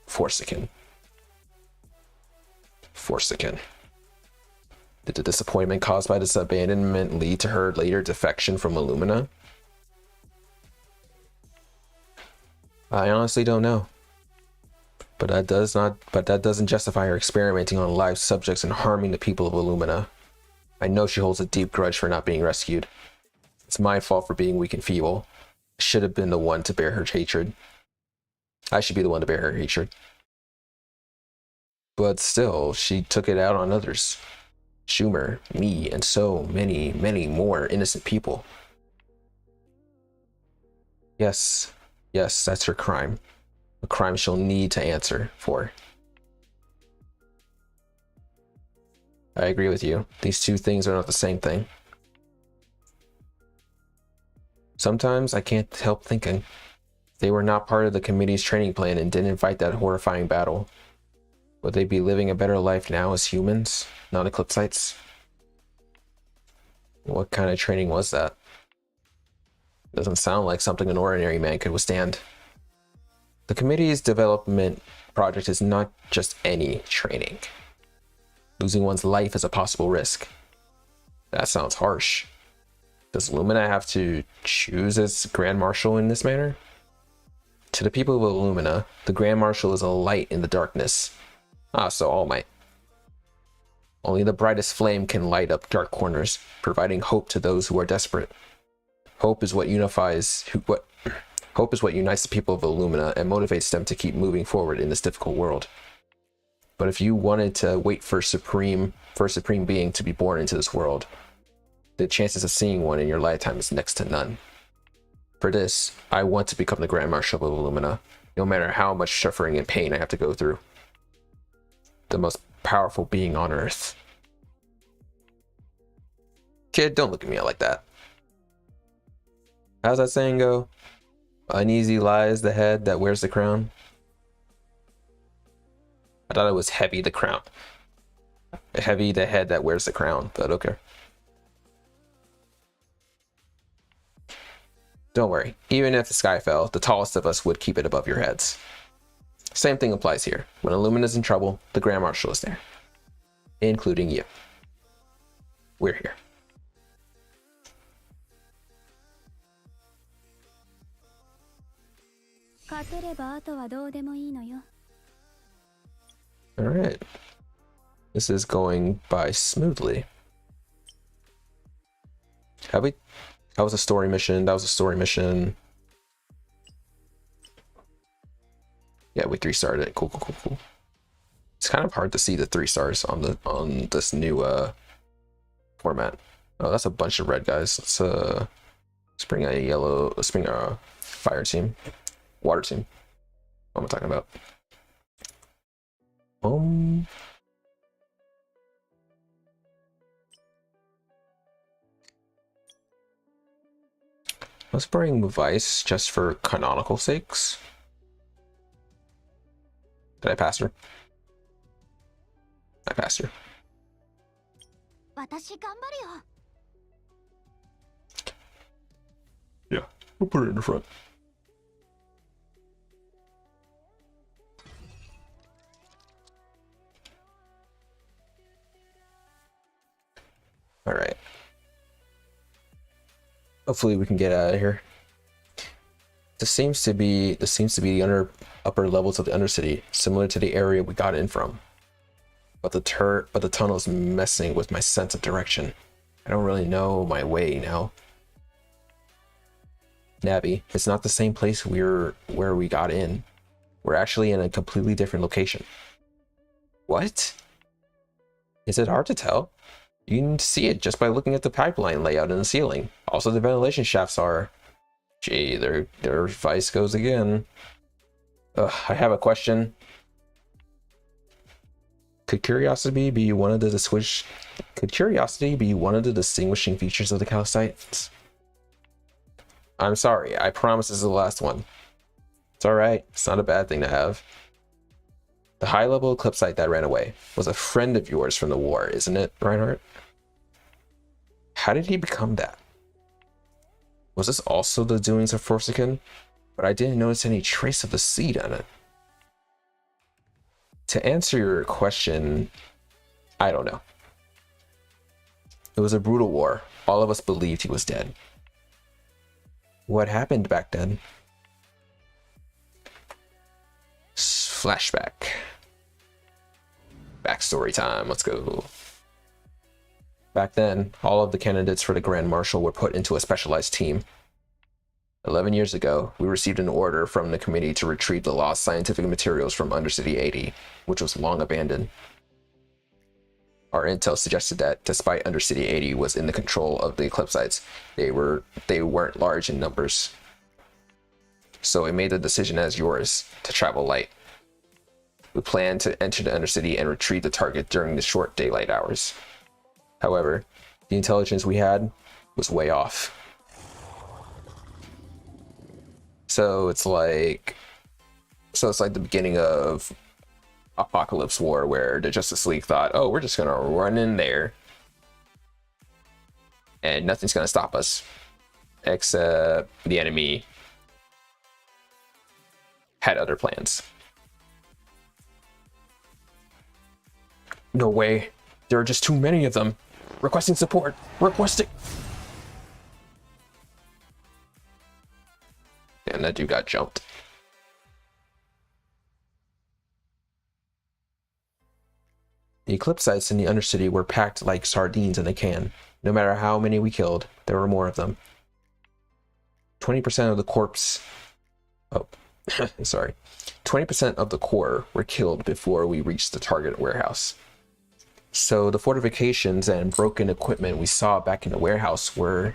Forsaken. Forsaken. Did the disappointment caused by this abandonment lead to her later defection from Illumina? I honestly don't know. But that doesn't justify her experimenting on live subjects and harming the people of Illumina. I know she holds a deep grudge for not being rescued. It's my fault for being weak and feeble. I should have been the one to bear her hatred. I should be the one to bear her hatred. But still, she took it out on others. Schumer, me, and so many, many more innocent people. Yes, that's her crime. A crime she'll need to answer for. I agree with you. These two things are not the same thing. Sometimes I can't help thinking they were not part of the committee's training plan and didn't fight that horrifying battle. Would they be living a better life now as humans, not Eclipsites? What kind of training was that? Doesn't sound like something an ordinary man could withstand. The committee's development project is not just any training. Losing one's life is a possible risk. That sounds harsh. Does Lumina have to choose its Grand Marshal in this manner? To the people of Illumina, the Grand Marshal is a light in the darkness. Ah, so All Might. Only the brightest flame can light up dark corners, providing hope to those who are desperate. Hope is what unites the people of Illumina and motivates them to keep moving forward in this difficult world. But if you wanted to wait for a supreme being to be born into this world, the chances of seeing one in your lifetime is next to none. For this, I want to become the Grand Marshal of Illumina, no matter how much suffering and pain I have to go through. The most powerful being on Earth. Kid, don't look at me like that. How's that saying go? Uneasy lies the head that wears the crown. I thought it was heavy the crown. Heavy the head that wears the crown, but okay. Don't worry, even if the sky fell, the tallest of us would keep it above your heads. Same thing applies here. When Illumina's in trouble, the Grand Marshal is there. Including you. We're here. Alright. This is going by smoothly. That was a story mission. That was a story mission. Yeah, we 3-starred it. Cool. It's kind of hard to see the 3 stars on this new format. Oh, that's a bunch of red guys. Let's bring a yellow. Let's bring a fire team, water team. What am I talking about? Let's bring Vice just for canonical sakes. Did I pass her? I passed her. Yeah, we'll put it in the front. All right. Hopefully we can get out of here. This seems to be the upper levels of the Undercity, similar to the area we got in from. But the tunnel's messing with my sense of direction. I don't really know my way now. Navi, it's not the same place where we got in. We're actually in a completely different location. What? Is it hard to tell? You can see it just by looking at the pipeline layout in the ceiling. Also, the ventilation shafts are... Gee, their Vice goes again. I have a question. Could curiosity be one of the distinguishing features of the Calcites? I'm sorry, I promise this is the last one. It's alright, it's not a bad thing to have. The high-level Eclipsite that ran away was a friend of yours from the war, isn't it, Reinhardt? How did he become that? Was this also the doings of Forsaken? But I didn't notice any trace of the seed on it. To answer your question, I don't know. It was a brutal war. All of us believed he was dead. What happened back then? Flashback. Backstory time, let's go. Back then, all of the candidates for the Grand Marshal were put into a specialized team. 11 years ago, we received an order from the committee to retrieve the lost scientific materials from Undercity 80, which was long abandoned. Our intel suggested that, despite Undercity 80 was in the control of the Eclipsites, they weren't large in numbers. So we made the decision as yours to travel light. We planned to enter the Undercity and retrieve the target during the short daylight hours. However, the intelligence we had was way off. So it's like the beginning of Apocalypse War, where the Justice League thought, oh, we're just gonna run in there and nothing's gonna stop us, except the enemy had other plans. No way. There are just too many of them. Requesting support. Requesting. Damn, that dude got jumped. The Eclipse sites in the Undercity were packed like sardines in a can. No matter how many we killed, there were more of them. 20% of the corpse... Oh, sorry. 20% of the core were killed before we reached the target warehouse. So the fortifications and broken equipment we saw back in the warehouse were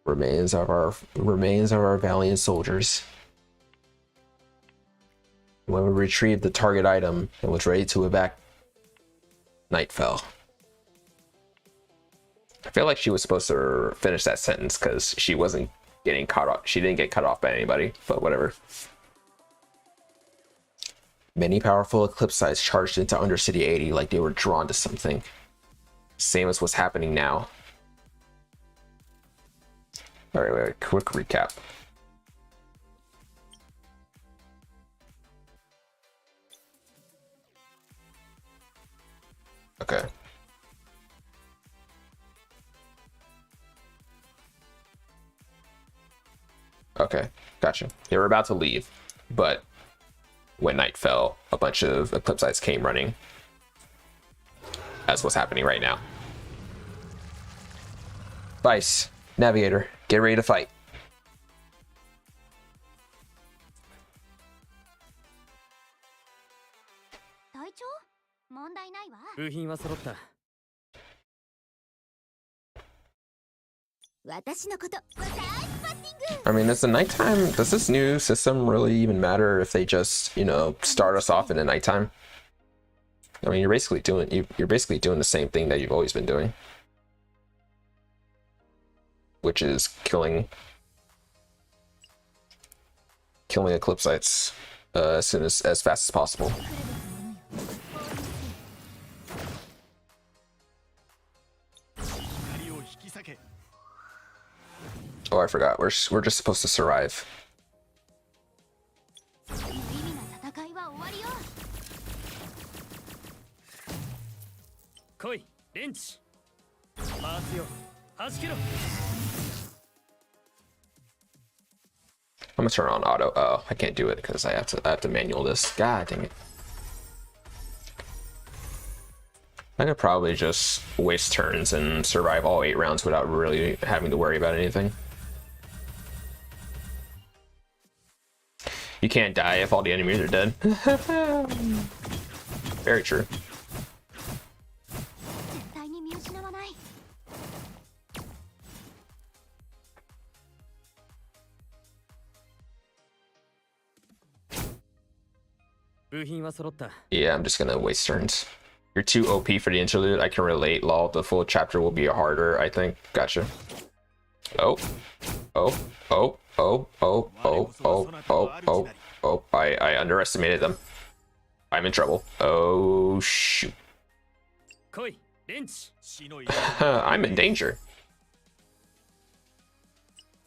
remains of our valiant soldiers. When we retrieved the target item and was ready to evac, night fell. I feel like she was supposed to finish that sentence because she wasn't getting caught off. She didn't get cut off by anybody, but whatever. Many powerful Eclipse sites charged into Undercity 80 like they were drawn to something. Same as what's happening now. Alright, wait, quick recap. Okay. Okay, gotcha. They were about to leave, but when night fell, a bunch of Eclipse sites came running. That's what's happening right now. Vice, Navigator, get ready to fight. 隊長問題ないわ。部品は揃った。私のこと。 I mean, does this new system really even matter if they just, you know, start us off in the nighttime? I mean, you're basically doing the same thing that you've always been doing, which is killing Eclipse sites as fast as possible. Oh, I forgot. We're just supposed to survive. 無意味な戦いは終わりよ。来い、レンチ。回すよ。弾けろ。I'm gonna turn on auto. Oh, I can't do it because I have to manual this. God dang it. I could probably just waste turns and survive all 8 rounds without really having to worry about anything. You can't die if all the enemies are dead. Very true. 絶対に見失わない。 部品は揃った。 Yeah, I'm just gonna waste turns. You're too OP for the interlude. I can relate. Lol, the full chapter will be harder, I think. Gotcha. Oh. Oh. Oh. Oh. Oh. Oh. Oh. Oh. Oh. Oh. I underestimated them. I'm in trouble. Oh, shoot. 来い、レンチ。 I'm in danger.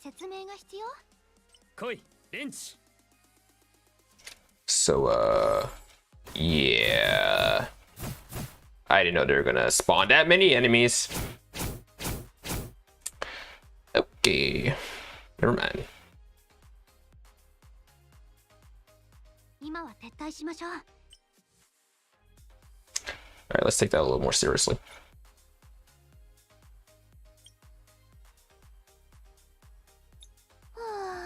説明が必要？ 来い、レンチ。 So, yeah. I didn't know they were gonna spawn that many enemies. Okay. Never mind. 今は撤退しましょう。 Alright, let's take that a little more seriously. は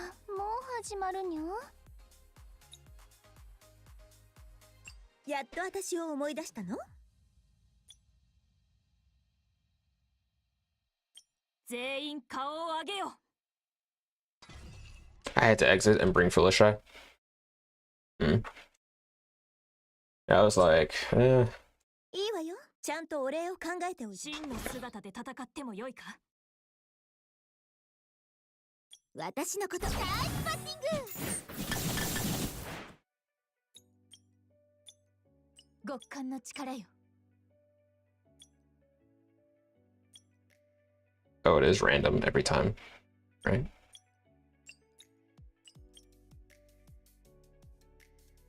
あ、もう始まるにゃ。やっと私を思い出したの？全員顔を上げよ。 I had to exit and bring Felicia. I was like, eh. いいわよ。ちゃんとお礼を考えておいて。真の姿で戦ってもよいか。私のことナイスバッティング。極寒の力よ。 Oh, it is random every time, right?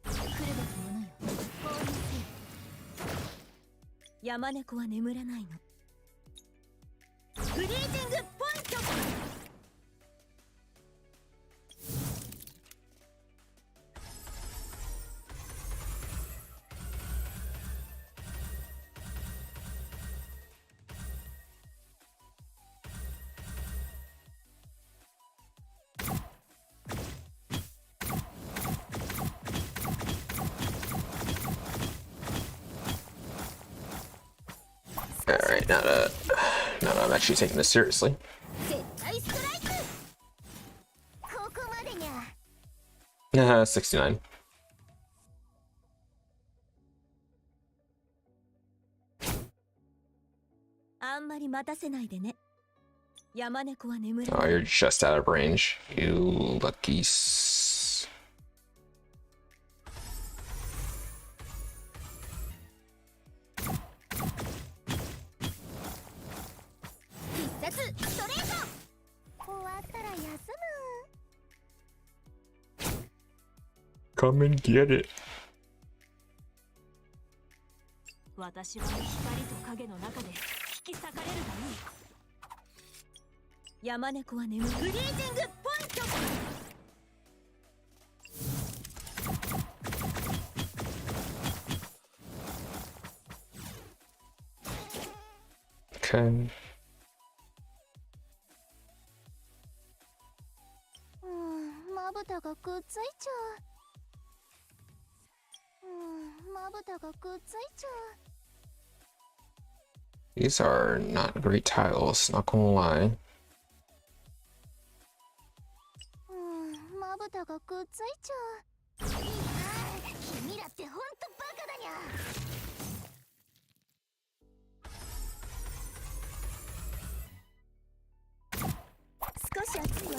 来るべきものよ。降臨せよ。山猫は眠らないの。フリージングポイント。 Alright, now that I'm actually taking this seriously. 絶対ストライク。ここまでにゃ。 69. あんまり待たせないでね。山猫は眠ら Oh, ない。 you're just out of range. You lucky. S- 必殺ストレート。終わったら休む。 Come and get it. 私は光と影の中で引き裂かれるがいい。山猫は眠る。フリージングポイント。 Okay. まぶたがくっついちゃう。まぶたがくっついちゃ These are not great tiles, not gonna lie. う。まぶたがくっついちゃう。いやー、君らってほんとバカだにゃ。 少し暑いわ。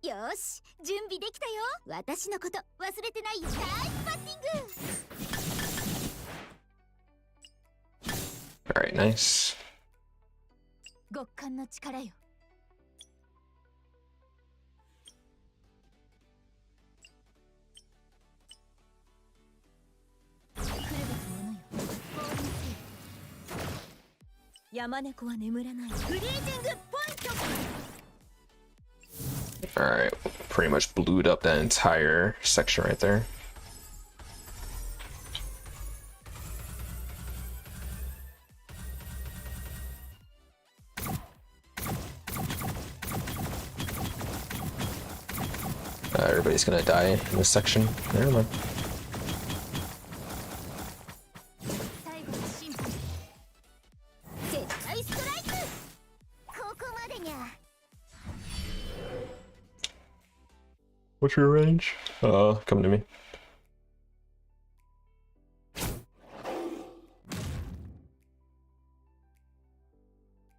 よし、準備できたよ。私のこと忘れてないよ。ナイスバッティング。 Alright, nice. 極寒の力よ。 来るべきものよ。降臨せよ。山猫は眠らない。フリージングポイント。 Alright, pretty much blued up that entire section right there. Everybody's gonna die in this section. Never mind. 最後の審判。絶対ストライク。ここまでにゃ。 What's your range? Come to me.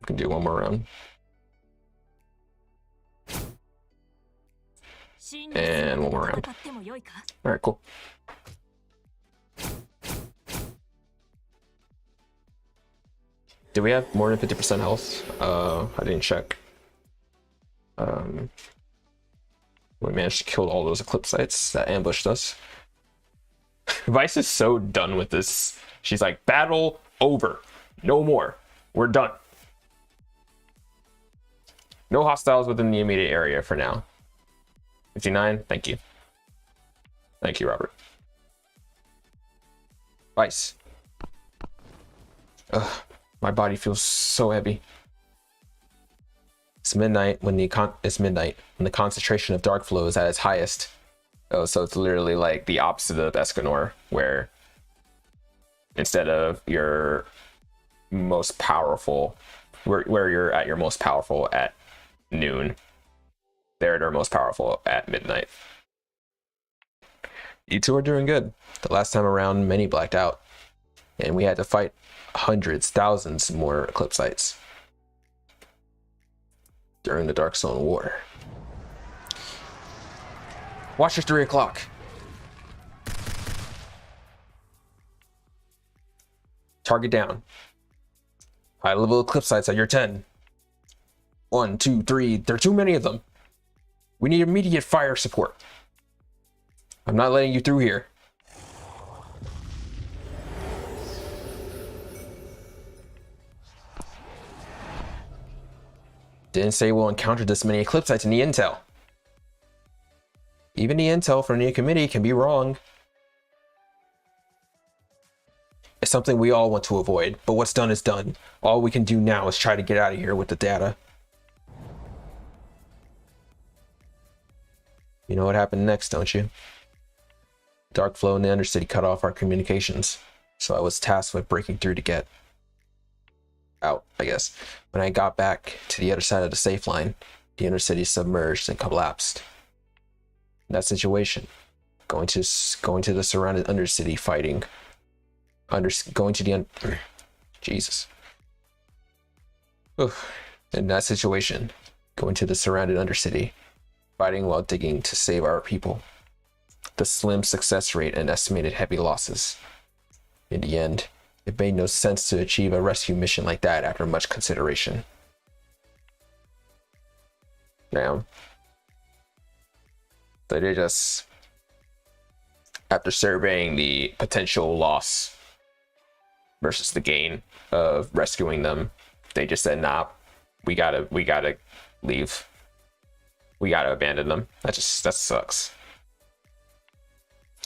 Can do one more round. 真 And one more の round. 戦ってもよいか。 Alright, cool. Do we have more than 50% health? I didn't check. We managed to kill all those Eclipse sites that ambushed us. Vice is so done with this. She's like, battle over. No more. We're done. No hostiles within the immediate area for now. 59, thank you. Thank you, Robert. Vice. Ugh, my body feels so heavy. It's midnight when the concentration of dark flow is at its highest. Oh, so it's literally like the opposite of Escanor, where instead of your most powerful, where you're at your most powerful at noon, They're their most powerful at midnight. You two are doing good. The last time around, many blacked out, and we had to fight hundreds, thousands more Eclipsites during the Dark Zone War. Watch your 3 o'clock. Target down. High level Eclipsites at your 10. 1, 2, 3. There are too many of them. We need immediate fire support. I'm not letting you through here. Didn't say we'll encounter this many Eclipsites in the intel. Even the intel from the committee can be wrong. It's something we all want to avoid, but what's done is done. All we can do now is try to get out of here with the data. You know what happened next, don't you? Dark Flow in the Undercity cut off our communications, so I was tasked with breaking through to get out, I guess. When I got back to the other side of the safe line, the Undercity submerged and collapsed. In that situation, going to the surrounded Undercity, fighting. Jesus. Oof. In that situation, going to the surrounded Undercity, fighting while digging to save our people. The slim success rate and estimated heavy losses. In the end, it made no sense to achieve a rescue mission like that after much consideration. Now, they just, after surveying the potential loss versus the gain of rescuing them, they just said, nah, we gotta leave. We gotta abandon them. That sucks.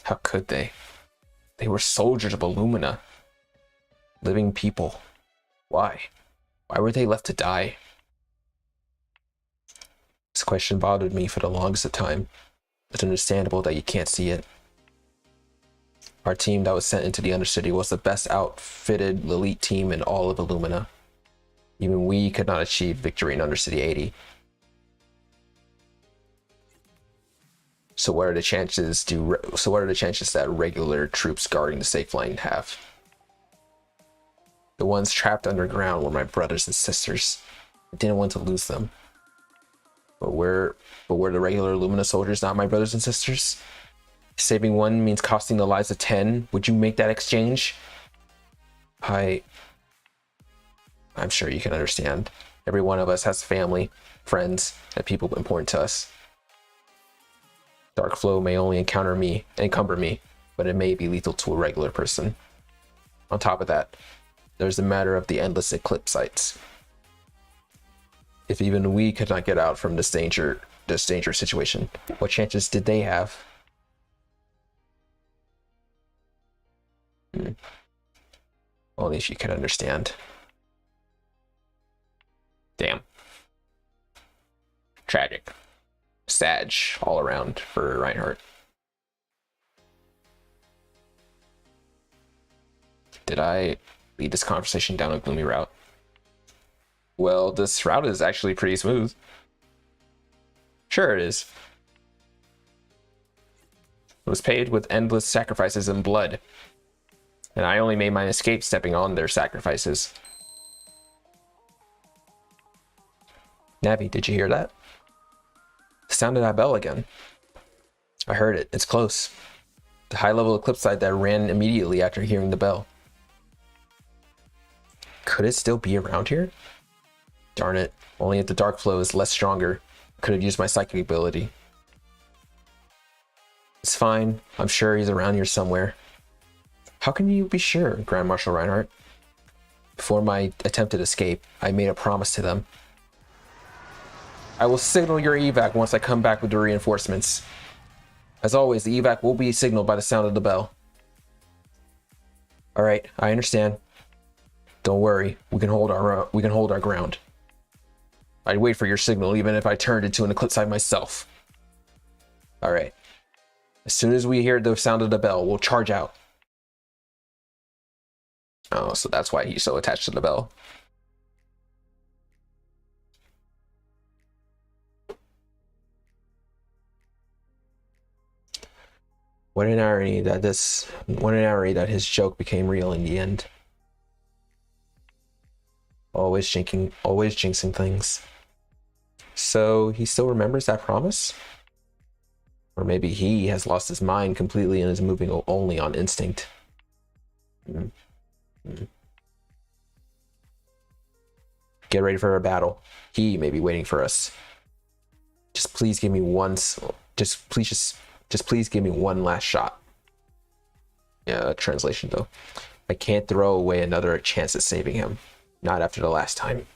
How could they? They were soldiers of Illumina. Living people. Why? Why were they left to die? This question bothered me for the longest of time. It's understandable that you can't see it. Our team that was sent into the Undercity was the best outfitted elite team in all of Illumina. Even we could not achieve victory in Undercity 80. So what are the chances that regular troops guarding the safe line have? The ones trapped underground were my brothers and sisters. I didn't want to lose them. But were the regular Illumina soldiers not my brothers and sisters? Saving one means costing the lives of 10. Would you make that exchange? I'm sure you can understand. Every one of us has family, friends, and people important to us. Dark Flow may only encumber me, but it may be lethal to a regular person. On top of that, there's the matter of the endless Eclipsites. If even we could not get out from this dangerous situation, what chances did they have? Only if you could understand. Damn. Tragic. Sad all around for Reinhardt. Did I lead this conversation down a gloomy route? Well, this route is actually pretty smooth. Sure it is. It was paid with endless sacrifices and blood. And I only made my escape stepping on their sacrifices. Navi, did you hear that? The sound of that bell again. I heard it. It's close. The high-level Eclipsite that ran immediately after hearing the bell. Could it still be around here? Darn it. Only if the Dark Flow is less stronger. Could have used my psychic ability. It's fine. I'm sure he's around here somewhere. How can you be sure, Grand Marshal Reinhardt? Before my attempted escape, I made a promise to them. I will signal your evac once I come back with the reinforcements. As always, the evac will be signaled by the sound of the bell. All right, I understand. Don't worry, we can hold our ground. I'd wait for your signal even if I turned into an Eclipsite myself. All right. As soon as we hear the sound of the bell, we'll charge out. Oh, so that's why he's so attached to the bell. What an irony that his joke became real in the end. Always jinxing things. So he still remembers that promise? Or maybe he has lost his mind completely and is moving only on instinct. Get ready for a battle. He may be waiting for us. Just please give me one. Just please give me one last shot. Yeah, translation though. I can't throw away another chance at saving him. Not after the last time.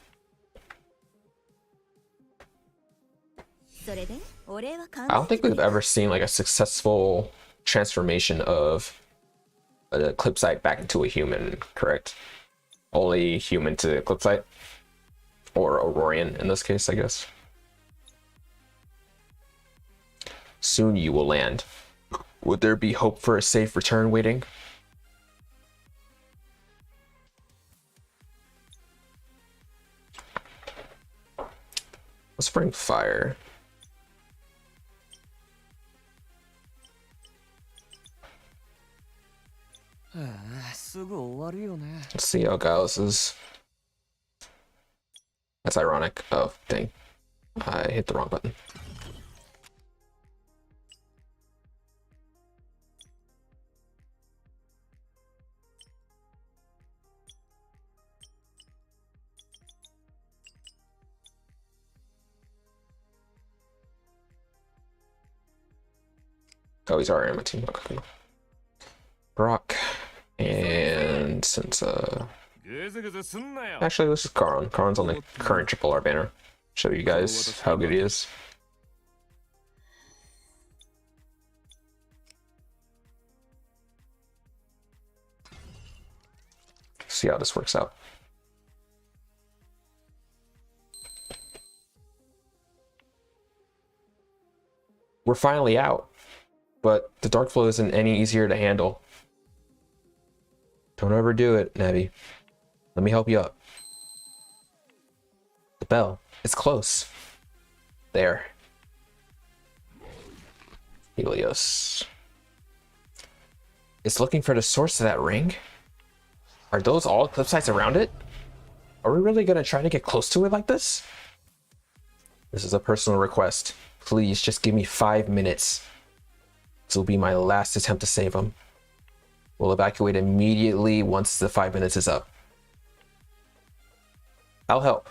I don't think we've ever seen like a successful transformation of an Eclipsite back into a human, correct? Only human to Eclipsite? Or Aurorian in this case, I guess. Soon you will land. Would there be hope for a safe return waiting? Let's bring fire. Let's see how Gallus is. That's ironic. Oh, dang. I hit the wrong button. Oh, he's already on my team. Okay. Brock. And since actually this is Karon. Karon's on the current triple R banner. Show you guys how good he is. See how this works out. We're finally out, but the dark flow isn't any easier to handle. Don't overdo it, Navi. Let me help you up. The bell. It's close. There. Helios. It's looking for the source of that ring? Are those all Eclipsites around it? Are we really gonna try to get close to it like this? This is a personal request. Please just give me 5 minutes. This will be my last attempt to save him. We'll evacuate immediately once the 5 minutes is up. I'll help.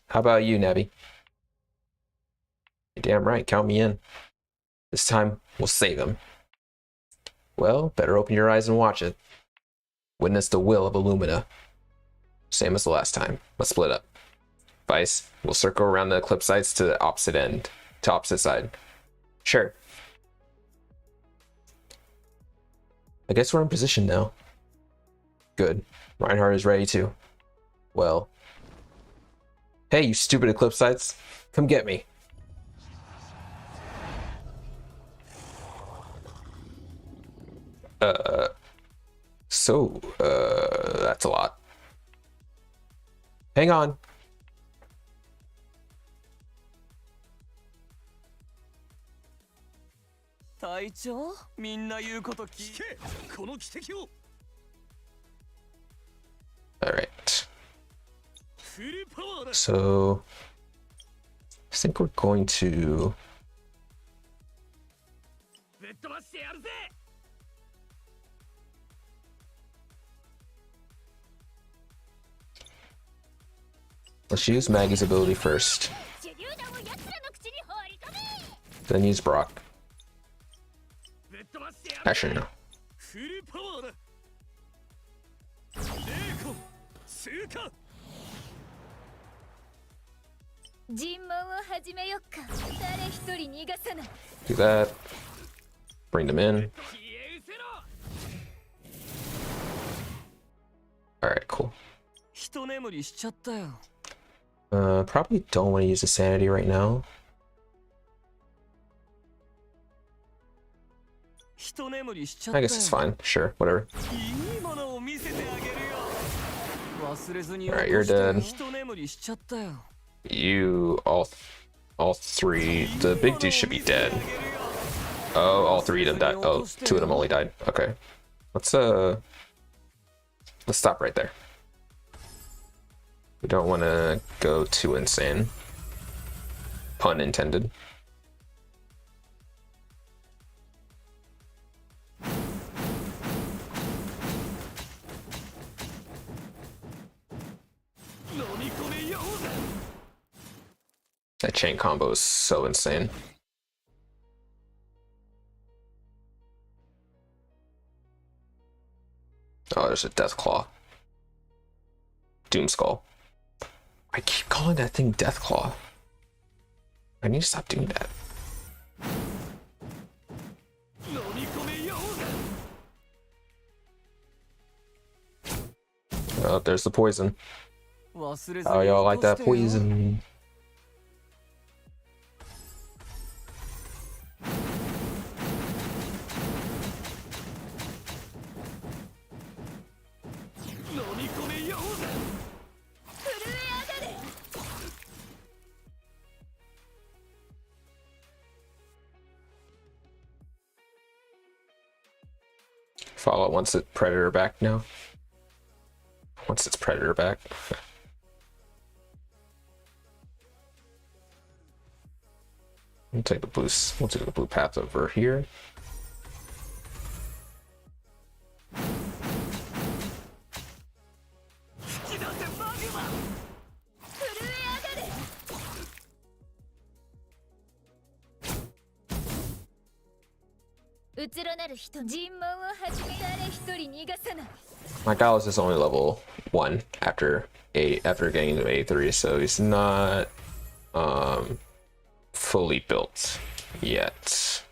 How about you, Navi? You're damn right, count me in. This time, we'll save him. Well, better open your eyes and watch it. Witness the will of Illumina. Same as the last time. Let's split up. Vice, we'll circle around the Eclipsites to the opposite end. To opposite side. Sure. I guess we're in position now. Good. Reinhardt is ready too. Well. Hey, you stupid Eclipsites. Come get me. That's a lot. Hang on. Alright. So I think we're going to let's use Maggie's ability first. Then use Brock. Actually, no. Do that. Bring them in. Alright, cool. Probably don't want to use the sanity right now. I guess it's fine. Sure, whatever. Alright, you're dead. You, all three. The big dude should be dead. Oh, all three of them died. Oh, two of them only died. Okay. Let's stop right there. We don't want to go too insane. Pun intended. That chain combo is so insane. Oh, there's a Death Claw. Doom Skull. I keep calling that thing Death Claw. I need to stop doing that. Oh, there's the poison. Oh, y'all like that poison. Follow once it's Predator back now. Once it's Predator back. We'll take the blue. We'll take the blue path over here. My Gallus is only level 1 after getting to A3, so he's not fully built yet.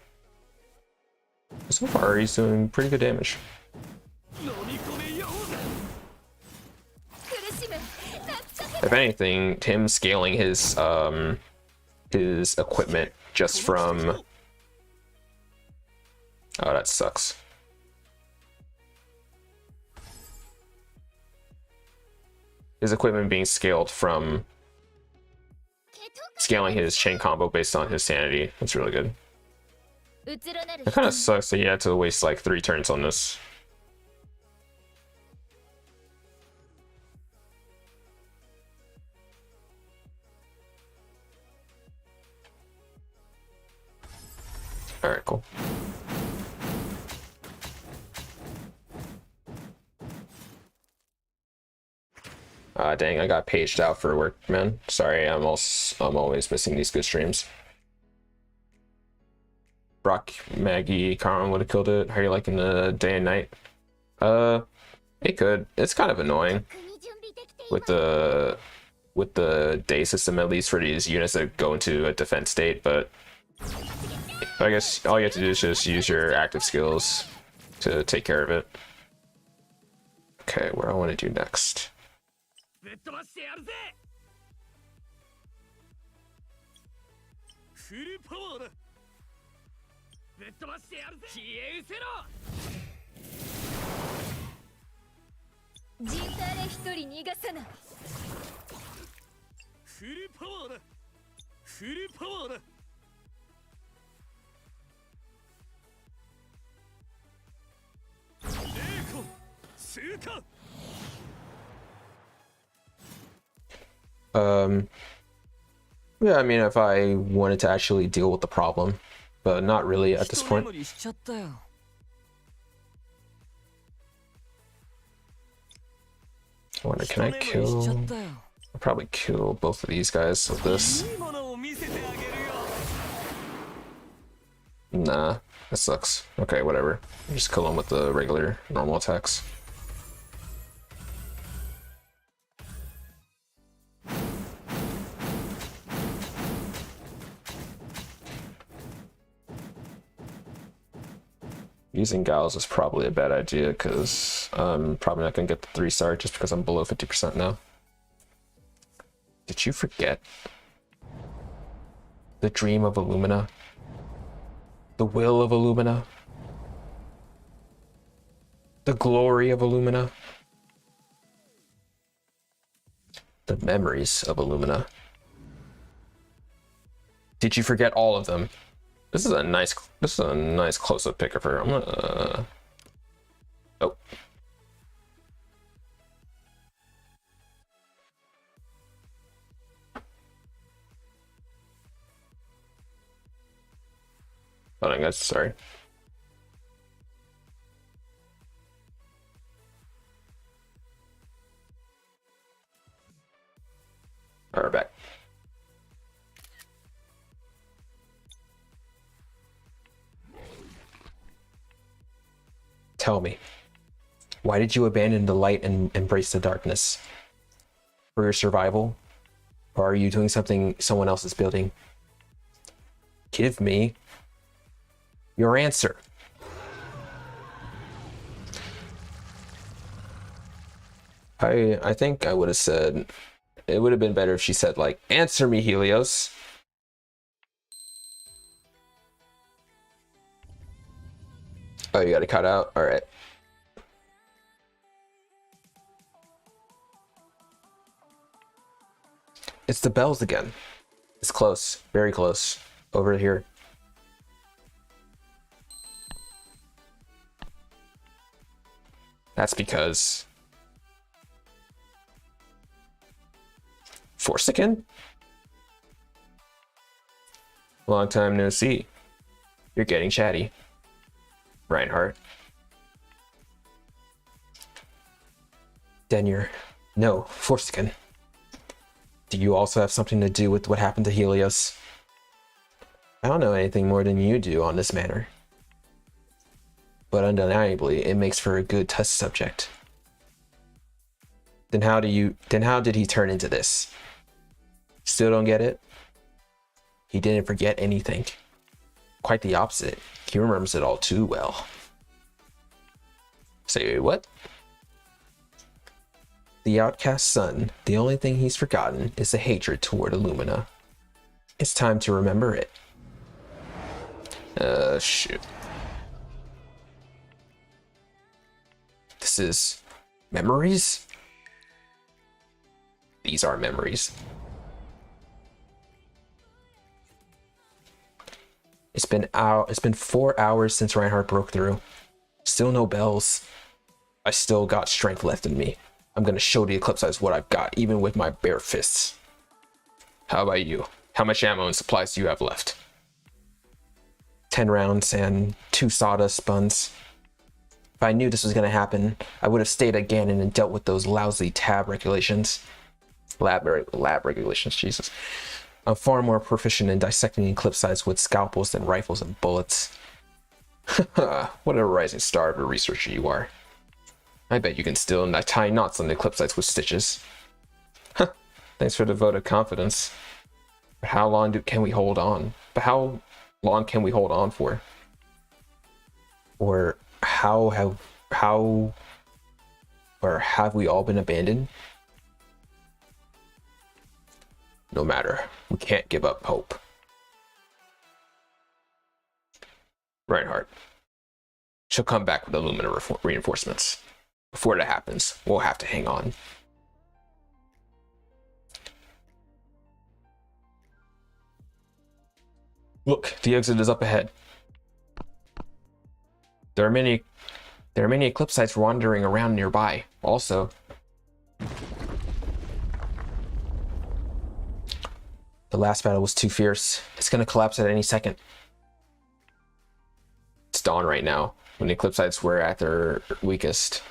So far, he's doing pretty good damage. If anything, him scaling his equipment just from... Oh, that sucks. His equipment being scaled from scaling his chain combo based on his sanity. That's really good. It kind of sucks that he had to waste like 3 turns on this. Alright, cool. Dang, I got paged out for work, man. Sorry, I'm always missing these good streams. Brock, Maggie, Karan would have killed it. How are you liking the day and night? It could. It's kind of annoying with the day system, at least for these units that go into a defense state, but I guess all you have to do is just use your active skills to take care of it. Okay, what do I want to do next? Yeah, I mean, if I wanted to actually deal with the problem, but not really at this point. I wonder, can I kill? I'll probably kill both of these guys with this. Nah, that sucks. Okay, whatever. Just kill them with the regular, normal attacks. Using Gals is probably a bad idea because I'm probably not going to get the 3-star just because I'm below 50% now. Did you forget the dream of Illumina? The will of Illumina? The glory of Illumina? The memories of Illumina? Did you forget all of them? This is a nice close-up pick of her. I'm gonna oh. Hold on, guys. Sorry. All right, we're back. Tell me, why did you abandon the light and embrace the darkness? For your survival? Or are you doing something someone else is building? Give me your answer. I think I would have said, it would have been better if she said, like, answer me, Helios. Oh, you gotta cut out? Alright. It's the bells again. It's close. Very close. Over here. That's because... Forsaken? Long time no see. You're getting chatty. Reinhardt. Denyer. No, Forsaken. Do you also have something to do with what happened to Helios? I don't know anything more than you do on this matter. But undeniably, it makes for a good test subject. Then how did he turn into this? Still don't get it? He didn't forget anything. Quite the opposite. He remembers it all too well. Say what? The outcast son, the only thing he's forgotten is the hatred toward Illumina. It's time to remember it. Shoot. This is memories? These are memories. It's been 4 hours since Reinhardt broke through. Still no bells. I still got strength left in me. I'm gonna show the Eclipse eyes what I've got, even with my bare fists. How about you? How much ammo and supplies do you have left? 10 rounds and 2 sawdust buns. If I knew this was gonna happen, I would have stayed at Ganon and dealt with those lousy lab regulations, Jesus. I'm far more proficient in dissecting Eclipse eyes with scalpels than rifles and bullets. What a rising star of a researcher you are. I bet you can still tie knots on the Eclipse eyes with stitches. Thanks for the vote of confidence. But how long can we hold on? But how long can we hold on for? Or have we all been abandoned? No matter, we can't give up hope. Reinhardt. She'll come back with Illumina reinforcements. Before that happens, we'll have to hang on. Look, the exit is up ahead. There are many Eclipse sites wandering around nearby. Also, the last battle was too fierce. It's gonna collapse at any second. It's dawn right now, when the Eclipse sites were at their weakest.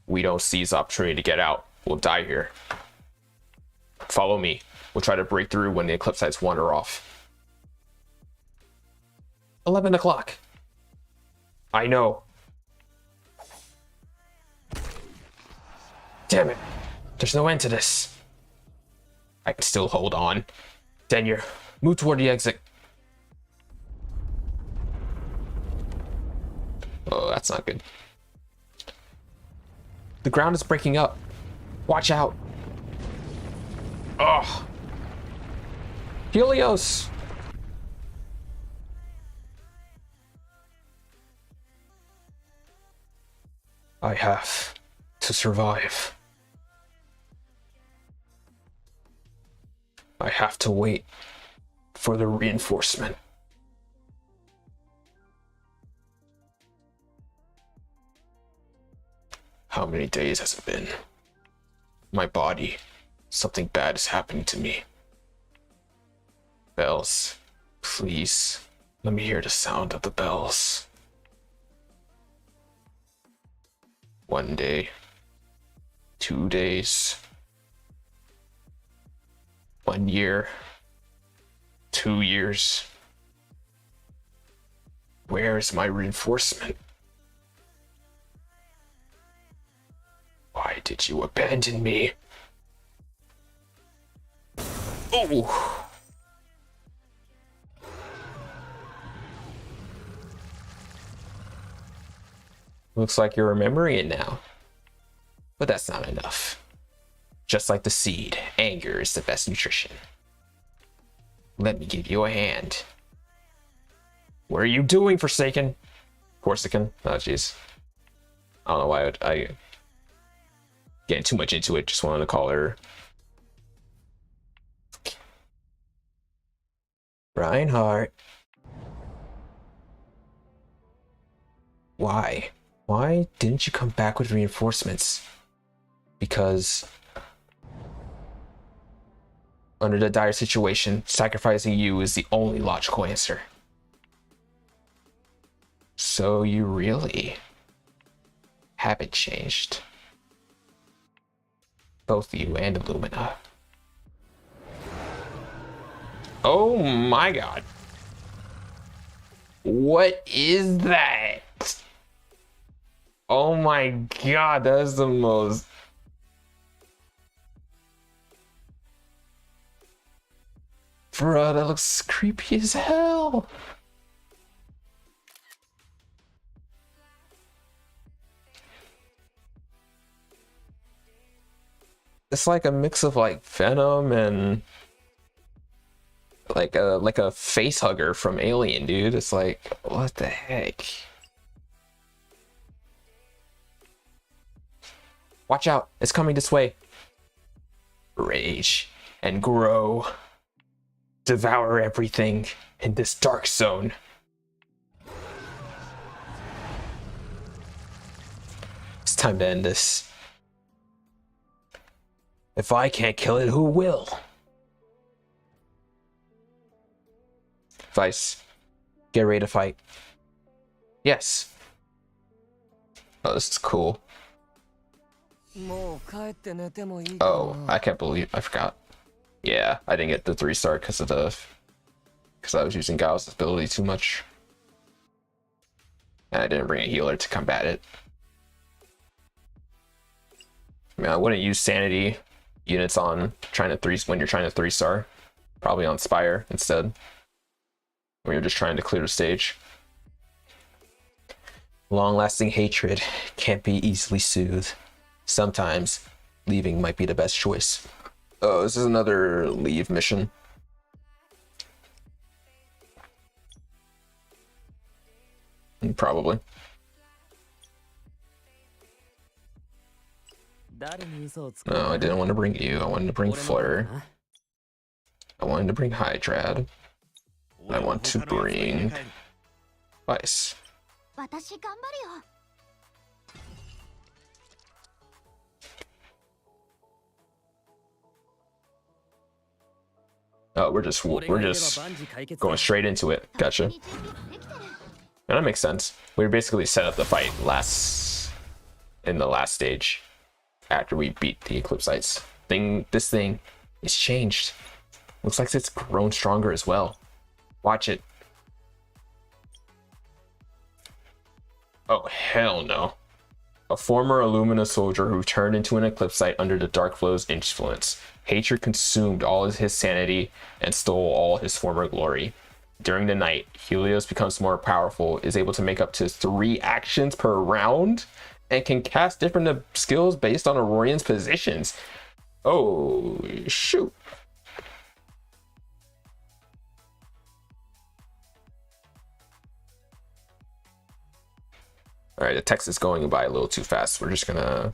We don't seize the opportunity to get out, we'll die here. Follow me. We'll try to break through when the Eclipse sites wander off. 11 o'clock. I know. Damn it. There's no end to this. I can still hold on. Denyer, move toward the exit. Oh, that's not good. The ground is breaking up. Watch out. Oh. Helios. I have to survive. I have to wait for the reinforcement. How many days has it been? My body. Something bad is happening to me. Bells. Please. Let me hear the sound of the bells. 1 day. 2 days. 1 year. 2 years. Where is my reinforcement? Why did you abandon me? Oh! Looks like you're remembering it now. But that's not enough. Just like the seed, anger is the best nutrition. Let me give you a hand. What are you doing, Forsaken? Corsican? Oh, jeez. I don't know why I getting too much into it. Just wanted to call her Reinhardt. Why? Why didn't you come back with reinforcements? Because under the dire situation, sacrificing you is the only logical answer. So you really haven't changed. Both you and Illumina. Oh my god. What is that? Oh my god, that is the most... Bruh, that looks creepy as hell. It's like a mix of like Venom and like a face hugger from Alien, dude. It's like, what the heck? Watch out, it's coming this way. Rage and grow. Devour everything in this dark zone. It's time to end this. If I can't kill it, who will? Vice, get ready to fight. Yes. Oh, this is cool. Oh, I can't believe I forgot. Yeah, I didn't get the 3-star because I was using Gao's ability too much. And I didn't bring a healer to combat it. I mean, I wouldn't use sanity units on when you're trying to 3-star. Probably on Spire instead. When you're just trying to clear the stage. Long-lasting hatred can't be easily soothed. Sometimes leaving might be the best choice. Oh, this is another leave mission. Probably. No, I didn't want to bring you. I wanted to bring Fleur. I wanted to bring Hydrad. I want to bring Vice. Oh, we're just going straight into it. Gotcha. And that makes sense. We basically set up the fight in the last stage after we beat the Eclipsites. This thing is changed. Looks like it's grown stronger as well. Watch it. Oh, hell no. A former Illumina soldier who turned into an Eclipsite under the Dark Flow's influence. Hatred consumed all of his sanity and stole all his former glory. During the night, Helios becomes more powerful, is able to make up to 3 actions per round, and can cast different skills based on Aurorian's positions. Oh, shoot. All right, the text is going by a little too fast. We're just gonna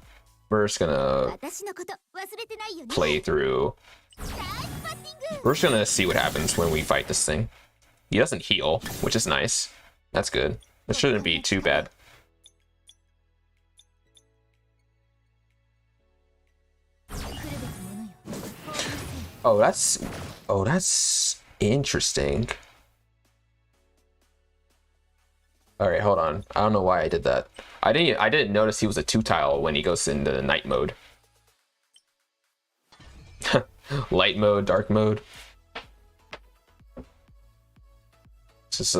play through We're just gonna see what happens when we fight this thing. He doesn't heal, which is nice. That's good. It shouldn't be too bad. Oh, that's interesting. All right, hold on. I don't know why I did that. I didn't notice he was a 2-tile when he goes into the night mode. Light mode, dark mode. This is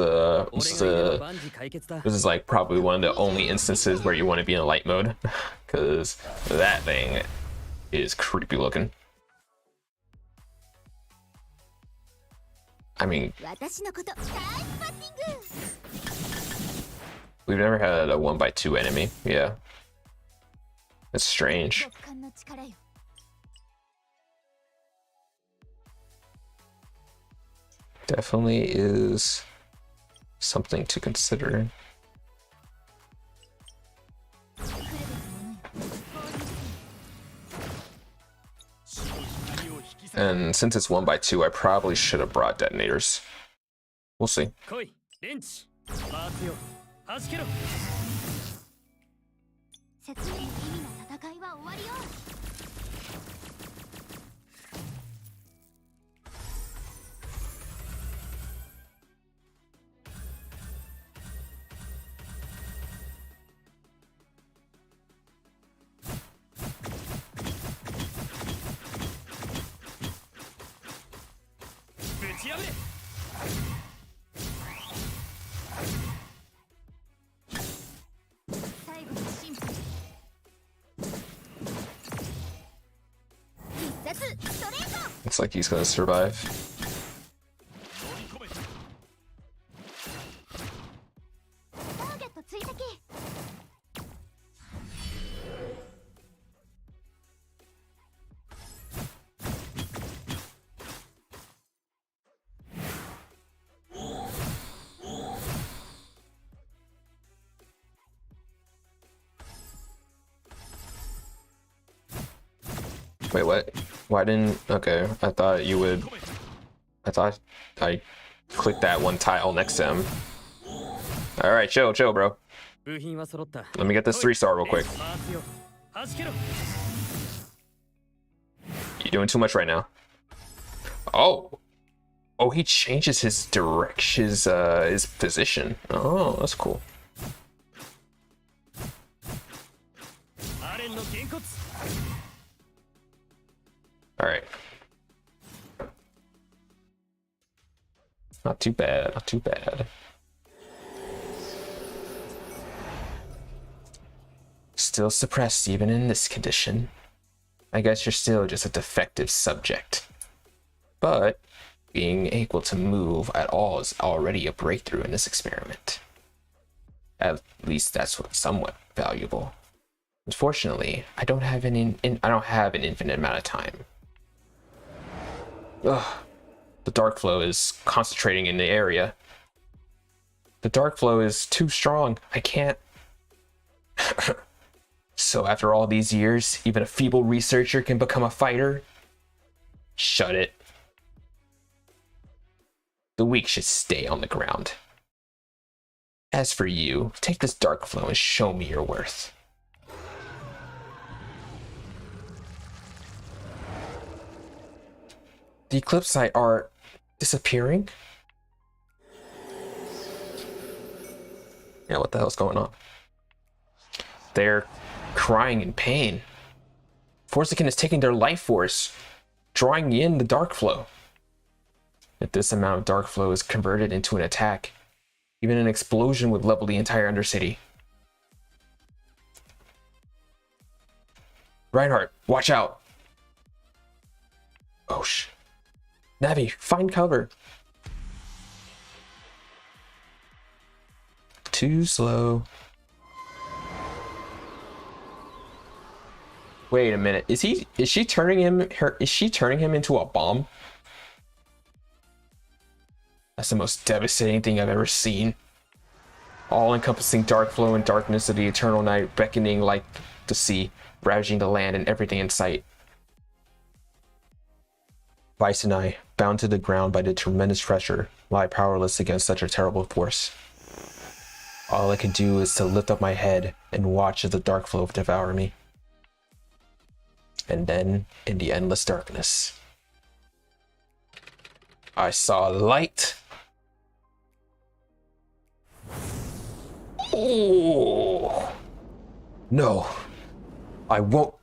like probably one of the only instances where you want to be in light mode, because that thing is creepy looking. I mean, we've never had a 1x2 enemy. Yeah, it's strange. Definitely is something to consider. And since it's 1x2, I probably should have brought detonators. We'll see. Looks like he's gonna survive. Wait, what? Why didn't... Okay, I thought you would... I thought I clicked that one tile next to him. Alright, chill, bro. Let me get this 3-star real quick. You're doing too much right now. Oh! Oh, he changes his direction, his position. Oh, that's cool. Alright. Not too bad, not too bad. Still suppressed even in this condition. I guess you're still just a defective subject. But being able to move at all is already a breakthrough in this experiment. At least that's what's somewhat valuable. Unfortunately, I don't have an infinite amount of time. Ugh. The dark flow is concentrating in the area. The dark flow is too strong. I can't. So after all these years, even a feeble researcher can become a fighter? Shut it. The weak should stay on the ground. As for you, take this dark flow and show me your worth. The Eclipse site are disappearing? Yeah, what the hell's going on? They're crying in pain. Forsaken is taking their life force, drawing in the dark flow. If this amount of dark flow is converted into an attack, even an explosion would level the entire Undercity. Reinhardt, watch out! Oh sh. Navi, find cover. Too slow. Wait a minute. Is she turning him into a bomb? That's the most devastating thing I've ever seen. All-encompassing dark flow and darkness of the eternal night, beckoning like the sea, ravaging the land and everything in sight. Vice and I, bound to the ground by the tremendous pressure, lie powerless against such a terrible force. All I could do is to lift up my head and watch as the dark flow devour me. And then, in the endless darkness, I saw light. Oh! No, I won't.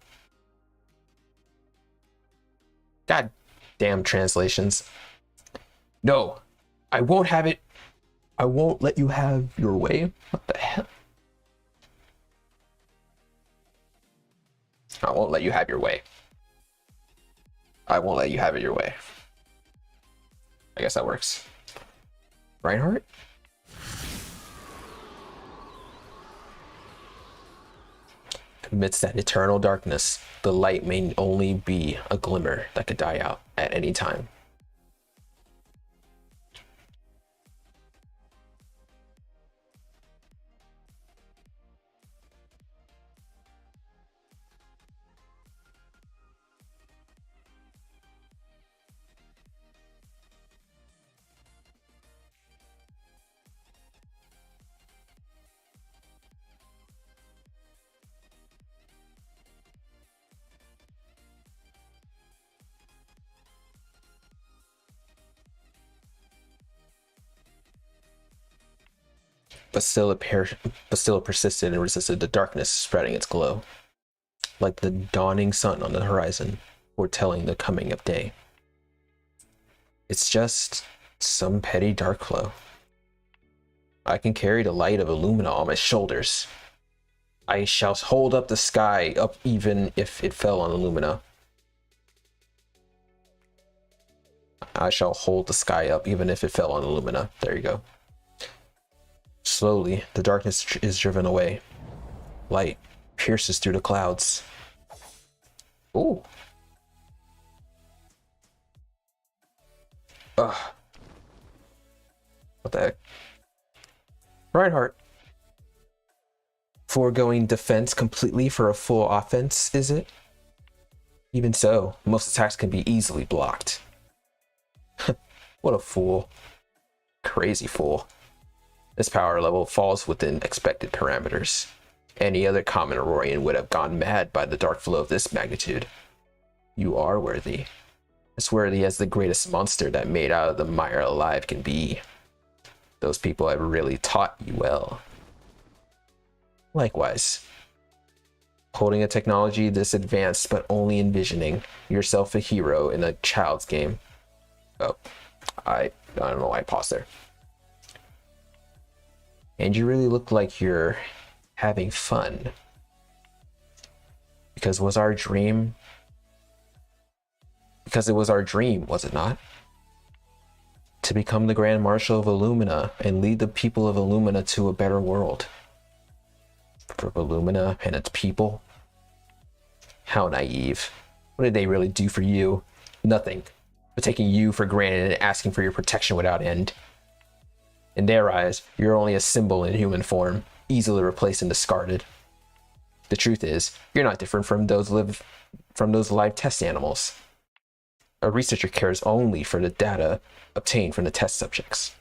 God damn translations. No, I won't have it. I won't let you have your way. What the hell? I won't let you have your way. I won't let you have it your way. I guess that works. Reinhardt? Amidst that eternal darkness, the light may only be a glimmer that could die out at any time. But still it persisted and resisted the darkness spreading its glow, like the dawning sun on the horizon, foretelling the coming of day. It's just some petty dark flow. I can carry the light of Illumina on my shoulders. I shall hold up the sky up even if it fell on Illumina. I shall hold the sky up even if it fell on Illumina. There you go. Slowly, the darkness is driven away. Light pierces through the clouds. Ooh. Ugh. What the heck? Reinhardt. Foregoing defense completely for a full offense, is it? Even so, most attacks can be easily blocked. What a fool. Crazy fool. This power level falls within expected parameters. Any other common Aurorian would have gone mad by the dark flow of this magnitude. You are worthy. As worthy as the greatest monster that made out of the mire alive can be. Those people have really taught you well. Likewise. Holding a technology this advanced but only envisioning yourself a hero in a child's game. Oh, I don't know why I paused there. And you really look like you're having fun. Because it was our dream, was it not? To become the Grand Marshal of Illumina and lead the people of Illumina to a better world. For Illumina and its people? How naive. What did they really do for you? Nothing. But taking you for granted and asking for your protection without end. In their eyes, you're only a symbol in human form, easily replaced and discarded. The truth is, you're not different from those live test animals. A researcher cares only for the data obtained from the test subjects.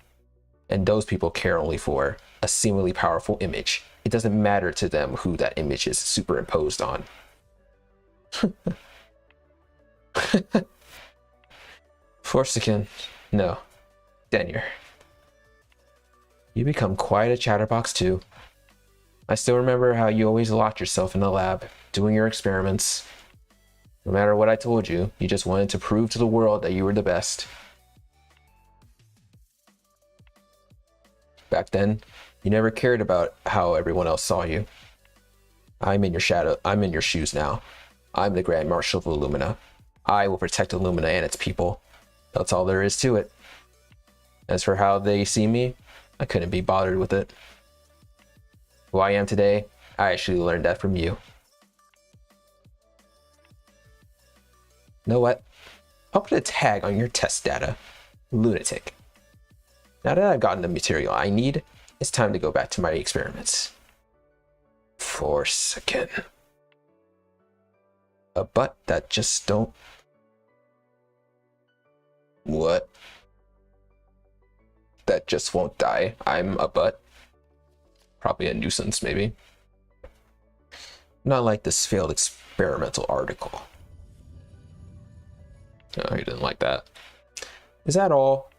And those people care only for a seemingly powerful image. It doesn't matter to them who that image is superimposed on. Forsaken. No. Denier. You become quite a chatterbox too. I still remember how you always locked yourself in the lab, doing your experiments. No matter what I told you, you just wanted to prove to the world that you were the best. Back then, you never cared about how everyone else saw you. I'm in your shoes now. I'm the Grand Marshal of Illumina. I will protect Illumina and its people. That's all there is to it. As for how they see me, I couldn't be bothered with it. Who I am today, I actually learned that from you. Know what? I'll put a tag on your test data. Lunatic. Now that I've gotten the material I need, it's time to go back to my experiments. Forsaken. But that just don't... What? That just won't die. I'm a butt. Probably a nuisance, maybe. Not like this failed experimental article. Oh, he didn't like that. Is that all?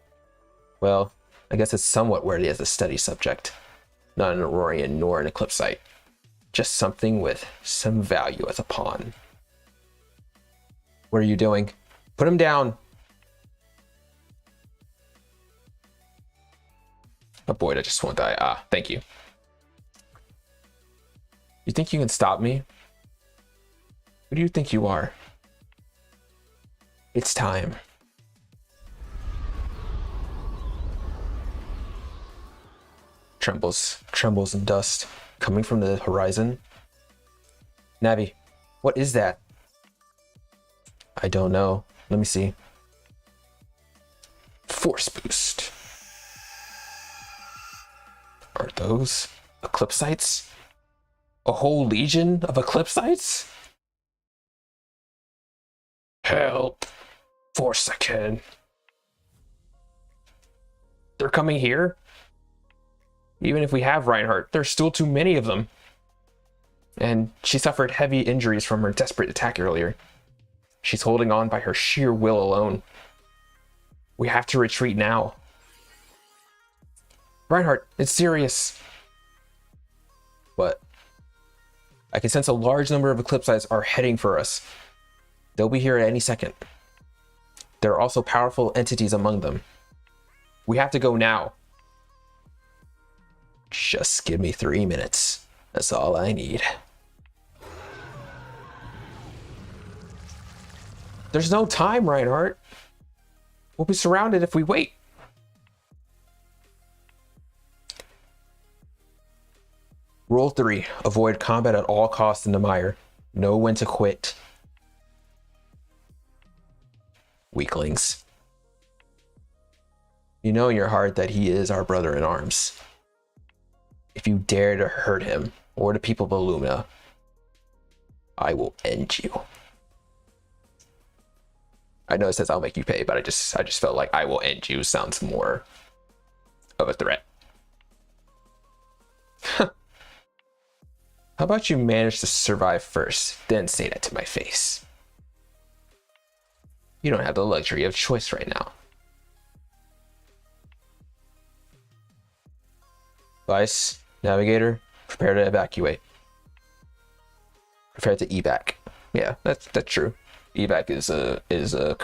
Well, I guess it's somewhat worthy as a study subject. Not an Aurorian nor an Eclipsite. Just something with some value as a pawn. What are you doing? Put him down! Oh boy, I just won't die. Ah, thank you. You think you can stop me? Who do you think you are? It's time. Trembles in dust, coming from the horizon. Navi, what is that? I don't know. Let me see. Force boost. Are those Eclipsites? A whole legion of Eclipsites? Help. For a second. They're coming here? Even if we have Reinhardt, there's still too many of them. And she suffered heavy injuries from her desperate attack earlier. She's holding on by her sheer will alone. We have to retreat now. Reinhardt, it's serious. What? I can sense a large number of Eclipsites are heading for us. They'll be here at any second. There are also powerful entities among them. We have to go now. Just give me 3 minutes. That's all I need. There's no time, Reinhardt. We'll be surrounded if we wait. Rule 3. Avoid combat at all costs in the mire. Know when to quit. Weaklings. You know in your heart that he is our brother in arms. If you dare to hurt him or the people of Illumina, I will end you. I know it says I'll make you pay, but I just felt like I will end you sounds more of a threat. How about you manage to survive first, then say that to my face? You don't have the luxury of choice right now. Vice, Navigator, prepare to evacuate. Prepare to evac. Yeah, that's true. Evac is the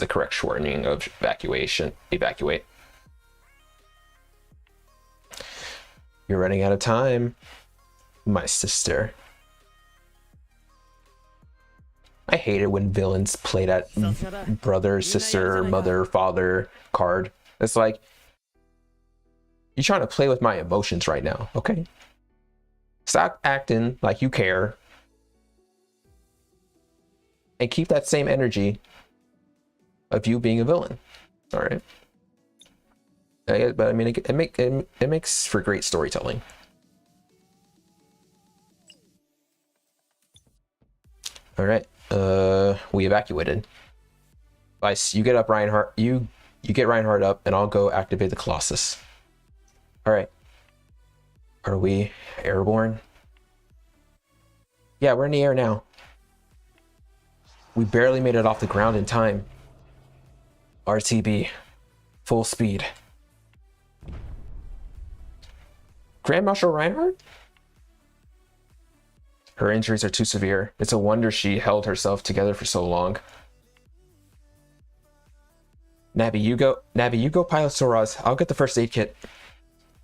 correct shortening of evacuation. Evacuate. You're running out of time, my sister. I hate it when villains play that brother, sister, mother, father card. It's like, you're trying to play with my emotions right now, okay? Stop acting like you care. And keep that same energy of you being a villain. All right. But I mean, it makes for great storytelling. All right. We evacuated. Vice, you get up Reinhardt. You get Reinhardt up, and I'll go activate the Colossus. All right. Are we airborne? Yeah, we're in the air now. We barely made it off the ground in time. RTB. Full speed. Grand Marshal Reinhardt? Her injuries are too severe. It's a wonder she held herself together for so long. Navi, you go pilot Soraz. I'll get the first aid kit.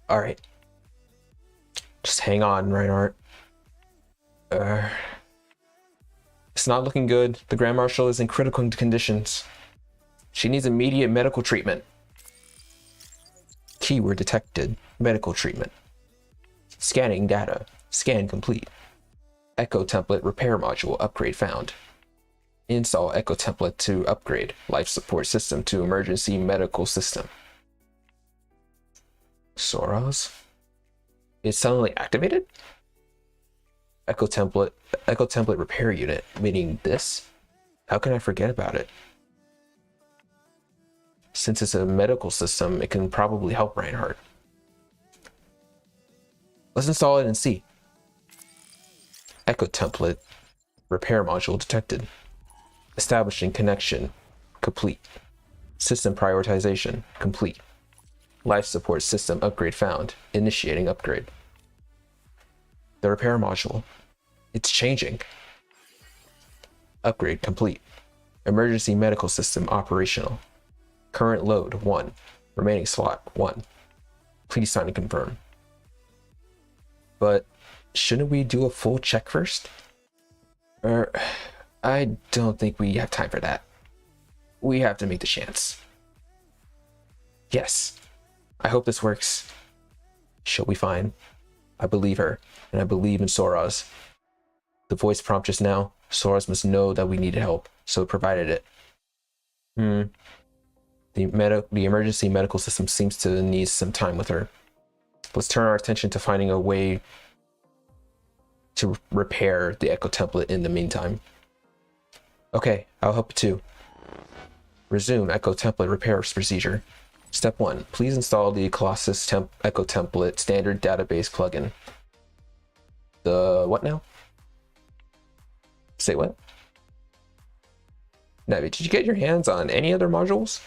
All right. Just hang on, Reinhardt. It's not looking good. The Grand Marshal is in critical conditions. She needs immediate medical treatment. Keyword detected. Medical treatment. Scanning data. Scan complete. Echo template repair module upgrade found. Install Echo template to upgrade life support system to emergency medical system. Soraz? It's suddenly activated? Echo template repair unit, meaning this? How can I forget about it? Since it's a medical system, it can probably help Reinhardt. Let's install it and see. Echo template. Repair module detected. Establishing connection. Complete. System prioritization. Complete. Life support system upgrade found. Initiating upgrade. The repair module. It's changing. Upgrade complete. Emergency medical system operational. Current load 1. Remaining slot 1. Please sign and confirm. But shouldn't we do a full check first? I don't think we have time for that. We have to make the chance. Yes. I hope this works. She'll be fine. I believe her, and I believe in Soraz. The voice prompt just now, Soraz must know that we needed help, so it provided it. The emergency medical system seems to need some time with her. Let's turn our attention to finding a way to repair the Echo template in the meantime. Okay, I'll help you too. Resume Echo template repair procedure. Step 1. Please install the Colossus Echo template standard database plugin. The what now? Say what? Navi, did you get your hands on any other modules?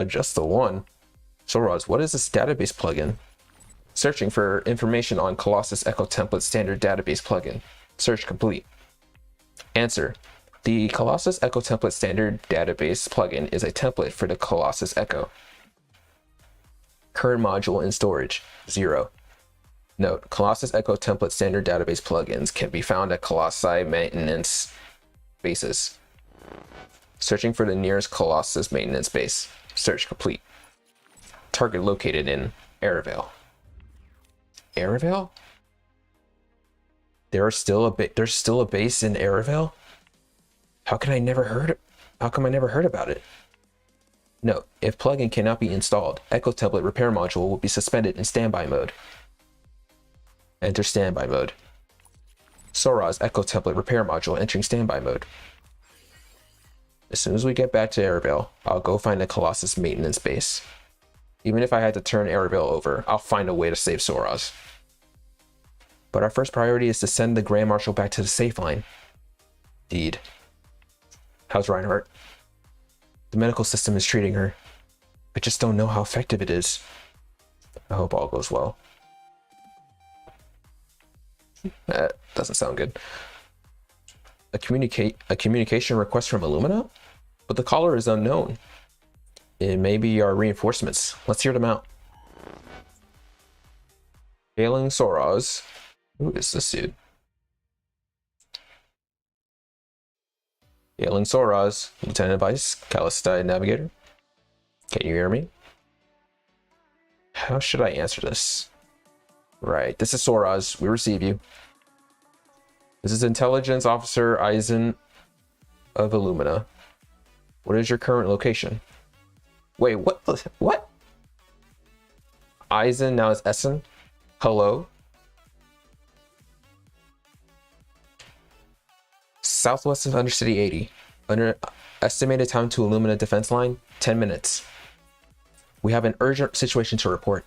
Just the one. Soraz, what is this database plugin? Searching for information on Colossus Echo template standard database plugin. Search complete. Answer. The Colossus Echo template standard database plugin is a template for the Colossus Echo. Current module in storage, 0. Note, Colossus Echo template standard database plugins can be found at Colossi maintenance bases. Searching for the nearest Colossus maintenance base. Search complete. Target located in Arravale. Arravale? There's still a base in Arravale? How come I never heard about it? Note, if plugin cannot be installed, Echo template repair module will be suspended in standby mode. Enter standby mode. Soraz Echo template repair module entering standby mode. As soon as we get back to Arravale, I'll go find the Colossus maintenance base. Even if I had to turn Arravale over, I'll find a way to save Soraz. But our first priority is to send the Grand Marshal back to the safe line. Indeed. How's Reinhardt? The medical system is treating her. I just don't know how effective it is. I hope all goes well. That doesn't sound good. A communication request from Illumina? But the caller is unknown. It may be our reinforcements. Let's hear them out. Hailing Soraz. Who is this dude? Hailing Soraz, Lieutenant Vice, Calistide Navigator. Can you hear me? How should I answer this? Right, this is Soraz. We receive you. This is Intelligence Officer Eisen of Illumina. What is your current location? Wait, what? Eisen, now it's Essen? Hello? Southwest of Undercity 80. Estimated time to Illumina defense line, 10 minutes. We have an urgent situation to report.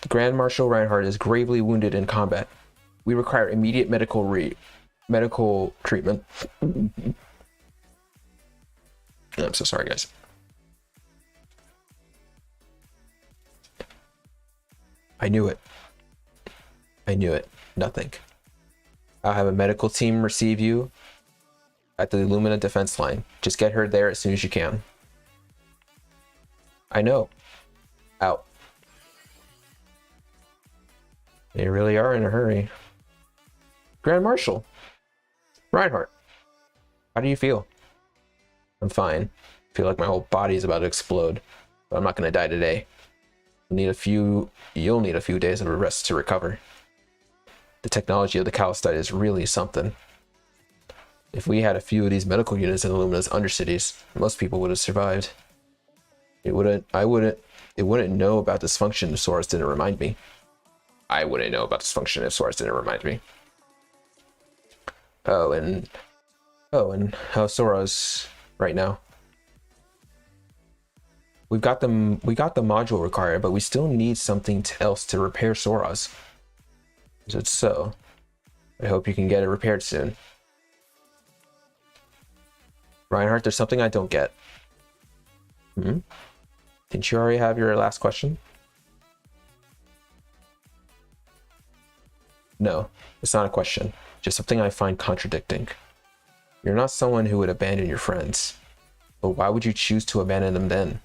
Grand Marshal Reinhardt is gravely wounded in combat. We require immediate medical treatment. I'm so sorry, guys. I knew it. Nothing. I'll have a medical team receive you at the Illumina defense line. Just get her there as soon as you can. I know. Out. They really are in a hurry. Grand Marshal Reinhardt, how do you feel? I'm fine. I feel like my whole body is about to explode, but I'm not going to die today. You'll need a few days of rest to recover. The technology of the Calistide is really something. If we had a few of these medical units in Illumina's undercities, most people would have survived. It wouldn't know about dysfunction if Soraz didn't remind me. I wouldn't know about dysfunction if Soraz didn't remind me. Oh, and how's Soraz right now? We got the module required, but we still need something else to repair Sora's. Is it so? I hope you can get it repaired soon. Reinhardt, there's something I don't get. Didn't you already have your last question? No, it's not a question. Just something I find contradicting. You're not someone who would abandon your friends. But why would you choose to abandon them then?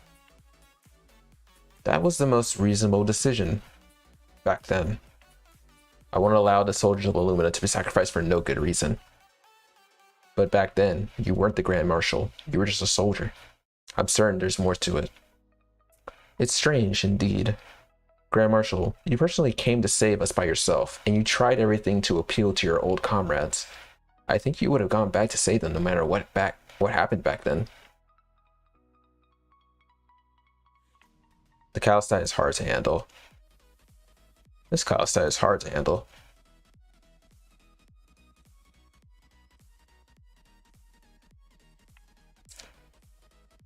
That was the most reasonable decision back then. I wouldn't allow the soldiers of Illumina to be sacrificed for no good reason. But back then, you weren't the Grand Marshal. You were just a soldier. I'm certain there's more to it. It's strange, indeed. Grand Marshal, you personally came to save us by yourself, and you tried everything to appeal to your old comrades. I think you would have gone back to save them no matter what happened back then. The Calistite is hard to handle. This Calistite is hard to handle.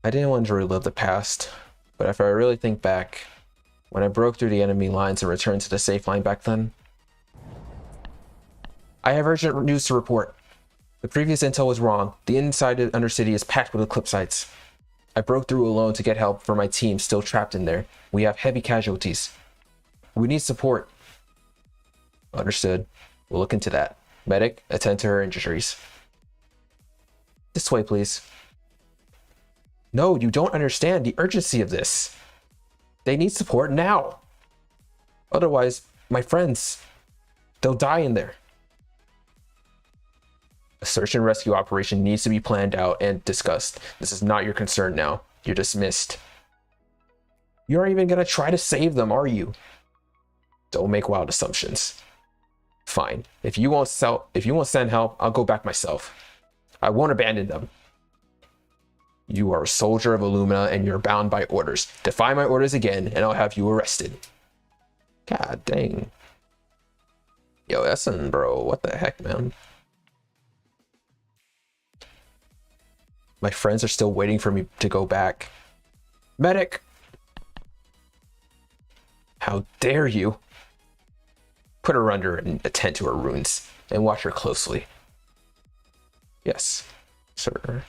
I didn't want to relive the past, but if I really think back, when I broke through the enemy lines and returned to the safe line back then, I have urgent news to report. The previous intel was wrong. The inside of Undercity is packed with Eclipse sites. I broke through alone to get help for my team still trapped in there. We have heavy casualties. We need support. Understood. We'll look into that. Medic, attend to her injuries. This way, please. No, you don't understand the urgency of this. They need support now. Otherwise, my friends, they'll die in there. A search and rescue operation needs to be planned out and discussed. This is not your concern now. You're dismissed. You aren't even gonna try to save them, are you? Don't make wild assumptions. Fine. If you won't send help, I'll go back myself. I won't abandon them. You are a soldier of Illumina and you're bound by orders. Defy my orders again and I'll have you arrested. God dang. Yo, Essen, bro. What the heck, man? My friends are still waiting for me to go back. Medic! How dare you? Put her under and attend to her wounds and watch her closely. Yes, sir.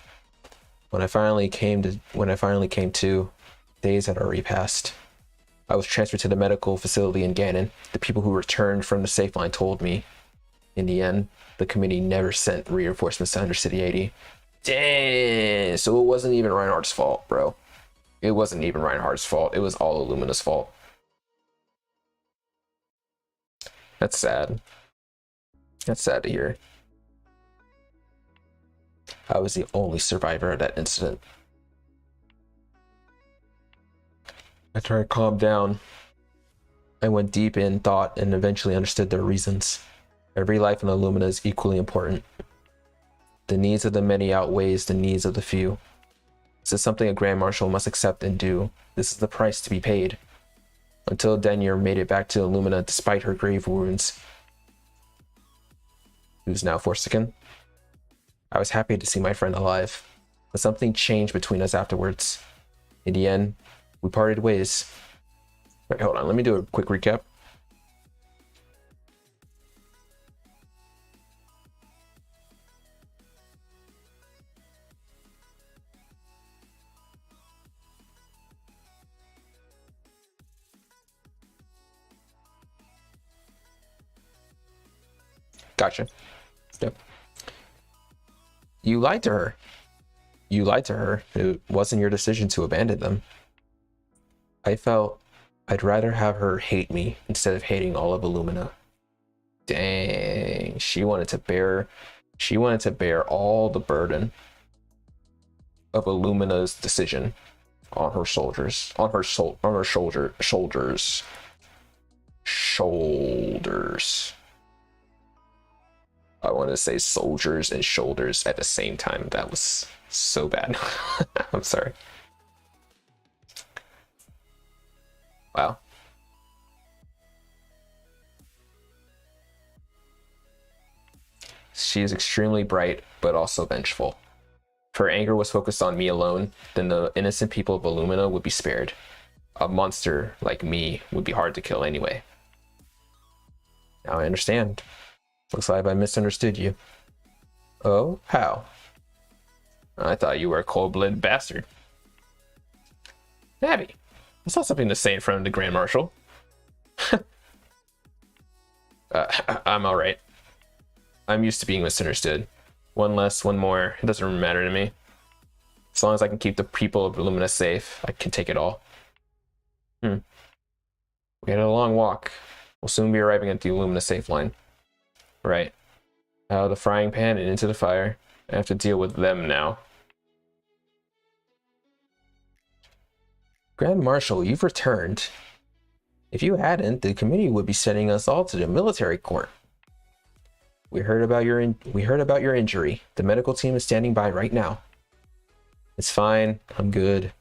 When I finally came to, days had already passed. I was transferred to the medical facility in Ganon. The people who returned from the safe line told me. In the end, the committee never sent reinforcements to Undercity 80. Dang! So it wasn't even Reinhardt's fault, bro. It wasn't even Reinhardt's fault. It was all Illumina's fault. That's sad. That's sad to hear. I was the only survivor of that incident. After I calmed down, I went deep in thought and eventually understood their reasons. Every life in Illumina is equally important. The needs of the many outweighs the needs of the few. This is something a Grand Marshal must accept and do. This is the price to be paid. Until Denyer made it back to Illumina despite her grave wounds. Who's now Forsaken? I was happy to see my friend alive, but something changed between us afterwards. In the end, we parted ways. Wait, hold on, let me do a quick recap. Gotcha. Yep. You lied to her. You lied to her. It wasn't your decision to abandon them. I felt I'd rather have her hate me instead of hating all of Illumina. Dang, she wanted to bear all the burden of Illumina's decision on her shoulders. I want to say soldiers and shoulders at the same time. That was so bad. I'm sorry. Wow. She is extremely bright, but also vengeful. If her anger was focused on me alone, then the innocent people of Illumina would be spared. A monster like me would be hard to kill anyway. Now I understand. Looks like I misunderstood you. Oh, how? I thought you were a cold-blooded bastard. Abby, that's not something to say in front of the Grand Marshal. I'm alright. I'm used to being misunderstood. One less, one more, it doesn't matter to me. As long as I can keep the people of Illumina safe, I can take it all. We had a long walk. We'll soon be arriving at the Illumina safe line. Right. Out of the frying pan and into the fire. I have to deal with them now. Grand Marshal, you've returned. If you hadn't, the committee would be sending us all to the military court. We heard about your injury. The medical team is standing by right now. It's fine. I'm good.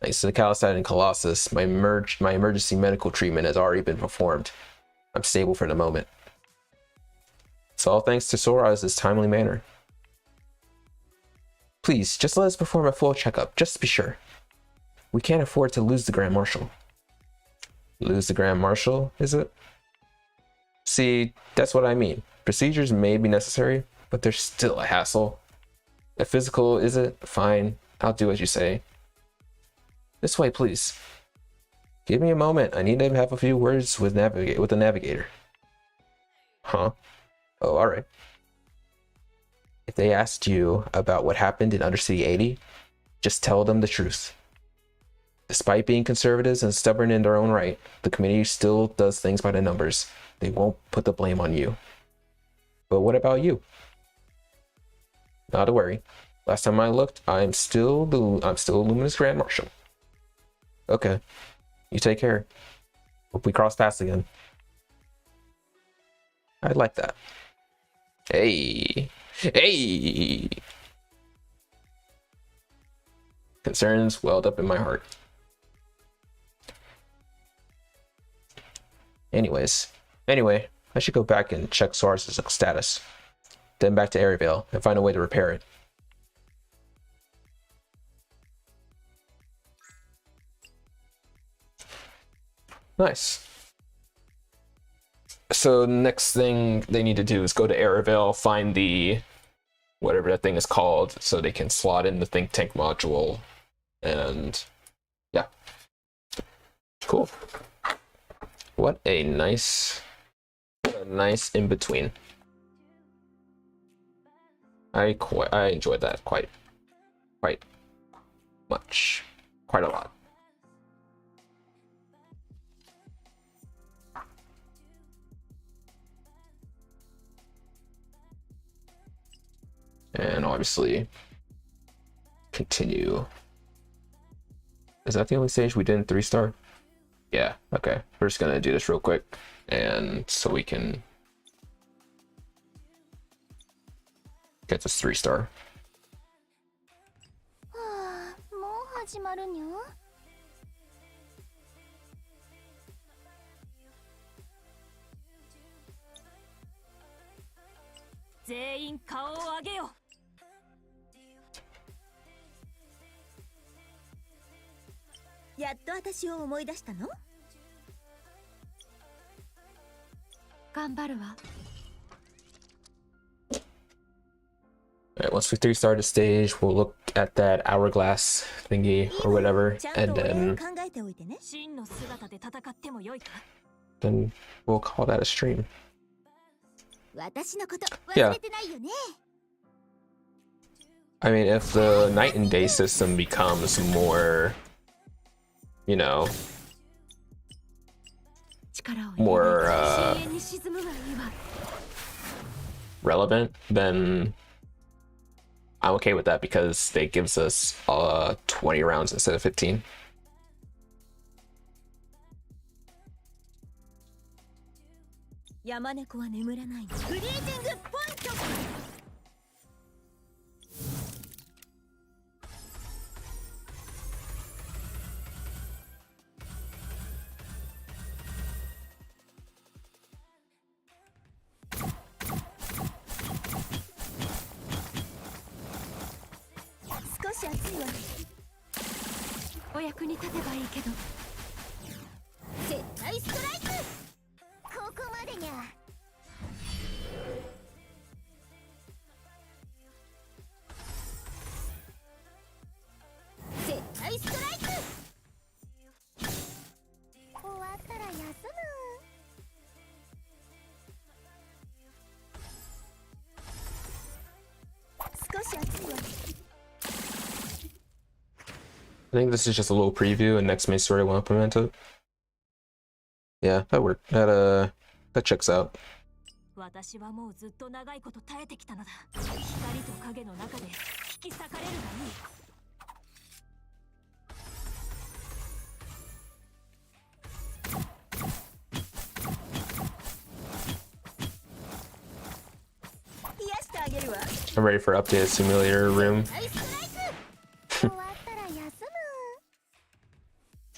Thanks to the Calcite and Colossus, my emergency medical treatment has already been performed. I'm stable for the moment. It's all thanks to Soraz's timely manner. Please, just let us perform a full checkup, just to be sure. We can't afford to lose the Grand Marshal. Lose the Grand Marshal, is it? See, that's what I mean. Procedures may be necessary, but they're still a hassle. If physical is it, fine. I'll do as you say. This way, please. Give me a moment. I need to have a few words with the navigator. Huh? Oh, alright. If they asked you about what happened in Undercity 80, just tell them the truth. Despite being conservatives and stubborn in their own right, the committee still does things by the numbers. They won't put the blame on you. But what about you? Not to worry. Last time I looked, I'm still Luminous Grand Marshal. Okay. You take care. Hope we cross paths again. I'd like that. Hey. Hey. Concerns welled up in my heart. Anyway, I should go back and check Sora's status. Then back to Airvale and find a way to repair it. Nice. So next thing they need to do is go to Airvale, find the whatever that thing is called, so they can slot in the think tank module. And yeah. Cool. What a nice in between. I enjoyed that quite much, quite a lot. And obviously continue. Is that the only stage we did in 3-star? Yeah, okay. We're just gonna do this real quick, and so we can get this 3-star. はあ、もう始まるにゃ。全員顔を上げよ。やっと私を思い出したの？頑張るわ。Alright, once we 3-star the stage, we'll look at that hourglass thingy or whatever, and 考えておいてね。真の姿で戦ってもよいか。 then we'll call that a stream. 私のこと忘れてないよね。 I mean, if the night and day system becomes more, you know, 力を more 深淵に沈むがいいわ。 relevant, then I'm okay with that because it gives us 20 rounds instead of 15. 山猫は眠らない。フリージングポイント。いわ。お役に立てばいいけど。絶対ストライク。ここまでにゃ。絶対ストライク。終わったら休む。少し暑いわ。I think this is just a little preview, and next main story will implement it. Yeah, that worked. That checks out. 私はもうずっと長いこと耐えてきたのだ。光と影の中で引き裂かれるがいい。癒してあげるわ。 I'm ready for updated simulator room. ナイスストライク。終わったら休む。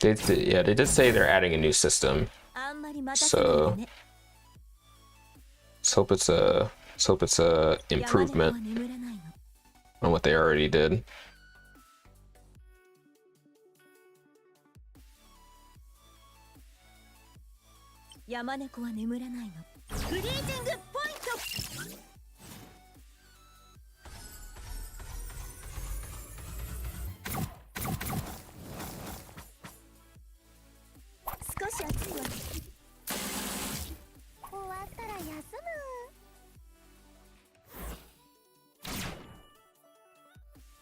Yeah, they did say they're adding a new system. あんまり待たせないでね。 Let's hope it's a improvement 山猫は眠れないの。 on what they already did. 山猫は眠れないの。フリージングポイント。少し暑いわ。終わったら休む。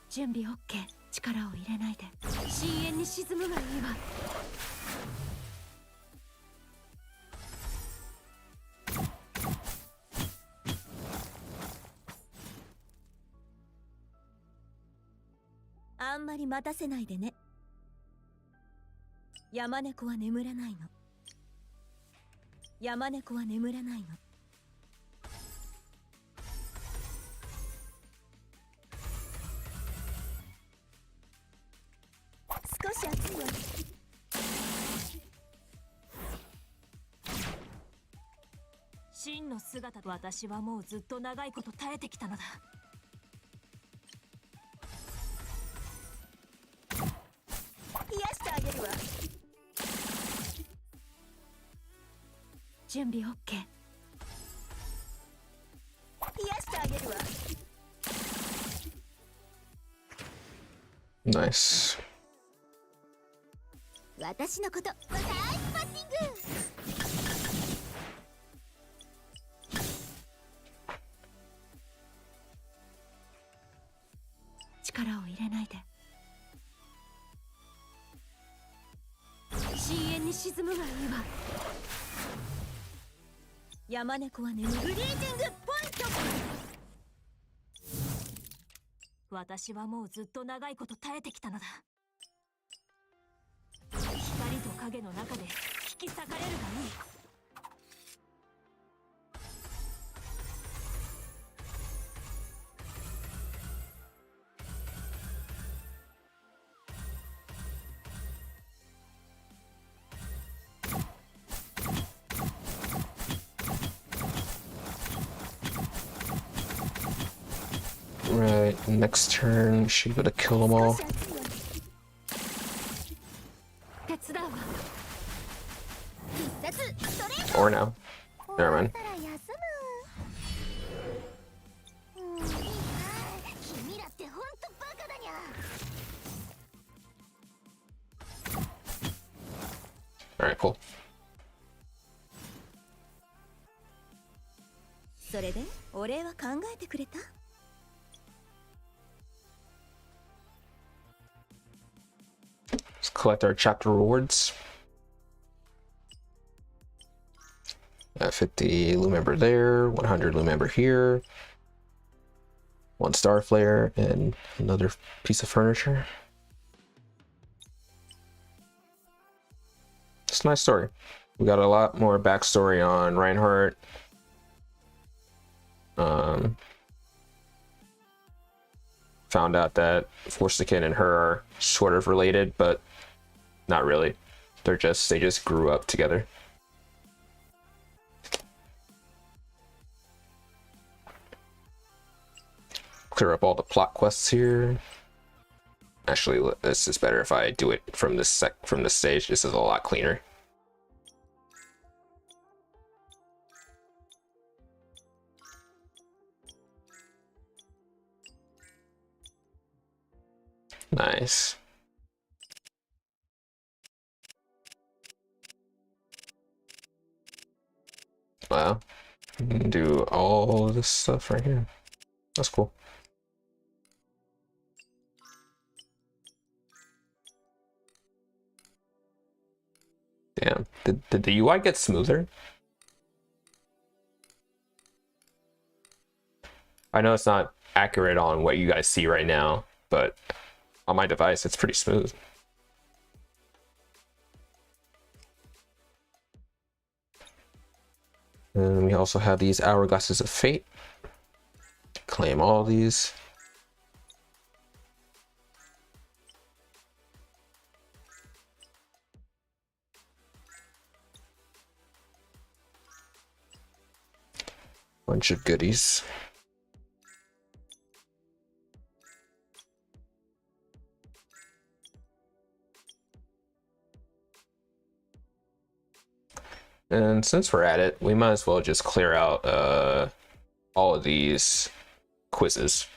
準備 OK。力を入れないで。深淵に沈むがいいわ。あんまり待たせないでね。山猫は眠れないの。山猫は眠れないの。少し暑いわ。真の姿と私はもうずっと長いこと耐えてきたのだ。癒してあげるわ。準備 OK。癒してあげるわ。 Nice. 私のことナイスバッティング。力を入れないで。深淵に沈むがいいわ。山猫は眠る。フリージングポイント。私はもうずっと長いこと耐えてきたのだ。光と影の中で引き裂かれるがいい。Right, next turn, should be able to kill them all. 少し暑いわ。手伝うわ。必殺ストレート。 Or now. Never 終わ mind. ったら休む。いいな。君らってほんとバカだにゃ。 Alright, cool. それでお礼は考えてくれた？ Let's collect our chapter rewards. 50 loot member there, 100 loot member here, 1 star flare, and another piece of furniture. It's a nice story. We got a lot more backstory on Reinhardt. Found out that Forsaken and her are sort of related, but not really. They just grew up together. Clear up all the plot quests here. Actually, this is better if I do it from from this stage. This is a lot cleaner. Nice. Wow. You can do all this stuff right here. That's cool. Damn. Did the UI get smoother? I know it's not accurate on what you guys see right now, but on my device, it's pretty smooth. And we also have these hourglasses of fate. Claim all these. Bunch of goodies. And since we're at it, we might as well just clear out all of these quizzes.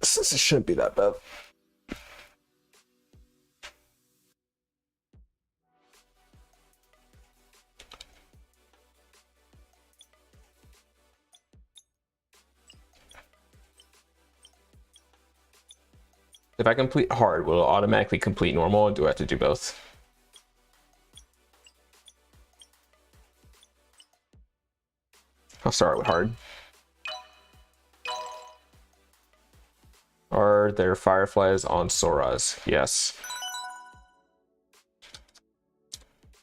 Since it shouldn't be that bad. If I complete hard, will it automatically complete normal, or do I have to do both? I'll start with hard. Are there fireflies on Soras? Yes.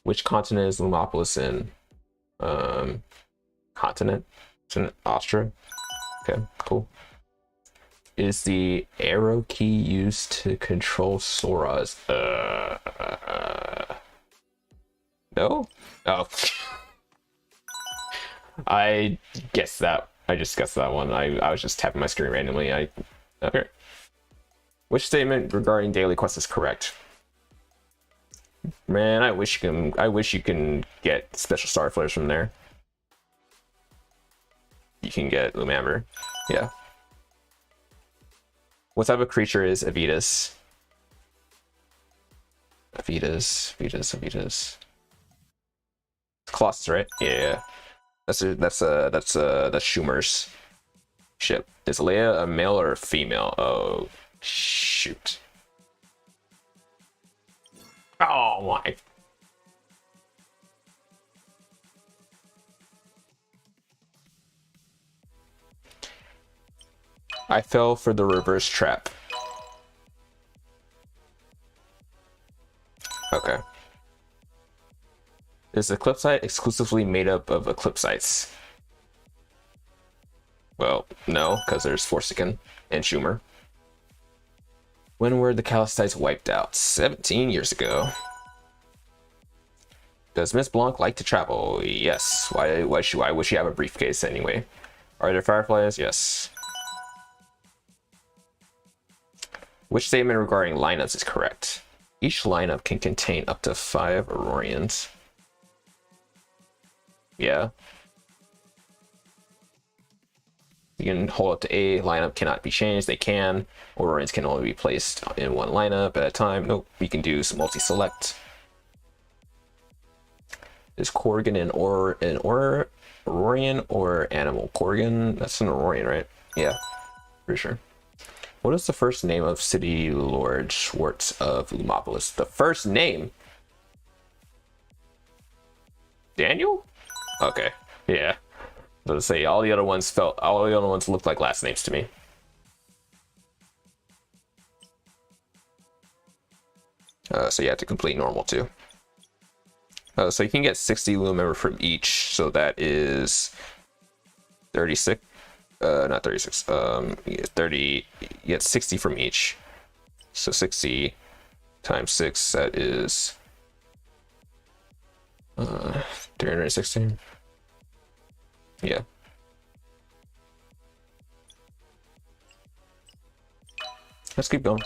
Which continent is Lumopolis in? Continent? It's in Austria. Okay, cool. Is the arrow key used to control Soras? No? Oh. I guessed that. I just guessed that one. I was just tapping my screen randomly. Okay. Which statement regarding daily quests is correct? Man, I wish you can get special star flares from there. You can get Lumamber. Yeah. What type of creature is Avitas? Avitas. Colossus, right? Yeah. That's Schumer's ship. Is Leia a male or a female? Oh, shoot. Oh my. I fell for the reverse trap. Okay. Is Eclipsite exclusively made up of Eclipsites? Well, no, because there's Forsaken and Schumer. When were the Calistites wiped out? 17 years ago. Does Miss Blanc like to travel? Yes. Why would she have a briefcase anyway? Are there fireflies? Yes. Which statement regarding lineups is correct? Each lineup can contain up to 5 Aurorians. Yeah. You can hold up to A, lineup cannot be changed. They can. Aurorians can only be placed in one lineup at a time. Nope. You can do some multi-select. Is Corrigan an Aurorian or animal? Corrigan? That's an Aurorian, right? Yeah. Pretty sure. What is the first name of City Lord Schwartz of Lumopolis? The first name? Daniel? Okay. Yeah. Let's say all the other ones looked like last names to me. So you have to complete normal too. So you can get 60 Lumamber from each, so that is 36. Not 36. 30. You get 60 from each. So 60 times 6, that is 360. Yeah. Let's keep going.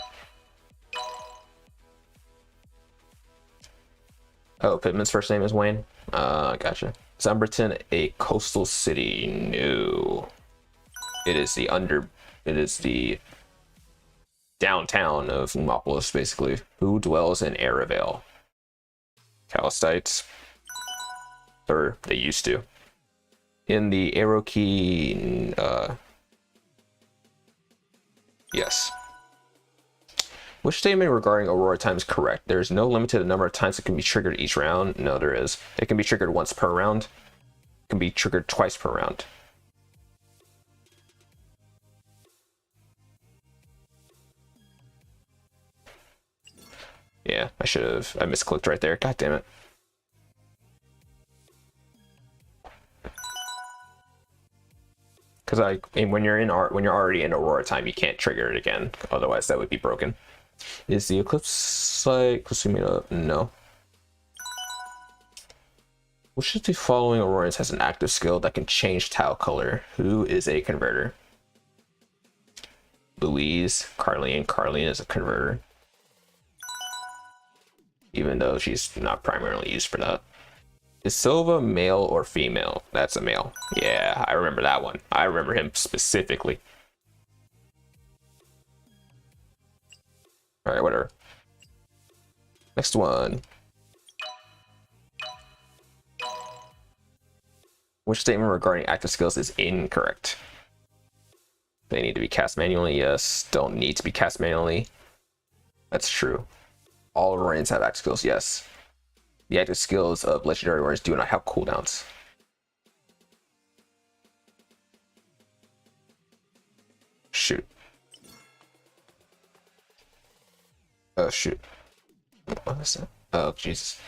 Oh, Pittman's first name is Wayne. Gotcha. Is Umberton a coastal city? No. It is the downtown of Lumopolis, basically. Who dwells in Arravale? Calistites. Or they used to. In the Aerokey, yes. Which statement regarding Aurora time is correct? There's no limited number of times it can be triggered each round. No, there is. It can be triggered once per round. It can be triggered twice per round. Yeah, I misclicked right there. God damn it. Because when you're already in Aurora time, you can't trigger it again. Otherwise, that would be broken. Is the Eclipse like No. Which of the following Aurorians has an active skill that can change tile color? Who is a converter? Louise, Carlene. Carlene is a converter. Even though she's not primarily used for that. Is Silva male or female? That's a male. Yeah, I remember that one. I remember him specifically. All right, whatever. Next one. Which statement regarding active skills is incorrect? They need to be cast manually. Yes. Don't need to be cast manually. That's true. All Aurorians have active skills. Yes. The active skills of legendary Aurorians do not have cooldowns. Shoot. Oh, shoot. What is that? Oh, Jesus.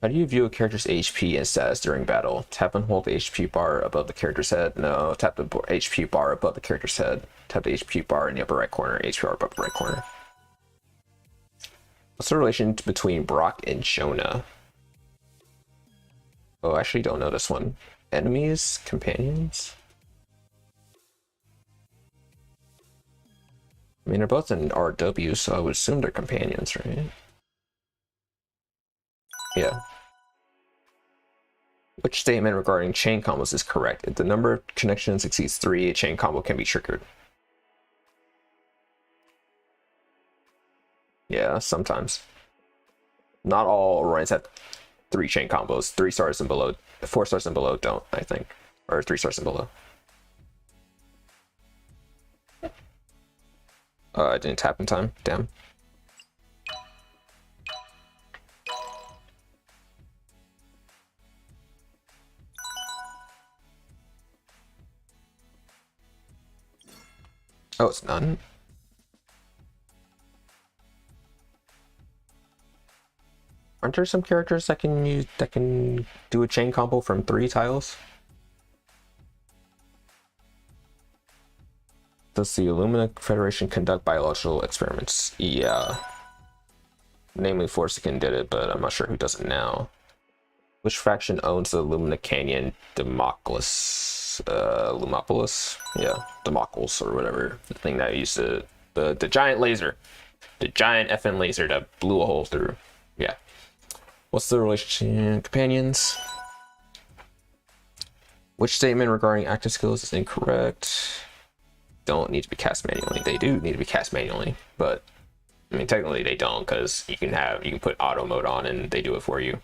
How do you view a character's HP and status during battle? Tap and hold the HP bar above the character's head. No, tap the HP bar above the character's head. Tap the HP bar in the upper right corner. HP bar above the right corner. What's the relation between Brock and Jonah? Oh, I actually don't know this one. Enemies? Companions? I mean, they're both in RW, so I would assume they're companions, right? Yeah. Which statement regarding chain combos is correct? If the number of connections exceeds 3, a chain combo can be triggered. Yeah, sometimes. Not all Aurorians have 3 chain combos. 3 stars and below. 4 stars and below don't, I think. Or 3 stars and below. I didn't tap in time. Damn. Oh, it's none. Aren't there some characters that can do a chain combo from 3 tiles? Does the Illumina Federation conduct biological experiments? Yeah. Namely, Forsaken did it, but I'm not sure who does it now. Which faction owns the Illumina Canyon? Democles. Lumopolis? Yeah, Democles or whatever. The thing that used to... The giant laser. The giant FN laser that blew a hole through. Yeah. What's the relationship? Companions? Which statement regarding active skills is incorrect? Don't need to be cast manually. They do need to be cast manually, but I mean technically they don't, because you can put auto mode on and they do it for you.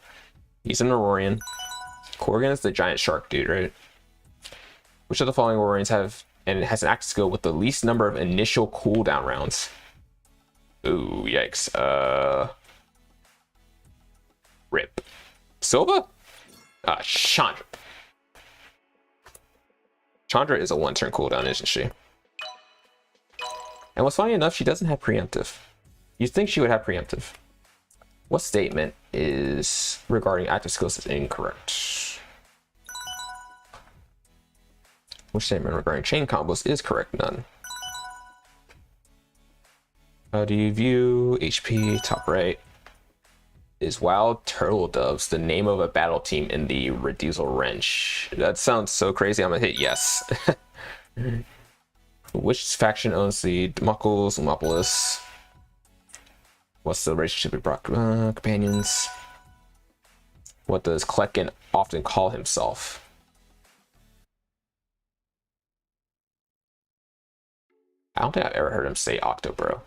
He's an Aurorian. Corgan is the giant shark dude, right? Which of the following Aurorians have and has an active skill with the least number of initial cooldown rounds? Ooh, yikes. Rip. Silva? Chandra. Chandra is a 1-turn cooldown, isn't she? And what's funny enough, she doesn't have preemptive. You'd think she would have preemptive. What statement is regarding active skills is incorrect? Which statement regarding chain combos is correct? None. How do you view HP? Top right. Is Wild Turtle Doves the name of a battle team in the Rediesel Wrench? That sounds so crazy. I'm gonna hit yes. Which faction owns the Democulus, Lumopolis? What's the relationship with Brock companions? What does Klecken often call himself? I don't think I've ever heard him say Octobro.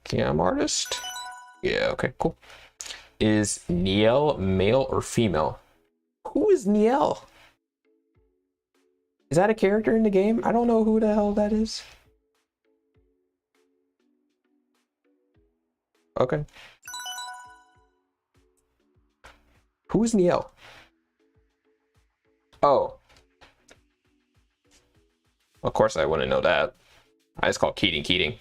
Cam artist? Yeah, okay, cool. Is Niel male or female? Who is Niel? Is that a character in the game? I don't know who the hell that is. Okay. Who is Niel? Oh. Of course I wouldn't know that. I just call Keating Keating.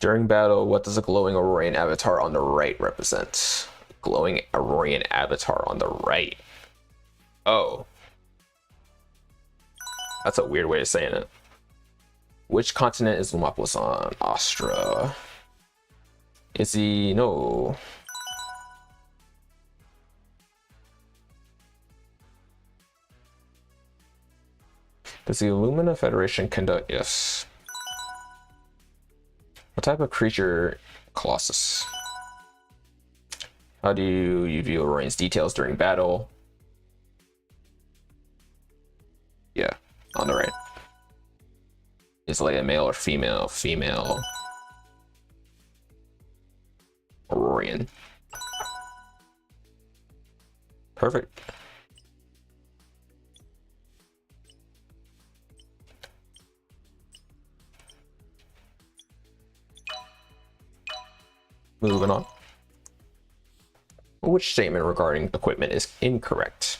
During battle, what does a glowing Aurorian avatar on the right represent? Glowing Aurorian avatar on the right. Oh. That's a weird way of saying it. Which continent is Lumopolis on? Astra. Is he? No. Does the Illumina Federation conduct? Yes. What type of creature? Colossus. How do you view Aurorian's details during battle? Yeah, on the right. Is Leia male or female? Female. Aurorian. Perfect. Moving on. Which statement regarding equipment is incorrect?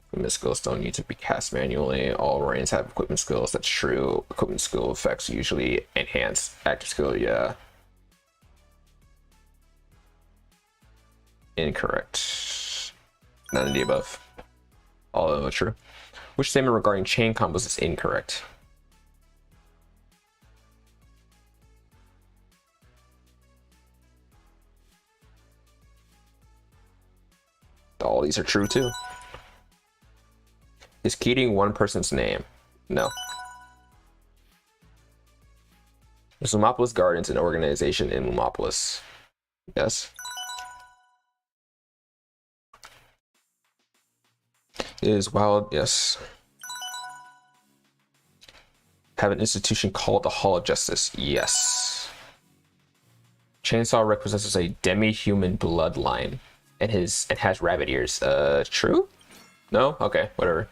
Equipment skills don't need to be cast manually. All Aurorians have equipment skills. That's true. Equipment skill effects usually enhance active skill. Yeah. Incorrect. None of the above. All of them are true. Which statement regarding chain combos is incorrect? All these are true too. Is Keating one person's name? No. Is Lumopolis Gardens an organization in Lumopolis? Yes. Is Wild? Yes. Have an institution called the Hall of Justice? Yes. Chainsaw Rick possesses a demi-human bloodline and has rabbit ears. True? No? Okay, whatever.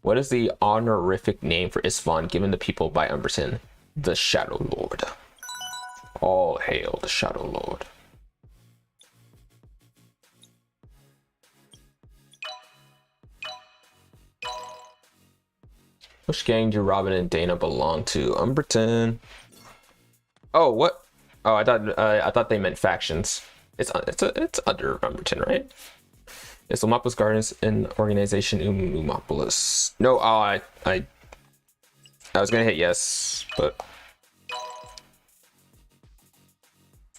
What is the honorific name for Isfahan given the people by Umberton? The Shadow Lord. All hail the Shadow Lord. Which gang do Robin and Dana belong to? Umberton. Oh, what? Oh, I thought they meant factions. It's under Umberton, right? Is Lumopolis Gardens an organization in Lumopolis? No, I was gonna hit yes, but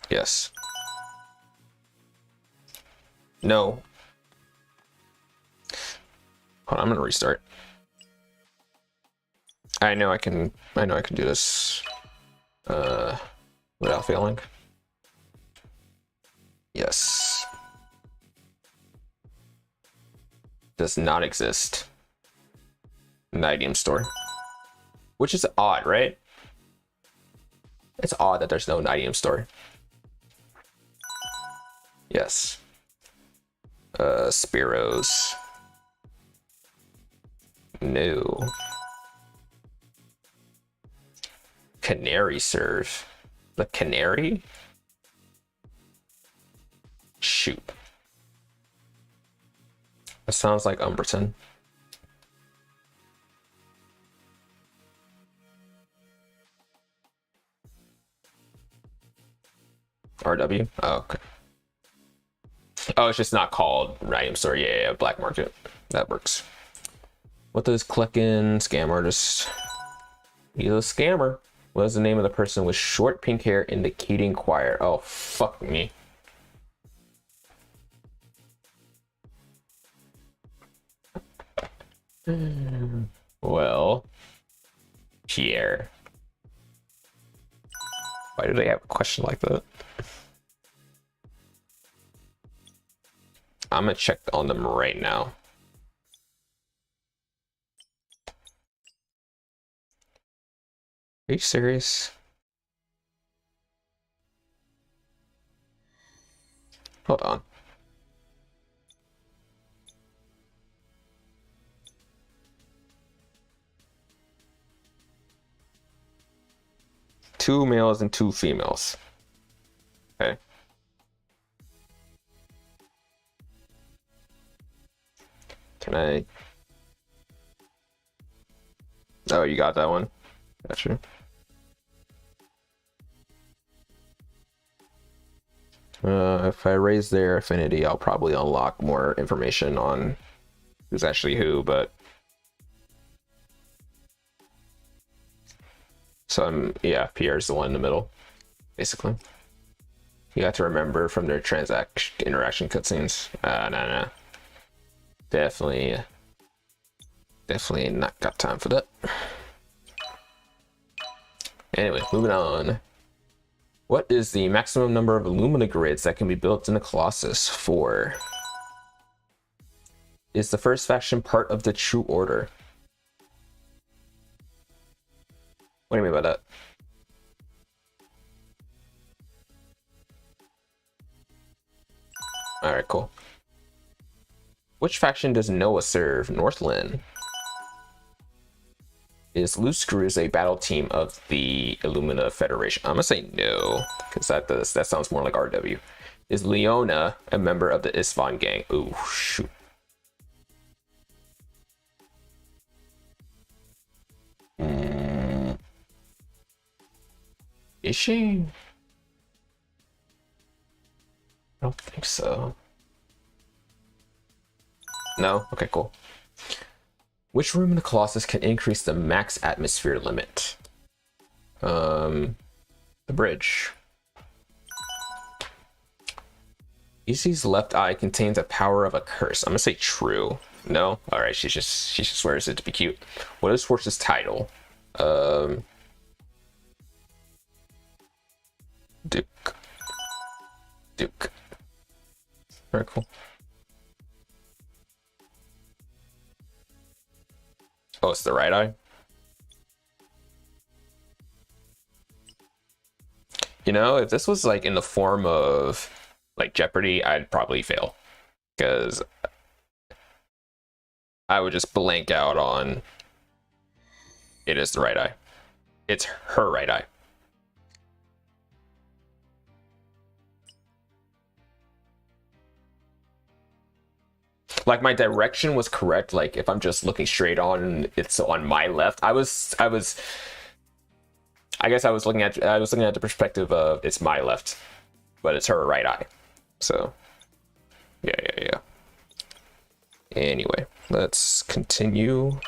yes. No. Hold on, I'm gonna restart. I know I can do this without failing. Yes. Does not exist in the item store. Which is odd, right? It's odd that there's no item store. Yes. Spiros. No. Canary serve. The canary? Shoot. That sounds like Umberton. RW? Oh, okay. Oh, it's just not called Radium Store. Yeah, black market. That works. What does Klecken scam artist? He's a scammer. What is the name of the person with short pink hair in the Keating choir? Oh, fuck me. Well, Pierre. Why do they have a question like that? I'm gonna check on them right now. Are you serious? Hold on. Two males and two females. Okay. Can I? Oh, you got that one. Gotcha. If I raise their affinity, I'll probably unlock more information on who's actually who, but so yeah, Pierre's the one in the middle, basically. You have to remember from their interaction cutscenes. No. Definitely not got time for that. Anyway, moving on. What is the maximum number of Illumina grids that can be built in the Colossus? 4. Is the first faction part of the True Order? What do you mean by that? Alright, cool. Which faction does Noah serve? Northland. Is Loose Screws a battle team of the Illumina Federation? I'm gonna say no, because that sounds more like RW. Is Leona a member of the Isvan gang? Ooh, shoot. Is she? I don't think so. No? Okay, cool. Which room in the Colossus can increase the max atmosphere limit? The bridge. EC's left eye contains the power of a curse. I'm gonna say true. No? Alright, she just wears it to be cute. What is Schwartz's title? Duke. Very cool. Oh, it's the right eye? You know, if this was like in the form of like Jeopardy, I'd probably fail. Because I would just blank out on it is the right eye. It's her right eye. Like my direction was correct. Like if I'm just looking straight on, it's on my left. I guess I was looking at the perspective of it's my left, but it's her right eye. So yeah. Anyway, let's continue.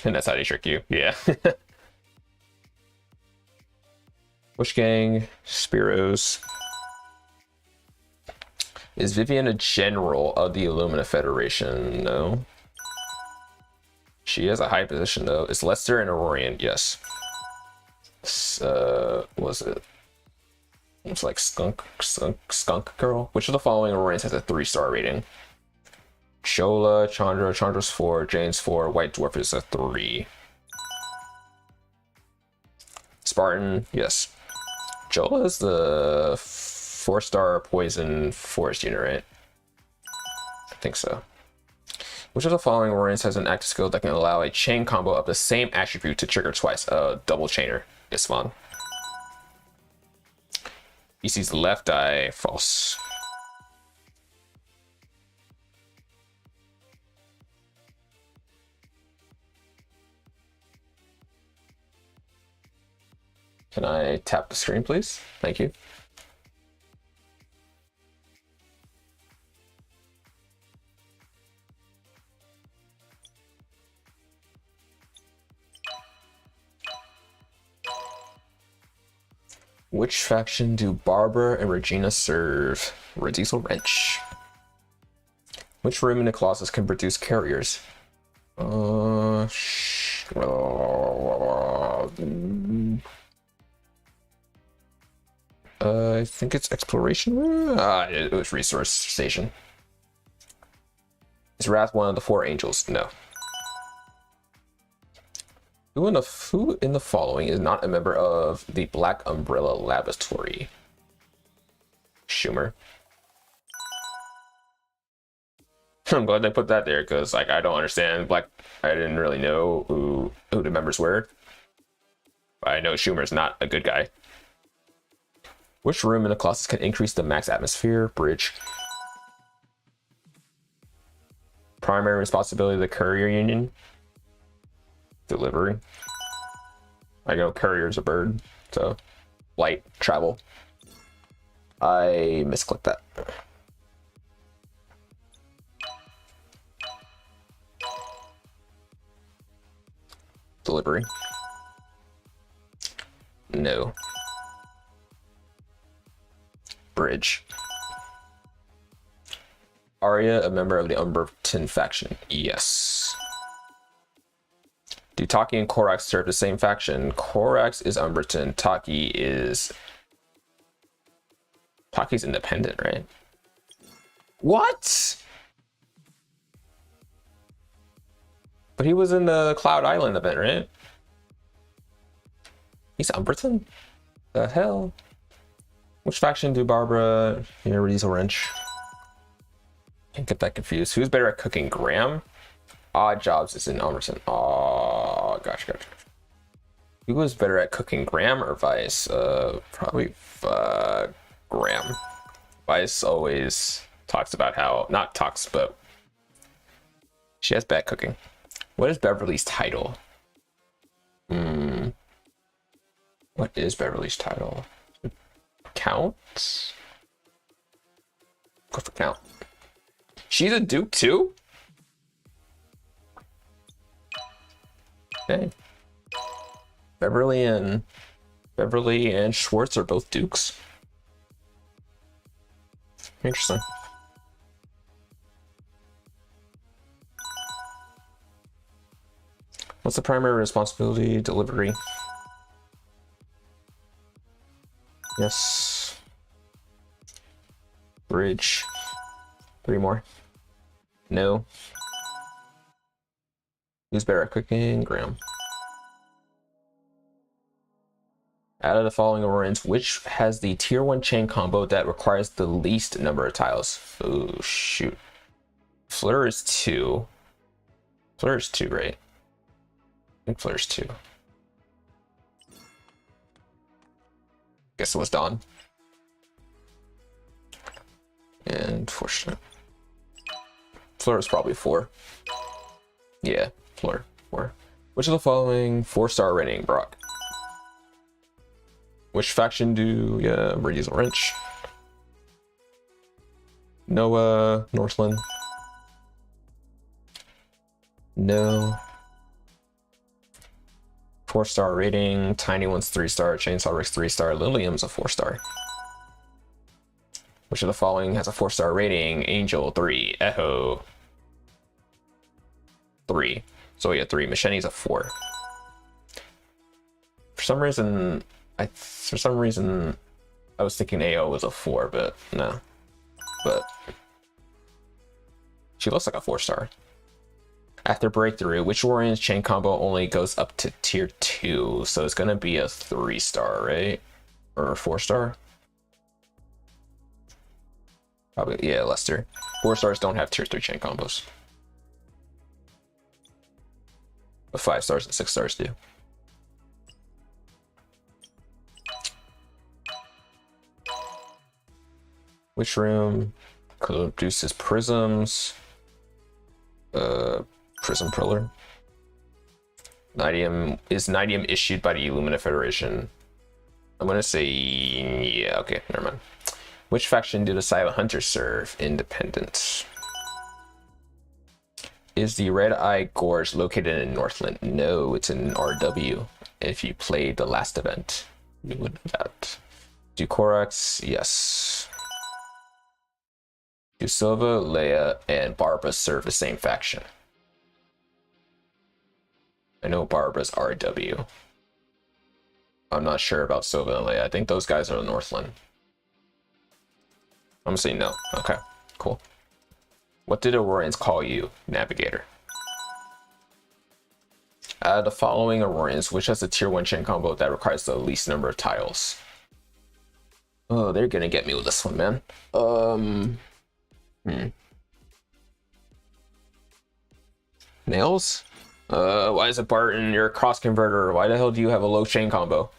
And that's how they trick you. Yeah. Bush Gang, Spiros. Is Vivian a general of the Illumina Federation? No. She has a high position though. Is Lester an Aurorian? Yes. Was it? It's like Skunk Girl. Which of the following Aurorians has a 3-star rating? Chola, Chandra's 4, Jane's 4, White Dwarf is a 3. Spartan, yes. Jola is the 4-star poison forest unit, right? I think so. Which of the following Aurorians has an active skill that can allow a chain combo of the same attribute to trigger twice? Double chainer. It's fun. EC's left eye, false. Can I tap the screen, please? Thank you. Which faction do Barbara and Regina serve? Diesel Wrench. Which room in the Colossus can produce carriers? I think it's exploration room. It was resource station. Is Wrath one of the 4 angels? No. Who in the following is not a member of the Black Umbrella Laboratory? Schumer. I'm glad they put that there because, like, I don't understand. I didn't really know who the members were. But I know Schumer's not a good guy. Which room in the Colossus can increase the max atmosphere? Bridge. Primary responsibility of the courier union. Delivery. I know courier's a bird, so light travel. I misclicked that. Delivery. No. Bridge. Arya, a member of the Umberton faction. Yes. Do Taki and Korax serve the same faction? Korax is Umberton. Taki's independent, right? What? But he was in the Cloud Island event, right? He's Umberton? The hell? Which faction do Barbara and Diesel Wrench? Can't get that confused. Who's better at cooking? Graham? Odd Jobs is in Umberton. Oh, gotcha. Who was better at cooking? Graham or Vice? Probably Graham. Vice always talks about how, not talks, but she has bad cooking. What is Beverly's title? What is Beverly's title? Count? Go for Count. She's a Duke too? Okay. Beverly and Schwartz are both Dukes. Interesting. What's the primary responsibility? Delivery. Yes. Bridge. 3 more. No. Who's better at cooking? Graham. Out of the following Orins, which has the tier 1 chain combo that requires the least number of tiles? Oh, shoot. Fleur is 2. Fleur is 2, right? I think Fleur's 2. Guess it was Dawn. And Fortunate. Fleur is probably 4. Yeah, Fleur, 4. Which of the following 4-star rating, Brock? Which faction do, Diesel Wrench? Noah, Northland. No. 4-star rating, Tiny One's 3-star, Chainsaw Rick's 3-star, Lilium's a 4-star. Which of the following has a 4-star rating? Angel 3, Echo 3. So yeah, 3. Machete's a 4. For some reason I was thinking AO was a 4, but no. But she looks like a 4-star. After Breakthrough, which Warrior's chain combo only goes up to tier 2? So it's gonna be a 3-star, right? Or a 4-star? Probably, yeah, Lester. 4-stars don't have tier 3 chain combos. But 5-stars and 6-stars do. Which room produces prisms? Prism Pillar. Is Nidium issued by the Illumina Federation? I'm gonna say yeah. Okay, never mind. Which faction do the Silent Hunters serve? Independent. Is the Red Eye Gorge located in Northland? No, it's in RW. If you played the last event, you would know that. Do Korax? Yes. Do Silva, Leia, and Barbara serve the same faction? I know Barbara's RW. I'm not sure about Silva and Leia. I think those guys are the Northland. I'm gonna say no. Okay, cool. What did Aurorians call you, Navigator? Out of the following Aurorians, which has a tier 1 chain combo that requires the least number of tiles? Oh, they're gonna get me with this one, man. Nails? Why is it Barton? You're a cross converter. Why the hell do you have a low chain combo?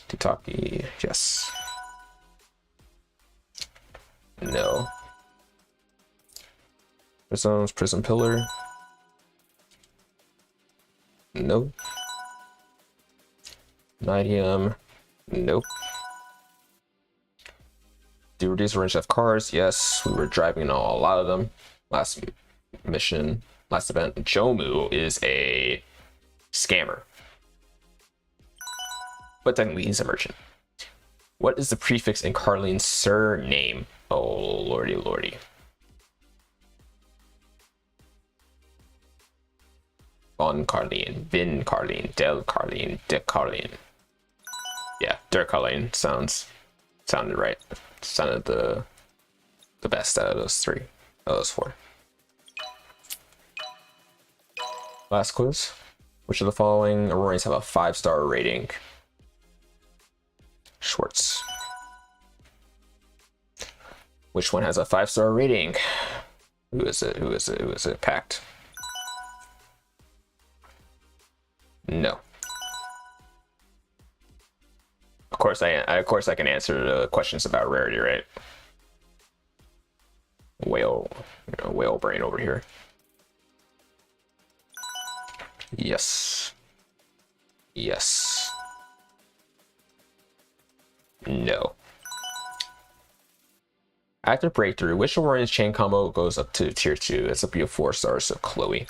Titaki, yes. No. Prisms, Prism Pillar. Nope. Nidium. Nope. Do reduce range of cars? Yes, we were driving a lot of them last mission, last event. Jomu is a scammer, but technically he's a merchant. What is the prefix in Carlene's surname? Oh, lordy, lordy. Von Carlene, Vin Carlene, Del Carlene, De Carlene. Yeah, Der Carlene sounded right. Sounded the best out of those three, those four. Last quiz. Which of the following Aurorians have a 5-star rating? Schwartz. Which one has a 5-star rating? Who is it? Who is it? Who is it? Pact. No. Of course I can answer the questions about rarity, right? Whale brain over here. Yes. Yes. No. After breakthrough, which Aurorian's chain combo goes up to tier 2? It's up to 4 stars, so Chloe.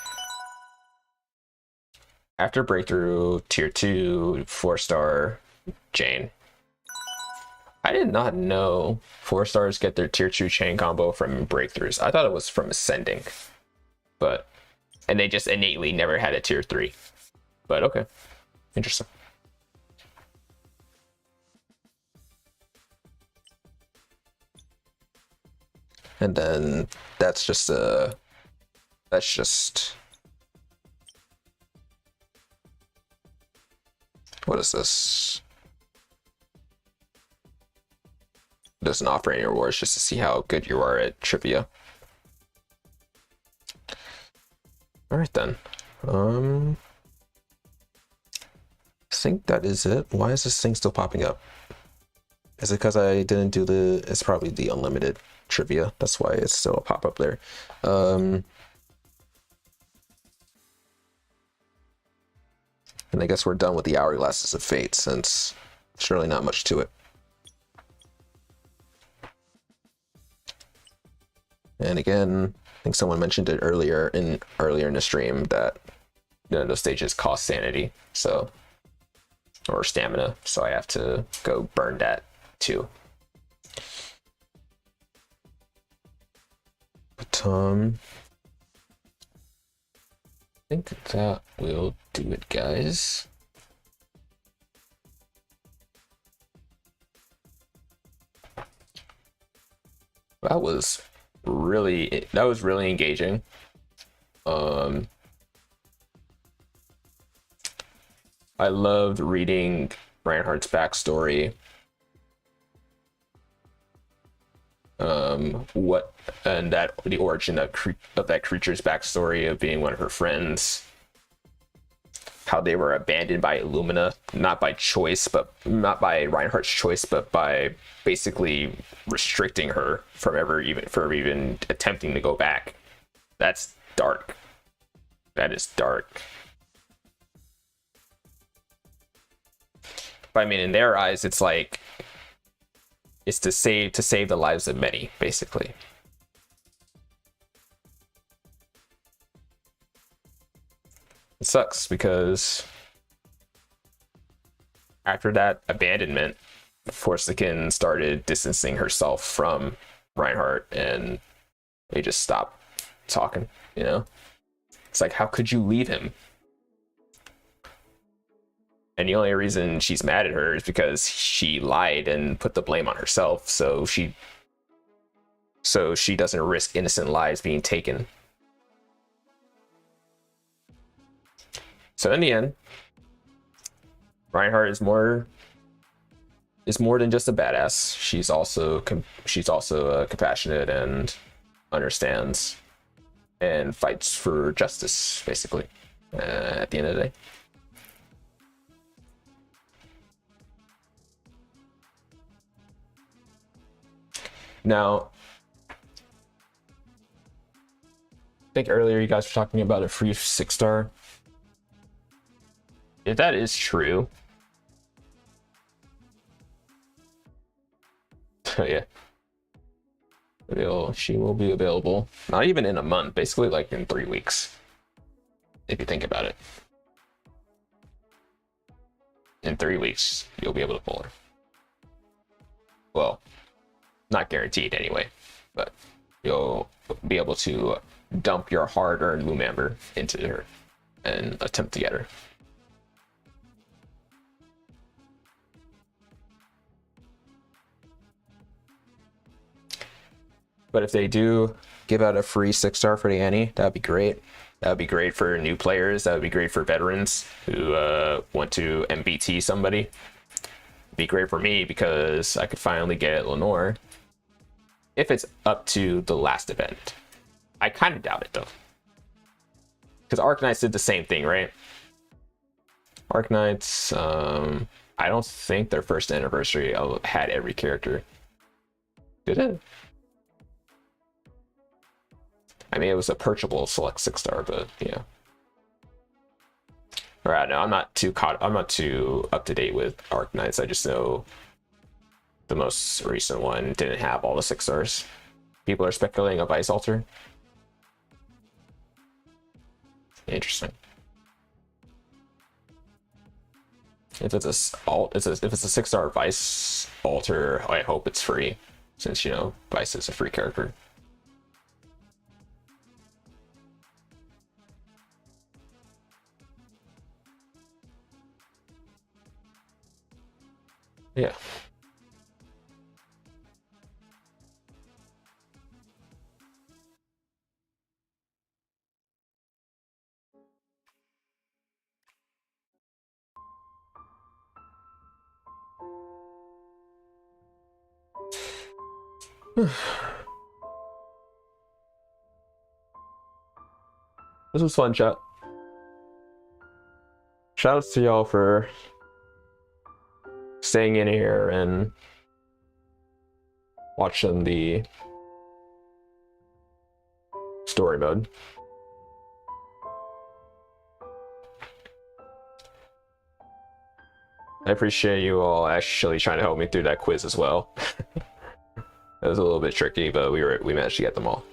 After breakthrough, tier 2, 4-star, Jane. I did not know 4 stars get their tier 2 chain combo from breakthroughs. I thought it was from ascending, and they just innately never had a tier 3. But okay, interesting. And then that's just what is this? It doesn't offer any rewards, just to see how good you are at trivia. All right then. I think that is it. Why is this thing still popping up? Is it because I didn't do it's probably the unlimited trivia. That's why it's still a pop-up there. And I guess we're done with the Hourglasses of Fate, since there's really not much to it. And again, I think someone mentioned it earlier in the stream that those stages cost sanity, or stamina, so I have to go burn that too. But I think that will do it, guys. That was really engaging. I loved reading Reinhardt's backstory. The origin of that creature's backstory of being one of her friends. How they were abandoned by Illumina, not by Reinhardt's choice, but by basically restricting her from even attempting to go back. That's dark. That is dark. But I mean, in their eyes, it's like it's to save the lives of many, basically. It sucks because after that abandonment, Forsaken started distancing herself from Reinhardt, and they just stopped talking, you know? It's like, how could you leave him? And the only reason she's mad at her is because she lied and put the blame on herself, so she doesn't risk innocent lives being taken. So in the end, Reinhardt is more than just a badass. She's also compassionate and understands and fights for justice, basically, at the end of the day. Now, I think earlier you guys were talking about a free 6-star. If that is true, yeah, she will be available not even in a month, basically like in 3 weeks, if you think about it. In 3 weeks you'll be able to pull her. Well, not guaranteed anyway, but you'll be able to dump your hard-earned Lumamber into her and attempt to get her. But if they do give out a free 6-star for the Annie, that'd be great. That would be great for new players. That would be great for veterans who want to MBT somebody. It'd be great for me because I could finally get Lenore if it's up to the last event. I kind of doubt it though, because Arknights did the same thing, right? Arknights, I don't think their first anniversary had every character. Did it? I mean, it was a purchasable select 6-star, but yeah. All right, no, I'm not too up to date with Arknights. I just know the most recent one didn't have all the 6-stars. People are speculating a Vice Altar. Interesting. If it's a 6-star Vice Altar, I hope it's free, since, you know, Vice is a free character. Yeah. This was fun, chat. Shoutouts to y'all for staying in here and watching the story mode. I appreciate you all actually trying to help me through that quiz as well. It was a little bit tricky, but we managed to get them all.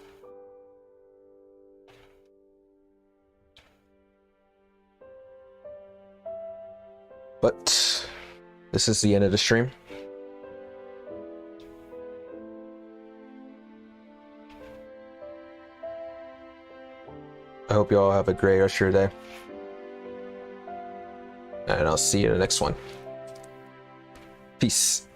But this is the end of the stream. I hope you all have a great rest of your day. And I'll see you in the next one. Peace.